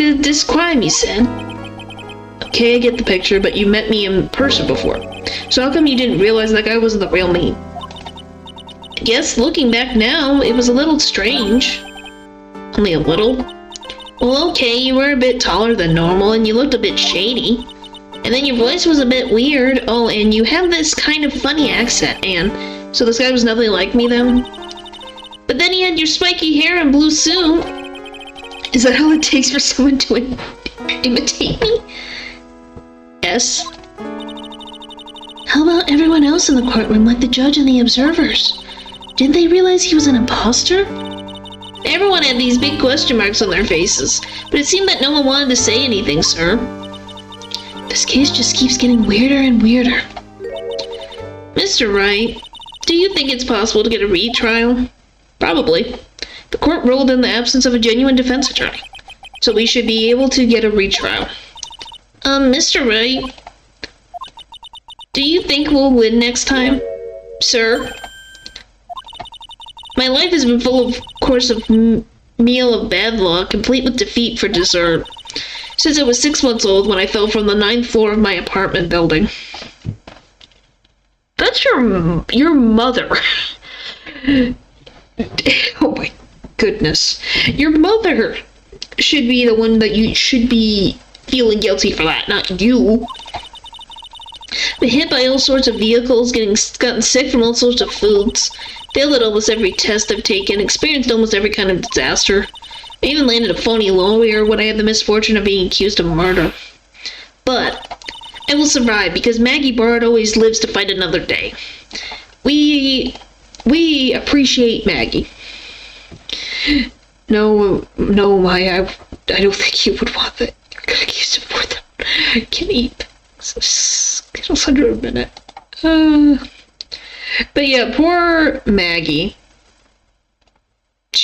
[SPEAKER 1] of this crime, you said. Okay, I get the picture, but you met me in person before. So how come you didn't realize that guy wasn't the real me? I guess looking back now, it was a little strange. Only a little? Well, okay, you were a bit taller than normal, and you looked a bit shady. And then your voice was a bit weird. Oh, and you have this kind of funny accent, Anne. So this guy was nothing like me then? But then he had your spiky hair and blue suit. Is that all it takes for someone to imitate me? Yes.
[SPEAKER 2] How about everyone else in the courtroom, like the judge and the observers? Didn't they realize he was an imposter?
[SPEAKER 1] Everyone had these big question marks on their faces, but it seemed that no one wanted to say anything, sir.
[SPEAKER 2] This case just keeps getting weirder and weirder.
[SPEAKER 1] Mr. Wright, do you think it's possible to get a retrial? Probably. The court ruled in the absence of a genuine defense attorney, so we should be able to get a retrial. Mr. Wright, do you think we'll win next time, sir? My life has been full of course of meal of bad luck, complete with defeat for dessert, since I was 6 months old when I fell from the 9th floor of my apartment building. That's your mother. Oh my goodness. Your mother should be the one that you should be feeling guilty for that, not you. Been hit by all sorts of vehicles, gotten sick from all sorts of foods, failed at almost every test I've taken, experienced almost every kind of disaster. I even landed a phony lawyer when I had the misfortune of being accused of murder. But I will survive because Maggie Bard always lives to fight another day. We appreciate Maggie. No, Maya, I don't think you would want that. You're gonna accuse him more than I can eat. Skittles under a minute. But yeah, poor Maggie.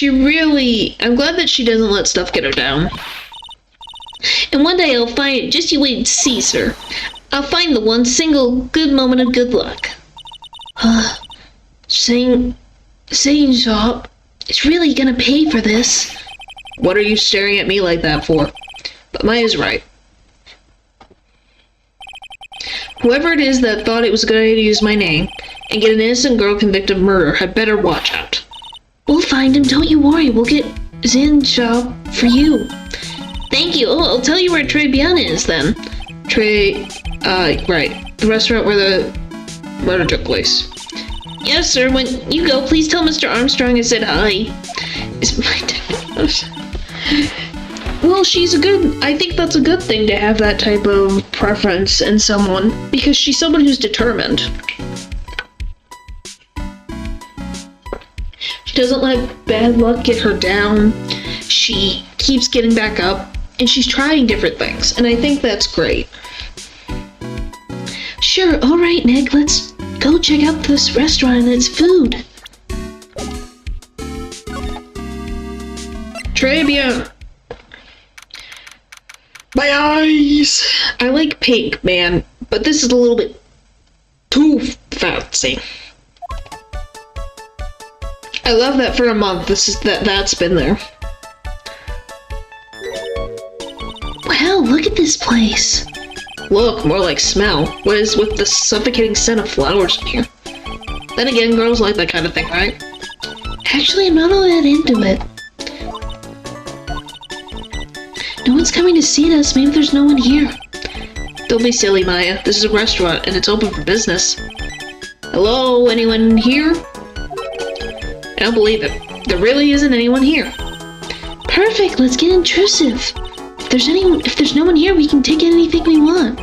[SPEAKER 1] I'm glad that she doesn't let stuff get her down. And one day I'll find, just you wait and see, sir. I'll find the one single good moment of good luck.
[SPEAKER 2] Saying shop, it's really gonna pay for this.
[SPEAKER 1] What are you staring at me like that for? But Maya's right. Whoever it is that thought it was a good idea to use my name and get an innocent girl convicted of murder had better watch out.
[SPEAKER 2] We'll find him, don't you worry. We'll get Zin shop for you.
[SPEAKER 1] Thank you. Oh, I'll tell you where Trey Bian is then. Right. The restaurant where the murder took place. Yes, sir. When you go, please tell Mr. Armstrong I said hi. Is my Well, I think that's a good thing to have that type of preference in someone, because she's someone who's determined. She doesn't let bad luck get her down. She keeps getting back up, and she's trying different things, and I think that's great.
[SPEAKER 2] Sure, alright, Nick, let's go check out this restaurant and its food.
[SPEAKER 1] Très bien.
[SPEAKER 3] My eyes!
[SPEAKER 1] I like pink, man, but this is a little bit too fancy. I love that for a month. That's been there.
[SPEAKER 2] Wow, look at this place.
[SPEAKER 1] Look, more like smell. What is with the suffocating scent of flowers in here? Then again, girls like that kind of thing, right?
[SPEAKER 2] Actually, I'm not all that into it. No one's coming to see us. Maybe there's no one here.
[SPEAKER 1] Don't be silly, Maya. This is a restaurant, and it's open for business. Hello, anyone here? I don't believe it. There really isn't anyone here.
[SPEAKER 2] Perfect, let's get intrusive. If there's no one here, we can take anything we want.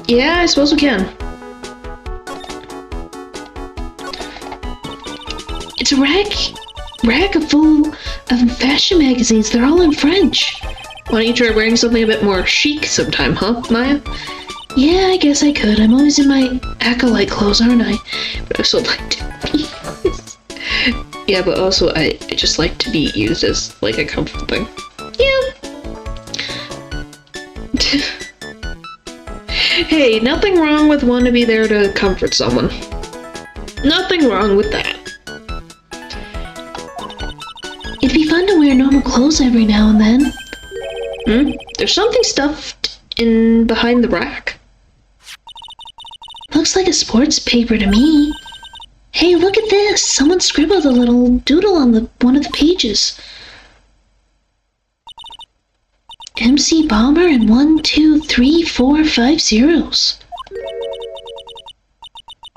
[SPEAKER 1] Yeah, I suppose we can.
[SPEAKER 2] It's a rack full of fashion magazines. They're all in French.
[SPEAKER 1] Why don't you try wearing something a bit more chic sometime, huh, Maya?
[SPEAKER 2] Yeah, I guess I could. I'm always in my acolyte clothes, aren't I?
[SPEAKER 1] But I also like to... Yeah, but also I just like to be used as, like, a comfort thing.
[SPEAKER 2] Yeah.
[SPEAKER 1] Hey, nothing wrong with wanting to be there to comfort someone. Nothing wrong with that.
[SPEAKER 2] It'd be fun to wear normal clothes every now and then.
[SPEAKER 1] There's something stuffed in behind the rack.
[SPEAKER 2] Looks like a sports paper to me. Hey, look at this! Someone scribbled a little doodle on one of the pages. MC Bomber and 1, 2, 3, 4, 5 zeros.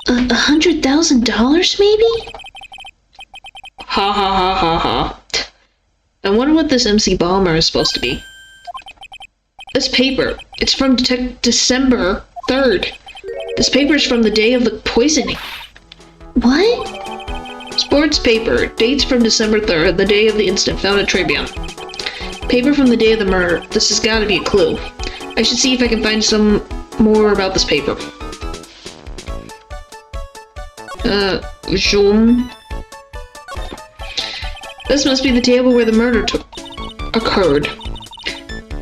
[SPEAKER 2] $100,000 maybe?
[SPEAKER 1] Ha ha ha ha ha. I wonder what this MC Bomber is supposed to be. This paper, it's from December 3rd. This paper is from the day of the poisoning.
[SPEAKER 2] What?
[SPEAKER 1] Sports paper, dates from December 3rd, the day of the incident, found at Tribune. Paper from the day of the murder. This has got to be a clue. I should see if I can find some more about this paper. Zoom. This must be the table where the murder occurred.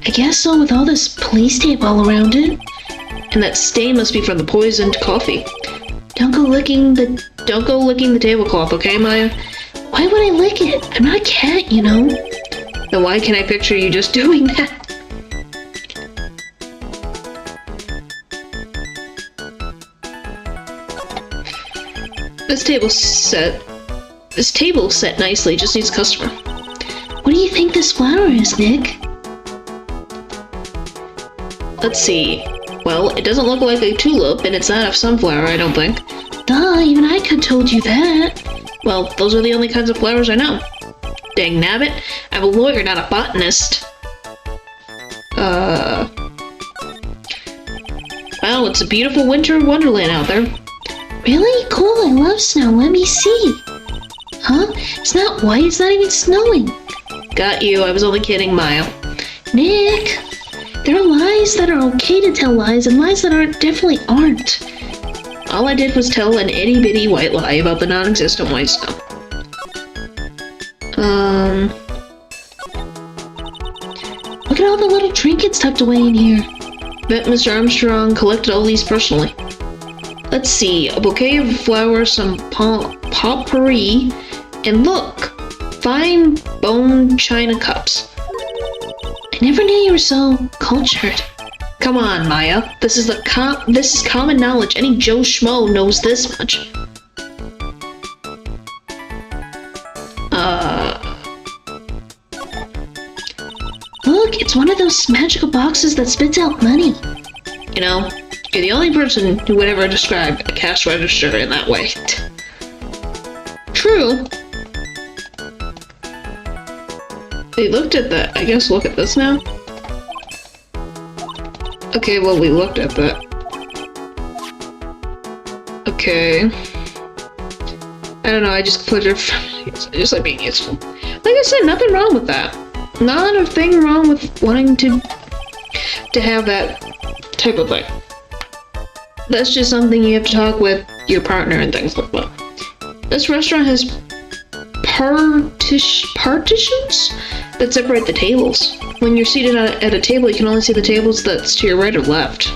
[SPEAKER 2] I guess so, with all this police tape all around it.
[SPEAKER 1] And that stain must be from the poisoned coffee.
[SPEAKER 2] Don't go licking the
[SPEAKER 1] tablecloth, okay, Maya?
[SPEAKER 2] Why would I lick it? I'm not a cat, you know.
[SPEAKER 1] Then why can't I picture you just doing that? This table set nicely, just needs a customer.
[SPEAKER 2] What do you think this flower is, Nick?
[SPEAKER 1] Let's see. Well, it doesn't look like a tulip, and it's not a sunflower, I don't think.
[SPEAKER 2] Duh, even I could told you that.
[SPEAKER 1] Well, those are the only kinds of flowers I know. Dang nabbit, I'm a lawyer, not a botanist. Wow, it's a beautiful winter wonderland out there.
[SPEAKER 2] Really? Cool, I love snow. Let me see. Huh? It's not white, it's not even snowing.
[SPEAKER 1] Got you, I was only kidding, Maya.
[SPEAKER 2] Nick, there are lies that are okay to tell lies, and lies that definitely aren't.
[SPEAKER 1] All I did was tell an itty-bitty white lie about the non-existent white snow.
[SPEAKER 2] Look at all the little trinkets tucked away in here.
[SPEAKER 1] Bet Mr. Armstrong collected all these personally. Let's see, a bouquet of flowers, some potpourri, and look, fine bone china cups.
[SPEAKER 2] I never knew you were so cultured.
[SPEAKER 1] Come on, Maya. This is common knowledge. Any Joe Schmo knows this much.
[SPEAKER 2] Look, it's one of those magical boxes that spits out money.
[SPEAKER 1] You know, you're the only person who would ever describe a cash register in that way. True. They looked at that. I guess look at this now. Okay, well, we looked at that. Okay. I don't know, I just put it. I just like being useful. Like I said, nothing wrong with that. Not a thing wrong with wanting to have that type of thing. That's just something you have to talk with your partner and things like that. This restaurant has partitions that separate the tables. When you're seated at a table, you can only see the tables that's to your right or left.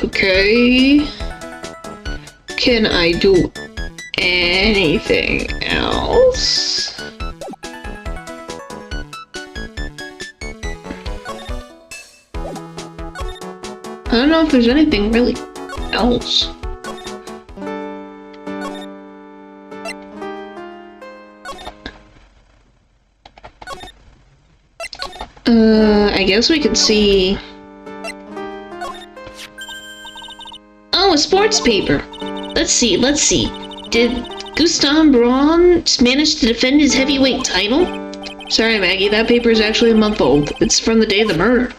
[SPEAKER 1] Okay. Can I do anything else? I don't know if there's anything really else. I guess we could see... Oh, a sports paper. Let's see. Did Gustav Braun manage to defend his heavyweight title? Sorry, Maggie, that paper is actually a month old. It's from the day of the murder.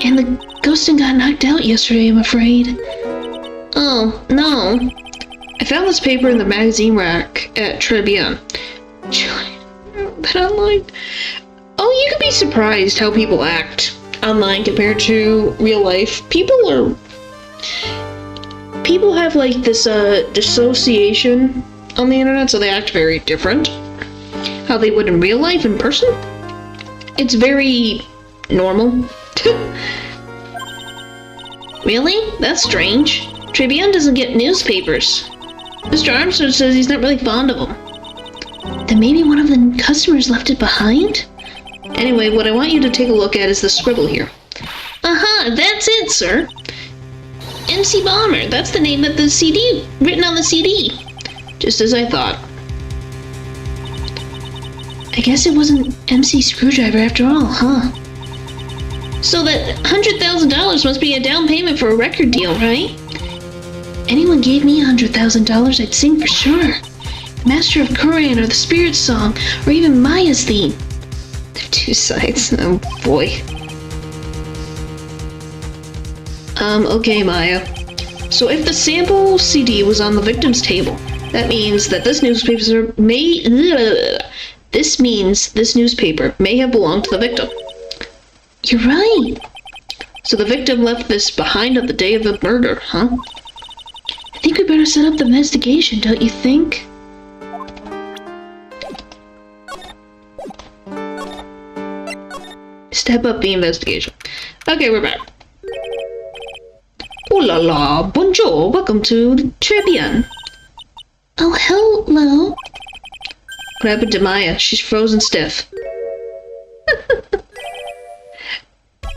[SPEAKER 2] And the ghosting got knocked out yesterday, I'm afraid.
[SPEAKER 1] Oh, no. I found this paper in the magazine rack at Trilogy. That online... Oh, you could be surprised how people act online compared to real life. People have like this dissociation on the internet, so they act very different. How they would in real life, in person. It's very normal. Really? That's strange. Trilogy doesn't get newspapers. Mr. Armstrong says he's not really fond of them.
[SPEAKER 2] Then maybe one of the customers left it behind?
[SPEAKER 1] Anyway, what I want you to take a look at is the scribble here.
[SPEAKER 2] Aha, that's it, sir. MC Bomber, that's the name of the CD, written on the CD.
[SPEAKER 1] Just as I thought.
[SPEAKER 2] I guess it wasn't MC Screwdriver after all, huh?
[SPEAKER 1] So that $100,000 must be a down payment for a record deal, right?
[SPEAKER 2] Anyone gave me $100,000, I'd sing for sure. Master of Korean or the Spirit Song, or even Maya's theme.
[SPEAKER 1] Two sides. Oh boy. Okay, Maya. So if the sample CD was on the victim's table, that means that this newspaper may have belonged to the victim.
[SPEAKER 2] You're right.
[SPEAKER 1] So the victim left this behind on the day of the murder, huh?
[SPEAKER 2] I think we better set up the investigation, don't you think?
[SPEAKER 1] Step up the investigation. Okay, we're back. Oh la la, bonjour, welcome to Trilogy.
[SPEAKER 2] Oh, hello.
[SPEAKER 1] What happened to Maya? She's frozen stiff.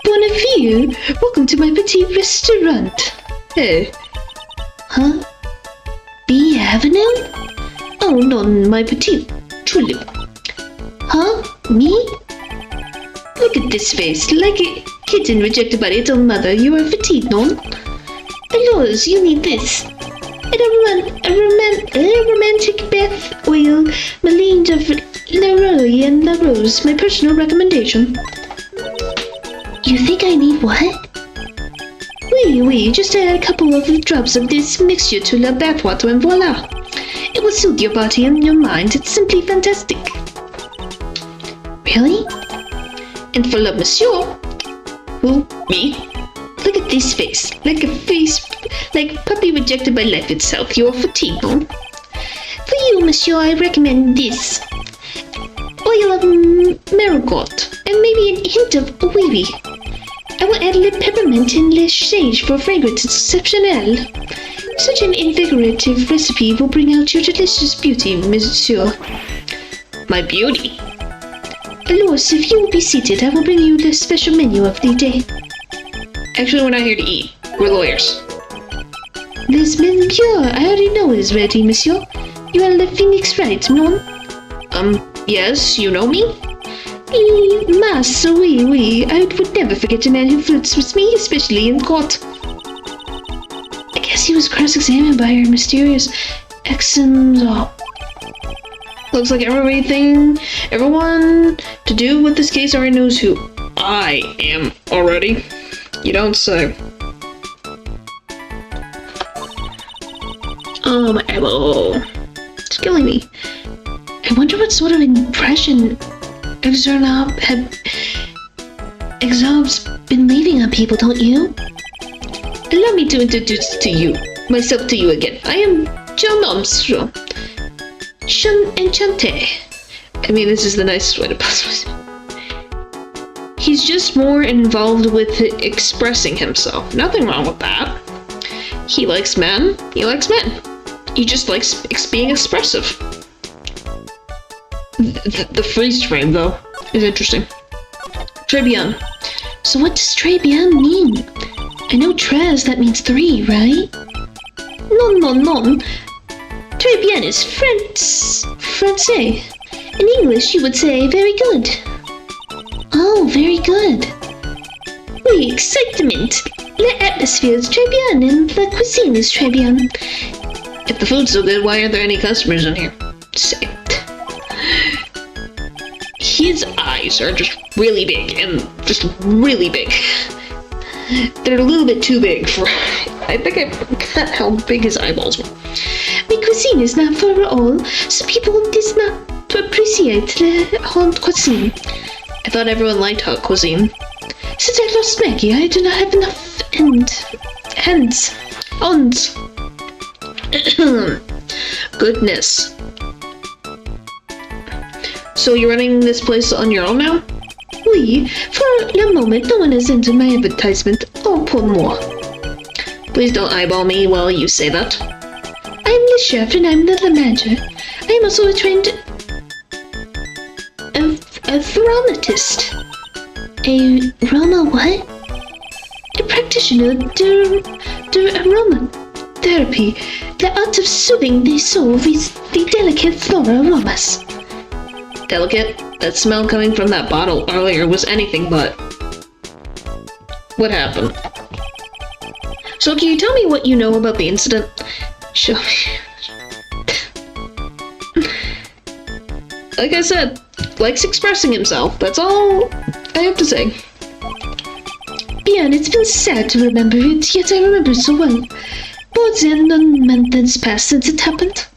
[SPEAKER 2] Bonjour, welcome to my petit restaurant.
[SPEAKER 1] Hey.
[SPEAKER 2] Huh? B Avenue? Oh, non, my petit tulip. Huh? Me? Look at this face, like a kitten rejected by its own mother. You are fatigued, non? Alors, you need this. A romantic bath oil, Melange of Leroy and La Rose, my personal recommendation. You think I need what? Oui, just add a couple of drops of this mixture to la bathwater and voila. It will soothe your body and your mind. It's simply fantastic. Really? And for le monsieur. Who? Me? Look at this face. Like puppy rejected by life itself. You're fatigued, no? For you, monsieur, I recommend this. Oil of marigold. And maybe a hint of wavy. I will add le peppermint and le sage for fragrance exceptionnel. Such an invigorative recipe will bring out your delicious beauty, monsieur.
[SPEAKER 1] My beauty?
[SPEAKER 2] Alois, if you will be seated, I will bring you the special menu of the day.
[SPEAKER 1] Actually, we're not here to eat. We're lawyers.
[SPEAKER 2] Les menu, I already know it is ready, monsieur. You are Le Phoenix Wright, non?
[SPEAKER 1] Yes, you know me?
[SPEAKER 2] Mas, oui. I would never forget a man who flirts with me, especially in court. I guess he was cross-examined by our mysterious ex-in-law.
[SPEAKER 1] Looks like everyone to do with this case already knows who I am already. You don't say.
[SPEAKER 2] Oh, my elbow. It's killing me. I wonder what sort of impression Exob's been leaving on people, don't you?
[SPEAKER 1] Allow me to introduce myself to you again. I am
[SPEAKER 2] John Armstrong. Enchanté.
[SPEAKER 1] I mean, this is the nicest way to possibly say. He's just more involved with expressing himself. Nothing wrong with that. He likes men. He likes men. He just likes being expressive. The freeze frame, though, is interesting. Très bien.
[SPEAKER 2] So what does très bien mean? I know très, that means 3, right? Non. Très bien is Francais. In English, you would say very good. Oh, very good. Oui, excitement. L'atmosphere is très bien and la cuisine is très bien.
[SPEAKER 1] If the food's so good, why aren't there any customers in here? Say. His eyes are just really big, and just really big. They're a little bit too big for... I think I forgot how big his eyeballs were.
[SPEAKER 2] My cuisine is not for all, so people does not appreciate the hot cuisine.
[SPEAKER 1] I thought everyone liked hot cuisine.
[SPEAKER 2] Since I lost Maggie, I do not have enough hands.
[SPEAKER 1] Goodness. So you're running this place on your own now?
[SPEAKER 2] Oui, for the moment, no one has entered my advertisement. Oh, pour moi.
[SPEAKER 1] Please don't eyeball me while you say that.
[SPEAKER 2] I'm the chef and I'm the manager. I am also a trained a therapist. A Roma what? A practitioner the aroma therapy, the art of soothing the soul with the delicate flora aromas.
[SPEAKER 1] Delicate? That smell coming from that bottle earlier was anything but. What happened? So can you tell me what you know about the incident? Show me. Like I said, likes expressing himself. That's all I have to say.
[SPEAKER 2] Bien, it's been sad to remember it, yet I remember it so well. More than a month has passed since it happened.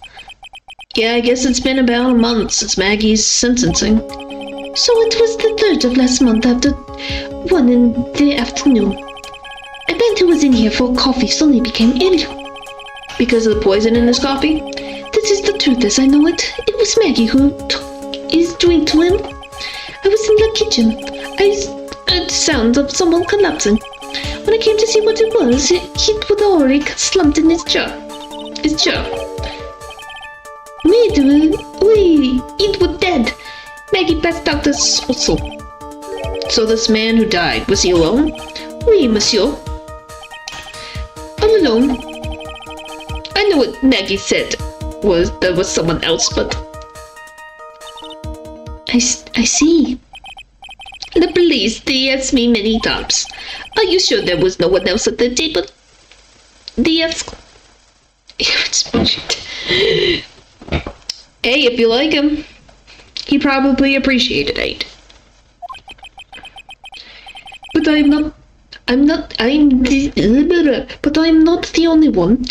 [SPEAKER 1] Yeah, I guess it's been about a month since Maggie's sentencing.
[SPEAKER 2] So it was the 3rd of last month after 1 in the afternoon. A man who was in here for coffee suddenly became ill.
[SPEAKER 1] Because of the poison in his coffee?
[SPEAKER 2] This is the truth as I know it. It was Maggie who took his drink to him. I was in the kitchen. I heard the sound of someone collapsing. When I came to see what it was, he was already slumped in his chair. Oui, it was dead. Maggie passed out also.
[SPEAKER 1] So this man who died, was he alone?
[SPEAKER 2] Oui, monsieur. All alone. I know what Maggie said was there was someone else, but... I see. The police, they asked me many times. Are you sure there was no one else at the table? They asked... It's bullshit.
[SPEAKER 1] Hey, if you like him, he probably appreciated it.
[SPEAKER 2] But I'm not the only one.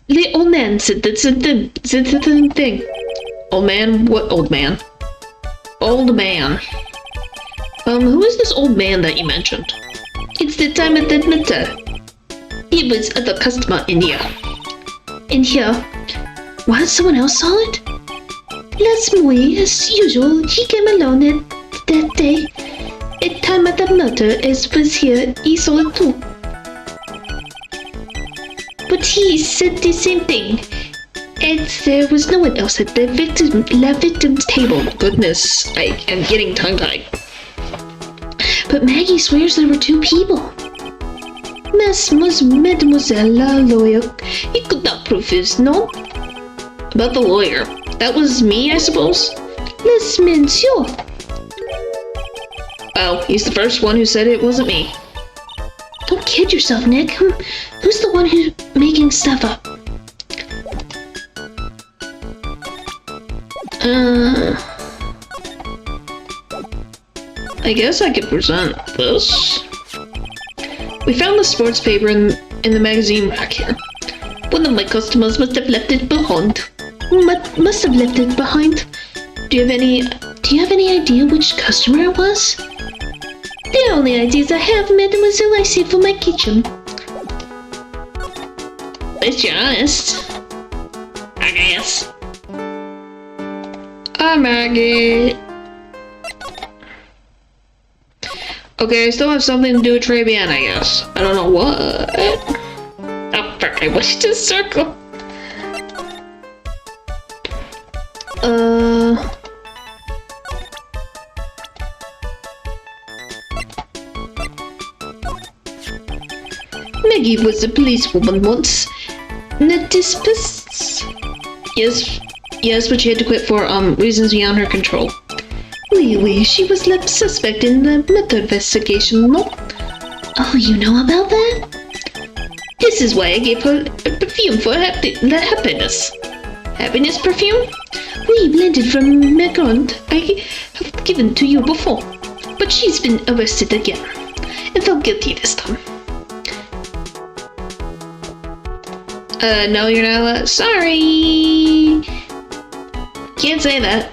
[SPEAKER 2] The old man said that's the thing.
[SPEAKER 1] Old man? What old man? Old man. Who is this old man that you mentioned?
[SPEAKER 2] It's the time at that matter. He was the customer in here. In here? What? Someone else saw it? Last morning, as usual, he came alone that day. At time at the murder, as was here, he saw it too. But he said the same thing. And there was no one else at the victim's table.
[SPEAKER 1] Goodness, I am getting tongue-tied.
[SPEAKER 2] But Maggie swears there were 2 people. Mademoiselle la lawyer, he could not prove his no.
[SPEAKER 1] About the lawyer. That was me, I suppose?
[SPEAKER 2] Les monsieur.
[SPEAKER 1] Well, he's the first one who said it wasn't me.
[SPEAKER 2] Don't kid yourself, Nick. Who's the one who's making stuff up?
[SPEAKER 1] I guess I could present this. We found the sports paper in the magazine rack here.
[SPEAKER 2] One of my customers must have left it behind. Must have left it behind. Do you have any idea which customer it was? The only ideas I have, Mademoiselle, I see for my kitchen.
[SPEAKER 1] Let's be honest.
[SPEAKER 2] guess.
[SPEAKER 1] Hi, Maggie. Okay, I still have something to do with Travian, I guess. I don't know what. Oh, frick, I wish to circle.
[SPEAKER 2] Maggie was a policewoman once. Natispus?
[SPEAKER 1] Yes, but she had to quit for, reasons beyond her control.
[SPEAKER 2] Oui, she was left suspect in the murder investigation, no? Oh, you know about that? This is why I gave her a perfume for the happiness. Happiness perfume? We blended from Macron. I have given to you before. But she's been arrested again. And felt guilty this time.
[SPEAKER 1] No, you're not allowed. Sorry! Can't say that.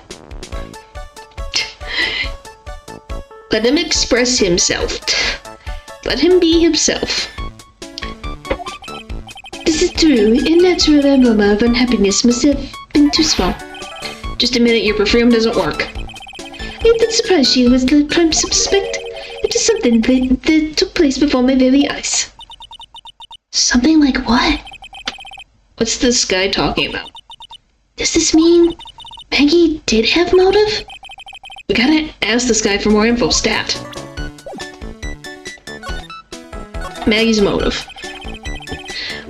[SPEAKER 2] Let him express himself. Let him be himself. This is true. A natural aroma of unhappiness must have been too small.
[SPEAKER 1] Just admit it, your perfume doesn't work.
[SPEAKER 2] I'm not surprised she was the prime suspect. It is something that took place before my very eyes. Something like what?
[SPEAKER 1] What's this guy talking about?
[SPEAKER 2] Does this mean Maggie did have motive?
[SPEAKER 1] We gotta ask this guy for more info. Stat. Maggie's motive.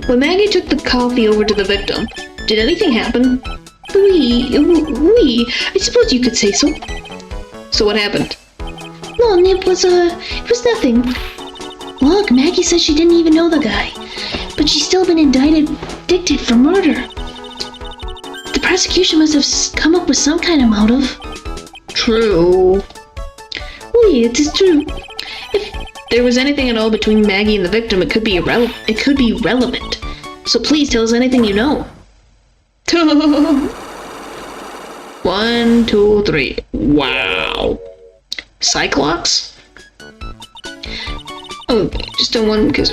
[SPEAKER 1] When Maggie took the coffee over to the victim, did anything happen?
[SPEAKER 2] We, I suppose you could say so.
[SPEAKER 1] So what happened?
[SPEAKER 2] No, it was nothing. Look, Maggie says she didn't even know the guy, but she's still been indicted for murder. The prosecution must have come up with some kind of motive.
[SPEAKER 1] True.
[SPEAKER 2] Oui, it is true.
[SPEAKER 1] If there was anything at all between Maggie and the victim, it could be relevant. So please tell us anything you know. 1, 2, 3. Wow. Cyclops? Oh, just don't want because.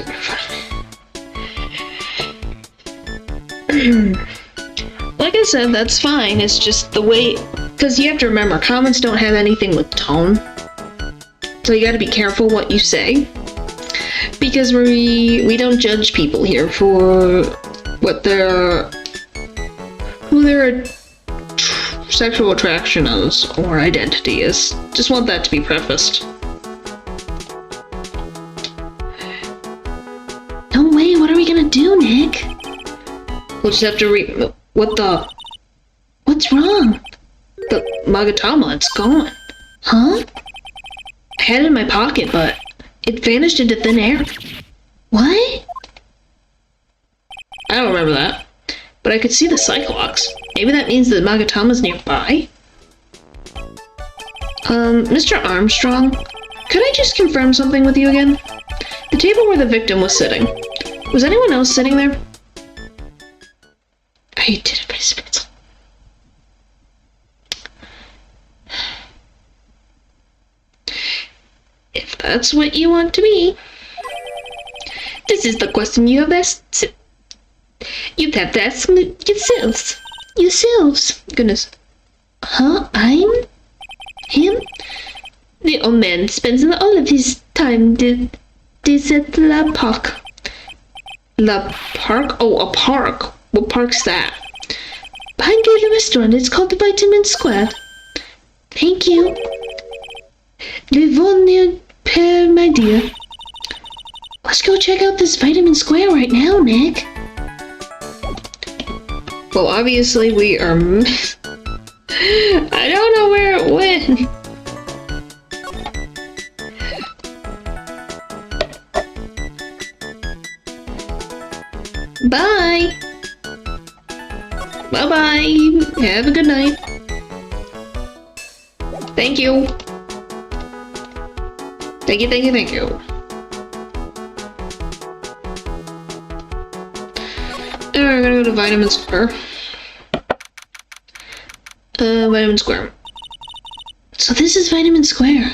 [SPEAKER 1] Like I said, that's fine. It's just the way, because you have to remember, comments don't have anything with tone. So you gotta be careful what you say. Because we don't judge people here for what who their sexual attraction is or identity is. Just want that to be prefaced.
[SPEAKER 2] No way, what are we gonna do, Nick?
[SPEAKER 1] We'll just have to
[SPEAKER 2] What's wrong?
[SPEAKER 1] The Magatama, it's gone.
[SPEAKER 2] Huh?
[SPEAKER 1] I had it in my pocket, but it vanished into thin air.
[SPEAKER 2] What?
[SPEAKER 1] I don't remember that. But I could see the Cyclops. Maybe that means that Magatama's nearby? Mr. Armstrong, could I just confirm something with you again? The table where the victim was sitting. Was anyone else sitting there?
[SPEAKER 2] I did it by spittle.
[SPEAKER 1] If that's what you want to be.
[SPEAKER 2] This is the question you have asked. You'd have to ask yourselves.
[SPEAKER 1] Goodness.
[SPEAKER 2] Huh? I'm? Him? The old man spends all of his time this at La Park.
[SPEAKER 1] La Park? Oh, a park. What park's that?
[SPEAKER 2] Behind the restaurant, it's called the Vitamin Square. Thank you. Le bon père, my dear. Let's go check out this Vitamin Square right now, Nick.
[SPEAKER 1] Well, obviously we are... I don't know where it went. Bye. Bye-bye. Have a good night. Thank you. Thank you, thank you, thank you. And we're gonna go to Vitamin Square. Vitamin Square.
[SPEAKER 2] So this is Vitamin Square.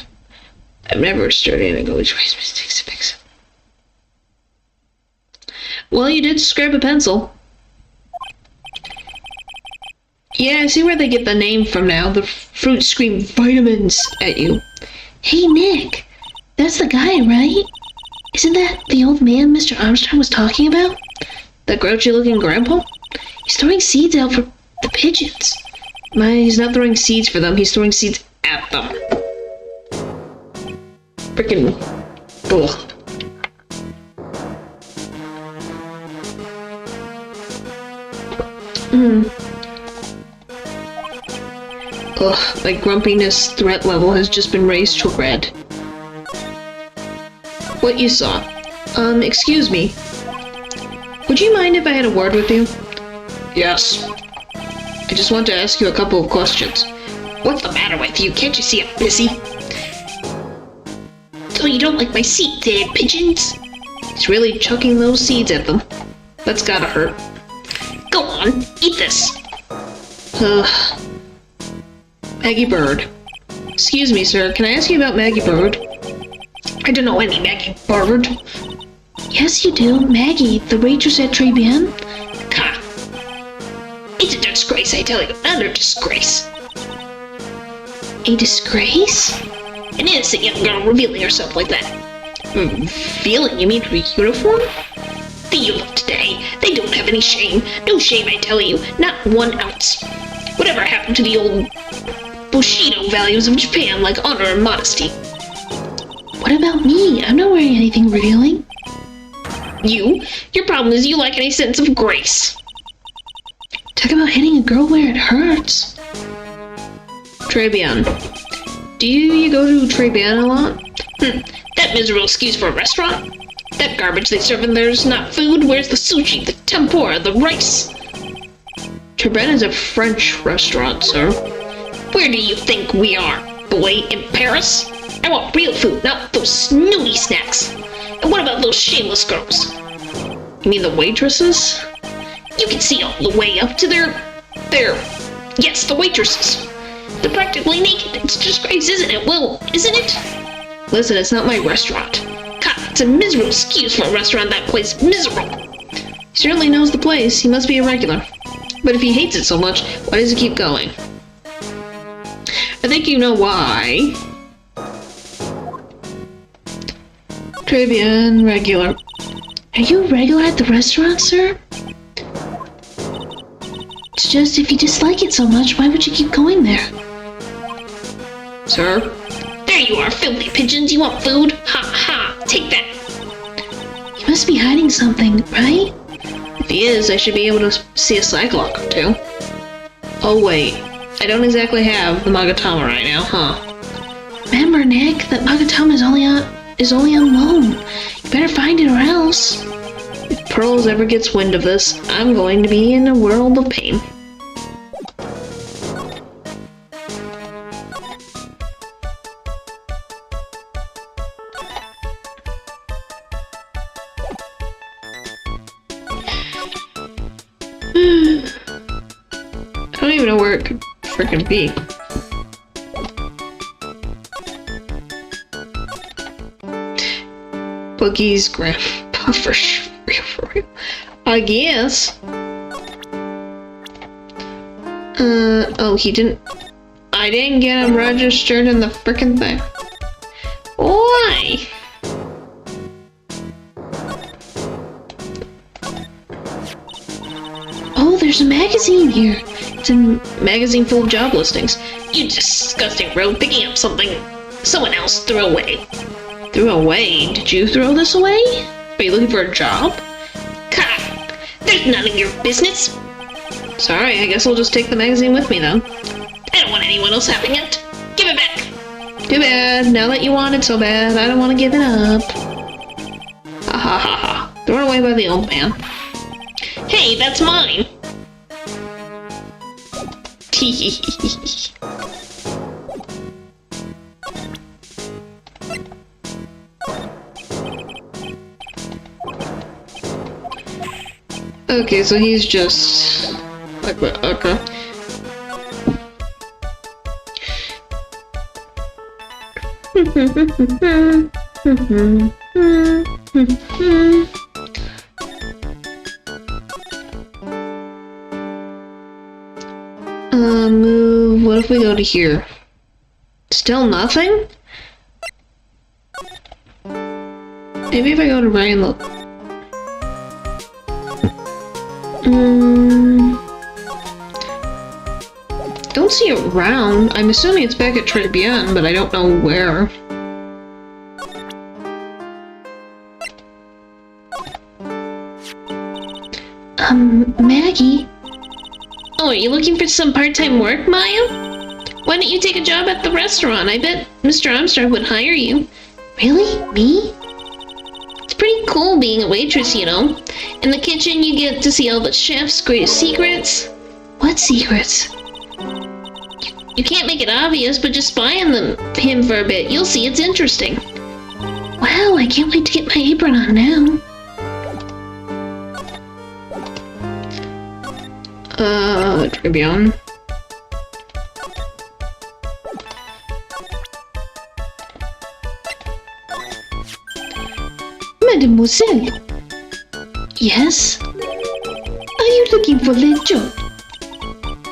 [SPEAKER 1] I've never started and go which ways mistakes to fix it. Well, you did scrap a pencil. Yeah, I see where they get the name from now. The fruits scream vitamins at you.
[SPEAKER 2] Hey, Nick. That's the guy, right? Isn't that the old man Mr. Armstrong was talking about?
[SPEAKER 1] That grouchy-looking grandpa?
[SPEAKER 2] He's throwing seeds out for the pigeons.
[SPEAKER 1] He's not throwing seeds for them. He's throwing seeds at them. Freaking... Ugh. Ugh, my grumpiness threat level has just been raised to red. What you saw? Excuse me. Would you mind if I had a word with you? Yes. I just want to ask you a couple of questions. What's the matter with you? Can't you see I'm busy?
[SPEAKER 2] So you don't like my seed, dead pigeons?
[SPEAKER 1] He's really chucking those seeds at them. That's gotta hurt.
[SPEAKER 2] Go on, eat this.
[SPEAKER 1] Ugh. Maggie Bird. Excuse me, sir. Can I ask you about Maggie Bird? I don't know any Maggie Bird.
[SPEAKER 2] Yes, you do. Maggie, the waitress at Trilogy.
[SPEAKER 1] Ha! It's a disgrace, I tell you. Utter disgrace.
[SPEAKER 2] A disgrace?
[SPEAKER 1] An innocent young girl revealing herself like that. Revealing? You mean her uniform? The youth of today. They don't have any shame. No shame, I tell you. Not 1 ounce. Whatever happened to the old Bushido values of Japan, like honor and modesty?
[SPEAKER 2] What about me? I'm not wearing anything revealing.
[SPEAKER 1] Your problem is you lack any sense of grace.
[SPEAKER 2] Talk about hitting a girl where it hurts.
[SPEAKER 1] Trebian. Do you go to Trebian a lot? That miserable excuse for a restaurant? That garbage they serve in there's not food. Where's the sushi, the tempura, the rice? Trebian is a French restaurant, sir. Where do you think we are, boy, in Paris? I want real food, not those snooty snacks. And what about those shameless girls? You mean the waitresses? You can see all the way up to yes, the waitresses. They're practically naked. It's a disgrace, isn't it? Well, isn't it? Listen, it's not my restaurant. God, it's a miserable excuse for a restaurant. That place miserable. He certainly knows the place. He must be a regular. But if he hates it so much, why does he keep going? I think you know why. Trebian regular.
[SPEAKER 2] Are you regular at the restaurant, sir? It's just, if you dislike it so much, why would you keep going there?
[SPEAKER 1] Sir? There you are, filthy pigeons. You want food? Ha ha! Take that.
[SPEAKER 2] He must be hiding something, right?
[SPEAKER 1] If he is, I should be able to see a cyclock or two. Oh wait, I don't exactly have the Magatama right now, huh?
[SPEAKER 2] Remember, Nick, that Magatama is only on loan. You better find it or else.
[SPEAKER 1] If Pearls ever gets wind of this, I'm going to be in a world of pain. I don't even know where it could frickin' be. Boogie's grandpa for real. I guess. Oh, I didn't get him registered in the frickin' thing. Why?
[SPEAKER 2] Oh, there's a magazine here.
[SPEAKER 1] It's a magazine full of job listings. You disgusting rogue, picking up something someone else threw away. Threw away? Did you throw this away? Are you looking for a job? God, there's none of your business. Sorry, I guess I'll just take the magazine with me then. I don't want anyone else having it. Give it back. Too bad. Now that you want it so bad, I don't want to give it up. Ha ha ha ha. Thrown away by the old man. Hey, that's mine. Okay, so he's just like that. Okay. if we go to here? Still nothing? Maybe if I go to Wright and look. Don't see it around. I'm assuming it's back at Trilogy, but I don't know where.
[SPEAKER 2] Maggie?
[SPEAKER 1] Oh, are you looking for some part-time work, Maya? Why don't you take a job at the restaurant? I bet Mr. Armstrong would hire you.
[SPEAKER 2] Really? Me?
[SPEAKER 1] It's pretty cool being a waitress, you know. In the kitchen, you get to see all the chef's greatest secrets.
[SPEAKER 2] What secrets?
[SPEAKER 1] You can't make it obvious, but just spy on him for a bit. You'll see it's interesting.
[SPEAKER 2] Wow, I can't wait to get my apron on now.
[SPEAKER 1] Tribune.
[SPEAKER 2] Mademoiselle. Yes? Are you looking for a job?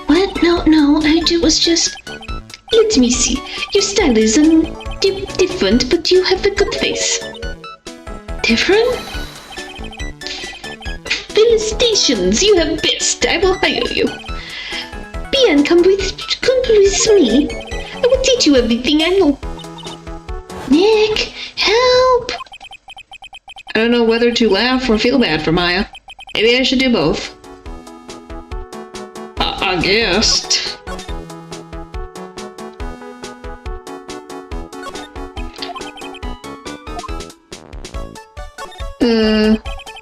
[SPEAKER 2] What? No, was just... Let me see. Your style is, different, but you have a good face. Different? Felicitations, you have best. I will hire you. Bien, come with me. I will teach you everything I know. Nick, help!
[SPEAKER 1] I don't know whether to laugh or feel bad for Maya. Maybe I should do both. I guess.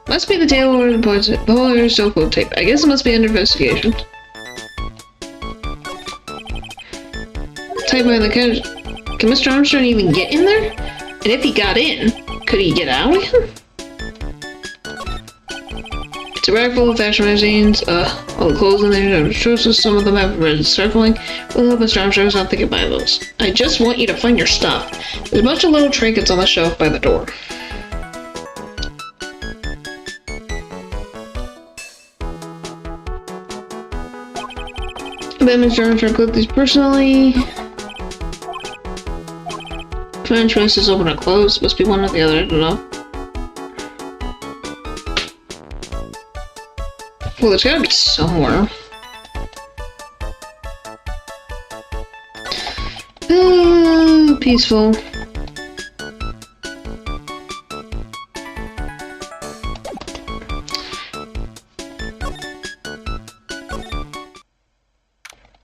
[SPEAKER 1] Must be the tail or the poison. The whole area is still full of tape. I guess it must be under investigation. Type behind the counter. Can Mr. Armstrong even get in there? And if he got in, could he get out again? It's a rack full of fashion magazines. All the clothes in there are atrocious. Some of them have red circling. We'll help Mr. Armstrong's not thinking by those. I just want you to find your stuff. There's a bunch of little trinkets on the shelf by the door. Then Mr. Armstrong clipped these personally. French is open or closed. Must be one or the other, I don't know. Well, there's gotta be somewhere. Peaceful.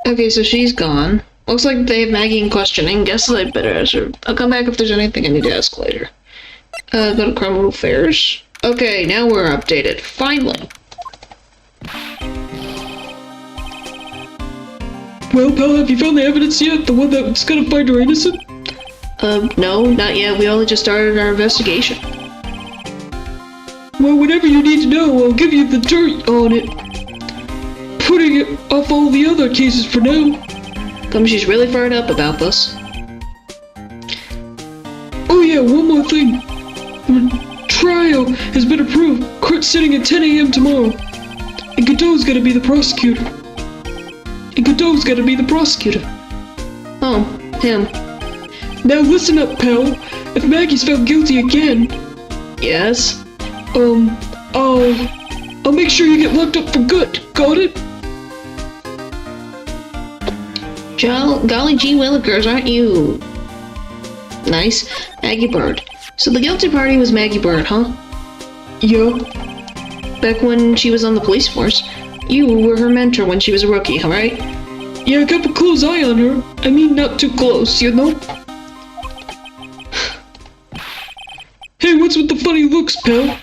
[SPEAKER 1] Okay, so she's gone. Looks like they have Maggie in questioning. Guess I'd better ask her. I'll come back if there's anything I need to ask later. Go to criminal affairs. Okay, now we're updated. Finally.
[SPEAKER 3] Well, pal, have you found the evidence yet? The one that's gonna find her innocent?
[SPEAKER 1] No, not yet. We only just started our investigation.
[SPEAKER 3] Well, whatever you need to know, I'll give you the dirt on it. Putting it off all the other cases for now.
[SPEAKER 1] Come, she's really fired up about this.
[SPEAKER 3] Oh yeah, one more thing. The trial has been approved. Court sitting at 10 a.m. tomorrow. And Godot's gonna be the prosecutor.
[SPEAKER 1] Oh, him.
[SPEAKER 3] Now listen up, pal. If Maggie's found guilty again,
[SPEAKER 1] Yes?
[SPEAKER 3] I'll make sure you get locked up for good. Got it?
[SPEAKER 1] Golly gee willikers, aren't you nice? Maggie Bird. So the guilty party was Maggie Bird, huh?
[SPEAKER 3] Yeah.
[SPEAKER 1] Back when she was on the police force. You were her mentor when she was a rookie, right?
[SPEAKER 3] Yeah, I kept a close eye on her. I mean, not too close, you know? Hey, what's with the funny looks, pal?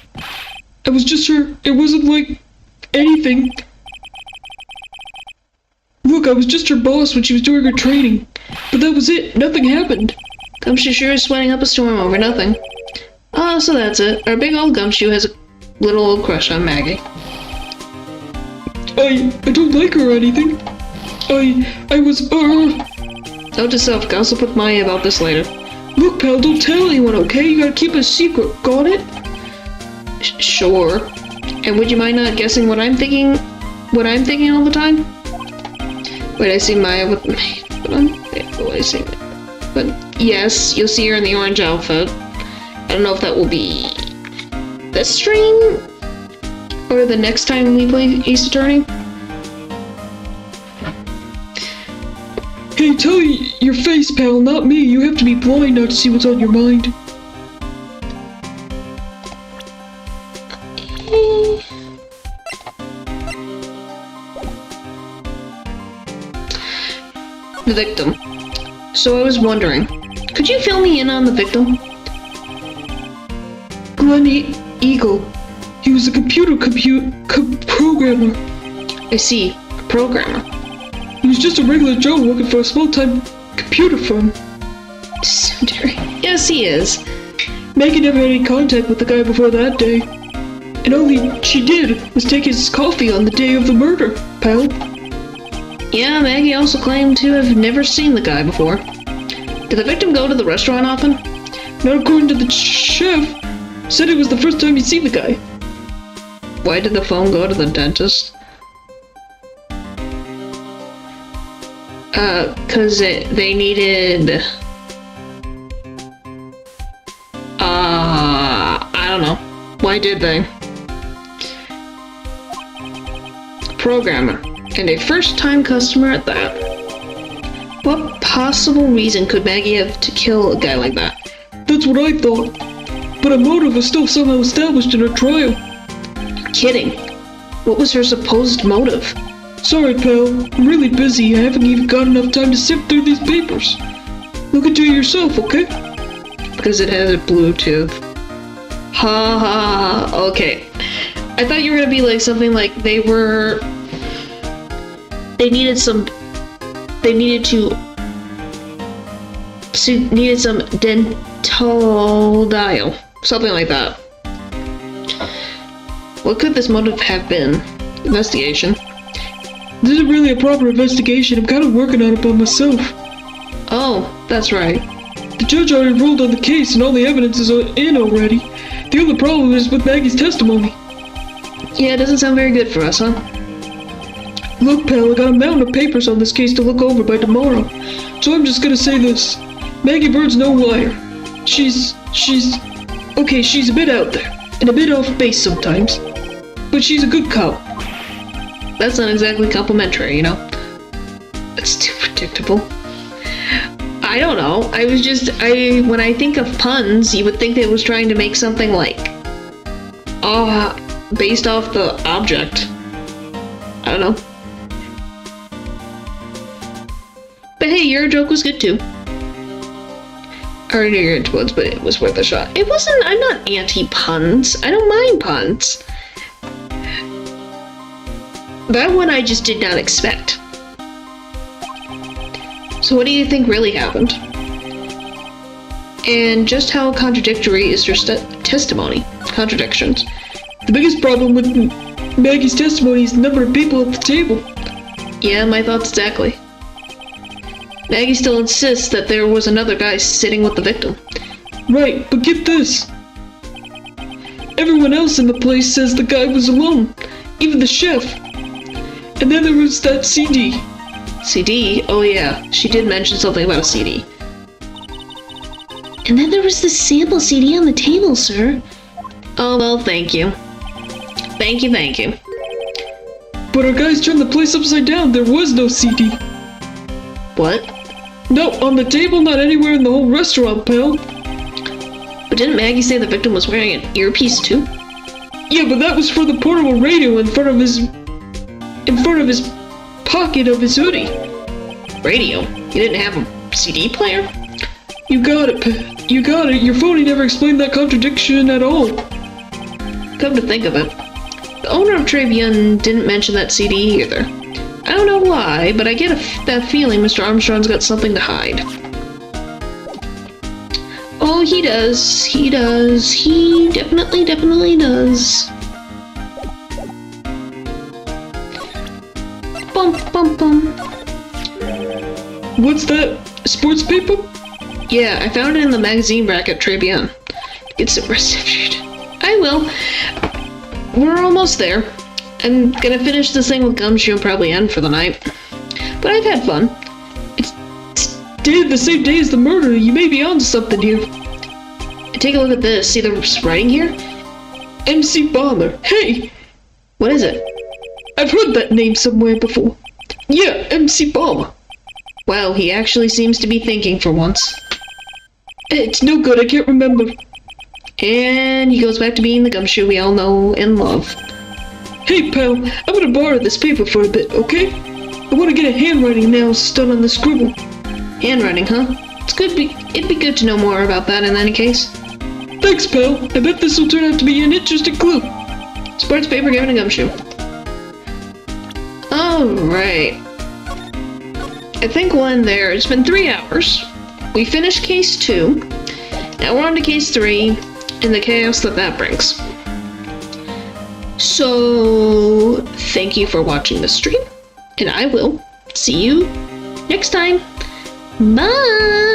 [SPEAKER 3] I was just her. It wasn't like anything. Look, I was just her boss when she was doing her training. But that was it. Nothing happened.
[SPEAKER 1] Gumshoe sure is sweating up a storm over nothing. Oh, so that's it. Our big old Gumshoe has a little old crush on Maggie.
[SPEAKER 3] I don't like her or anything. I was,
[SPEAKER 1] Note to self, gossip with Maya about this later.
[SPEAKER 3] Look, pal, don't tell anyone, okay? You gotta keep it a secret. Got it?
[SPEAKER 1] Sure. And would you mind not guessing what I'm thinking all the time? Wait, I see Maya with me. but unfaithful, I see that. But yes, you'll see her in the orange outfit. I don't know if that will be this stream or the next time we play Ace Attorney.
[SPEAKER 3] Hey, tell your face, pal, not me. You have to be blind not to see what's on your mind.
[SPEAKER 1] The victim. So I was wondering, could you fill me in on the victim?
[SPEAKER 3] Glenn Eagle. He was a programmer.
[SPEAKER 1] I see, a programmer.
[SPEAKER 3] He was just a regular Joe working for a small-time computer firm.
[SPEAKER 1] Tsundere. Yes, he is.
[SPEAKER 3] Maggie never had any contact with the guy before that day. And all she did was take his coffee on the day of the murder, pal.
[SPEAKER 1] Yeah, Maggie also claimed to have never seen the guy before. Did the victim go to the restaurant often?
[SPEAKER 3] Not according to the chef. Said it was the first time he'd seen the guy.
[SPEAKER 1] Why did the phone go to the dentist? Cause they needed... I don't know. Why did they? Programmer. And a first-time customer at that. What possible reason could Maggie have to kill a guy like that?
[SPEAKER 3] That's what I thought. But a motive was still somehow established in her trial.
[SPEAKER 1] You're kidding. What was her supposed motive?
[SPEAKER 3] Sorry, pal. I'm really busy. I haven't even got enough time to sift through these papers. Look into it yourself, okay?
[SPEAKER 1] Because it has a Bluetooth. Ha ha. Okay. I thought you were gonna be like something like they needed some dental dial. Something like that. What could this motive have been? Investigation.
[SPEAKER 3] This isn't really a proper investigation. I'm kind of working on it by myself.
[SPEAKER 1] Oh, that's right.
[SPEAKER 3] The judge already ruled on the case and all the evidence is in already. The only problem is with Maggie's testimony.
[SPEAKER 1] Yeah, it doesn't sound very good for us, huh?
[SPEAKER 3] Look, pal, I got a mountain of papers on this case to look over by tomorrow. So I'm just gonna say this. Maggie Bird's no liar. She's a bit out there. And a bit off base sometimes. But she's a good cop.
[SPEAKER 1] That's not exactly complimentary, you know? That's too predictable. I don't know. When I think of puns, you would think that it was trying to make something like, based off the object. I don't know. But hey, your joke was good too. I already knew you're into puns, but it was worth a shot. I'm not anti-puns. I don't mind puns. That one I just did not expect. So what do you think really happened? And just how contradictory is your testimony? Contradictions.
[SPEAKER 3] The biggest problem with Maggie's testimony is the number of people at the table.
[SPEAKER 1] Yeah, my thoughts exactly. Maggie still insists that there was another guy sitting with the victim.
[SPEAKER 3] Right, but get this. Everyone else in the place says the guy was alone. Even the chef. And then there was that CD.
[SPEAKER 1] CD? Oh yeah, she did mention something about a CD.
[SPEAKER 2] And then there was the sample CD on the table, sir.
[SPEAKER 1] Oh well, thank you. Thank you.
[SPEAKER 3] But our guys turned the place upside down. There was no CD.
[SPEAKER 1] What?
[SPEAKER 3] No, on the table, not anywhere in the whole restaurant, pal.
[SPEAKER 1] But didn't Maggie say the victim was wearing an earpiece too?
[SPEAKER 3] Yeah, but that was for the portable radio in front of his pocket of his hoodie.
[SPEAKER 1] Radio? You didn't have a CD player?
[SPEAKER 3] You got it, pal. You got it. Your phony never explained that contradiction at all.
[SPEAKER 1] Come to think of it, the owner of Trilogy didn't mention that CD either. I don't know why, but I get that feeling Mr. Armstrong's got something to hide. Oh, he does. He does. He definitely does. Bum, bum, bum.
[SPEAKER 3] What's that? Sports paper?
[SPEAKER 1] Yeah, I found it in the magazine rack at Trilogy. It's reception. I will. We're almost there. I'm gonna finish this thing with Gumshoe and probably end for the night. But I've had fun.
[SPEAKER 3] Dated the same day as the murder. You may be onto something here.
[SPEAKER 1] Take a look at this. See the writing here?
[SPEAKER 3] MC Bomber. Hey,
[SPEAKER 1] What is it?
[SPEAKER 3] I've heard that name somewhere before. Yeah, MC Bomber.
[SPEAKER 1] Wow, he actually seems to be thinking for once.
[SPEAKER 3] It's no good, I can't remember.
[SPEAKER 1] And he goes back to being the gumshoe we all know and love.
[SPEAKER 3] Hey pal, I'm gonna borrow this paper for a bit, okay? I wanna get a handwriting analysis done on the scribble.
[SPEAKER 1] Handwriting, huh? It'd be good to know more about that in any case.
[SPEAKER 3] Thanks pal, I bet this will turn out to be an interesting clue.
[SPEAKER 1] Sports paper given a gumshoe. Alright. I think we'll end there. It's been 3 hours. We finished case 2. Now we're on to case 3 and the chaos that brings. So, thank you for watching the stream, and I will see you next time. Bye!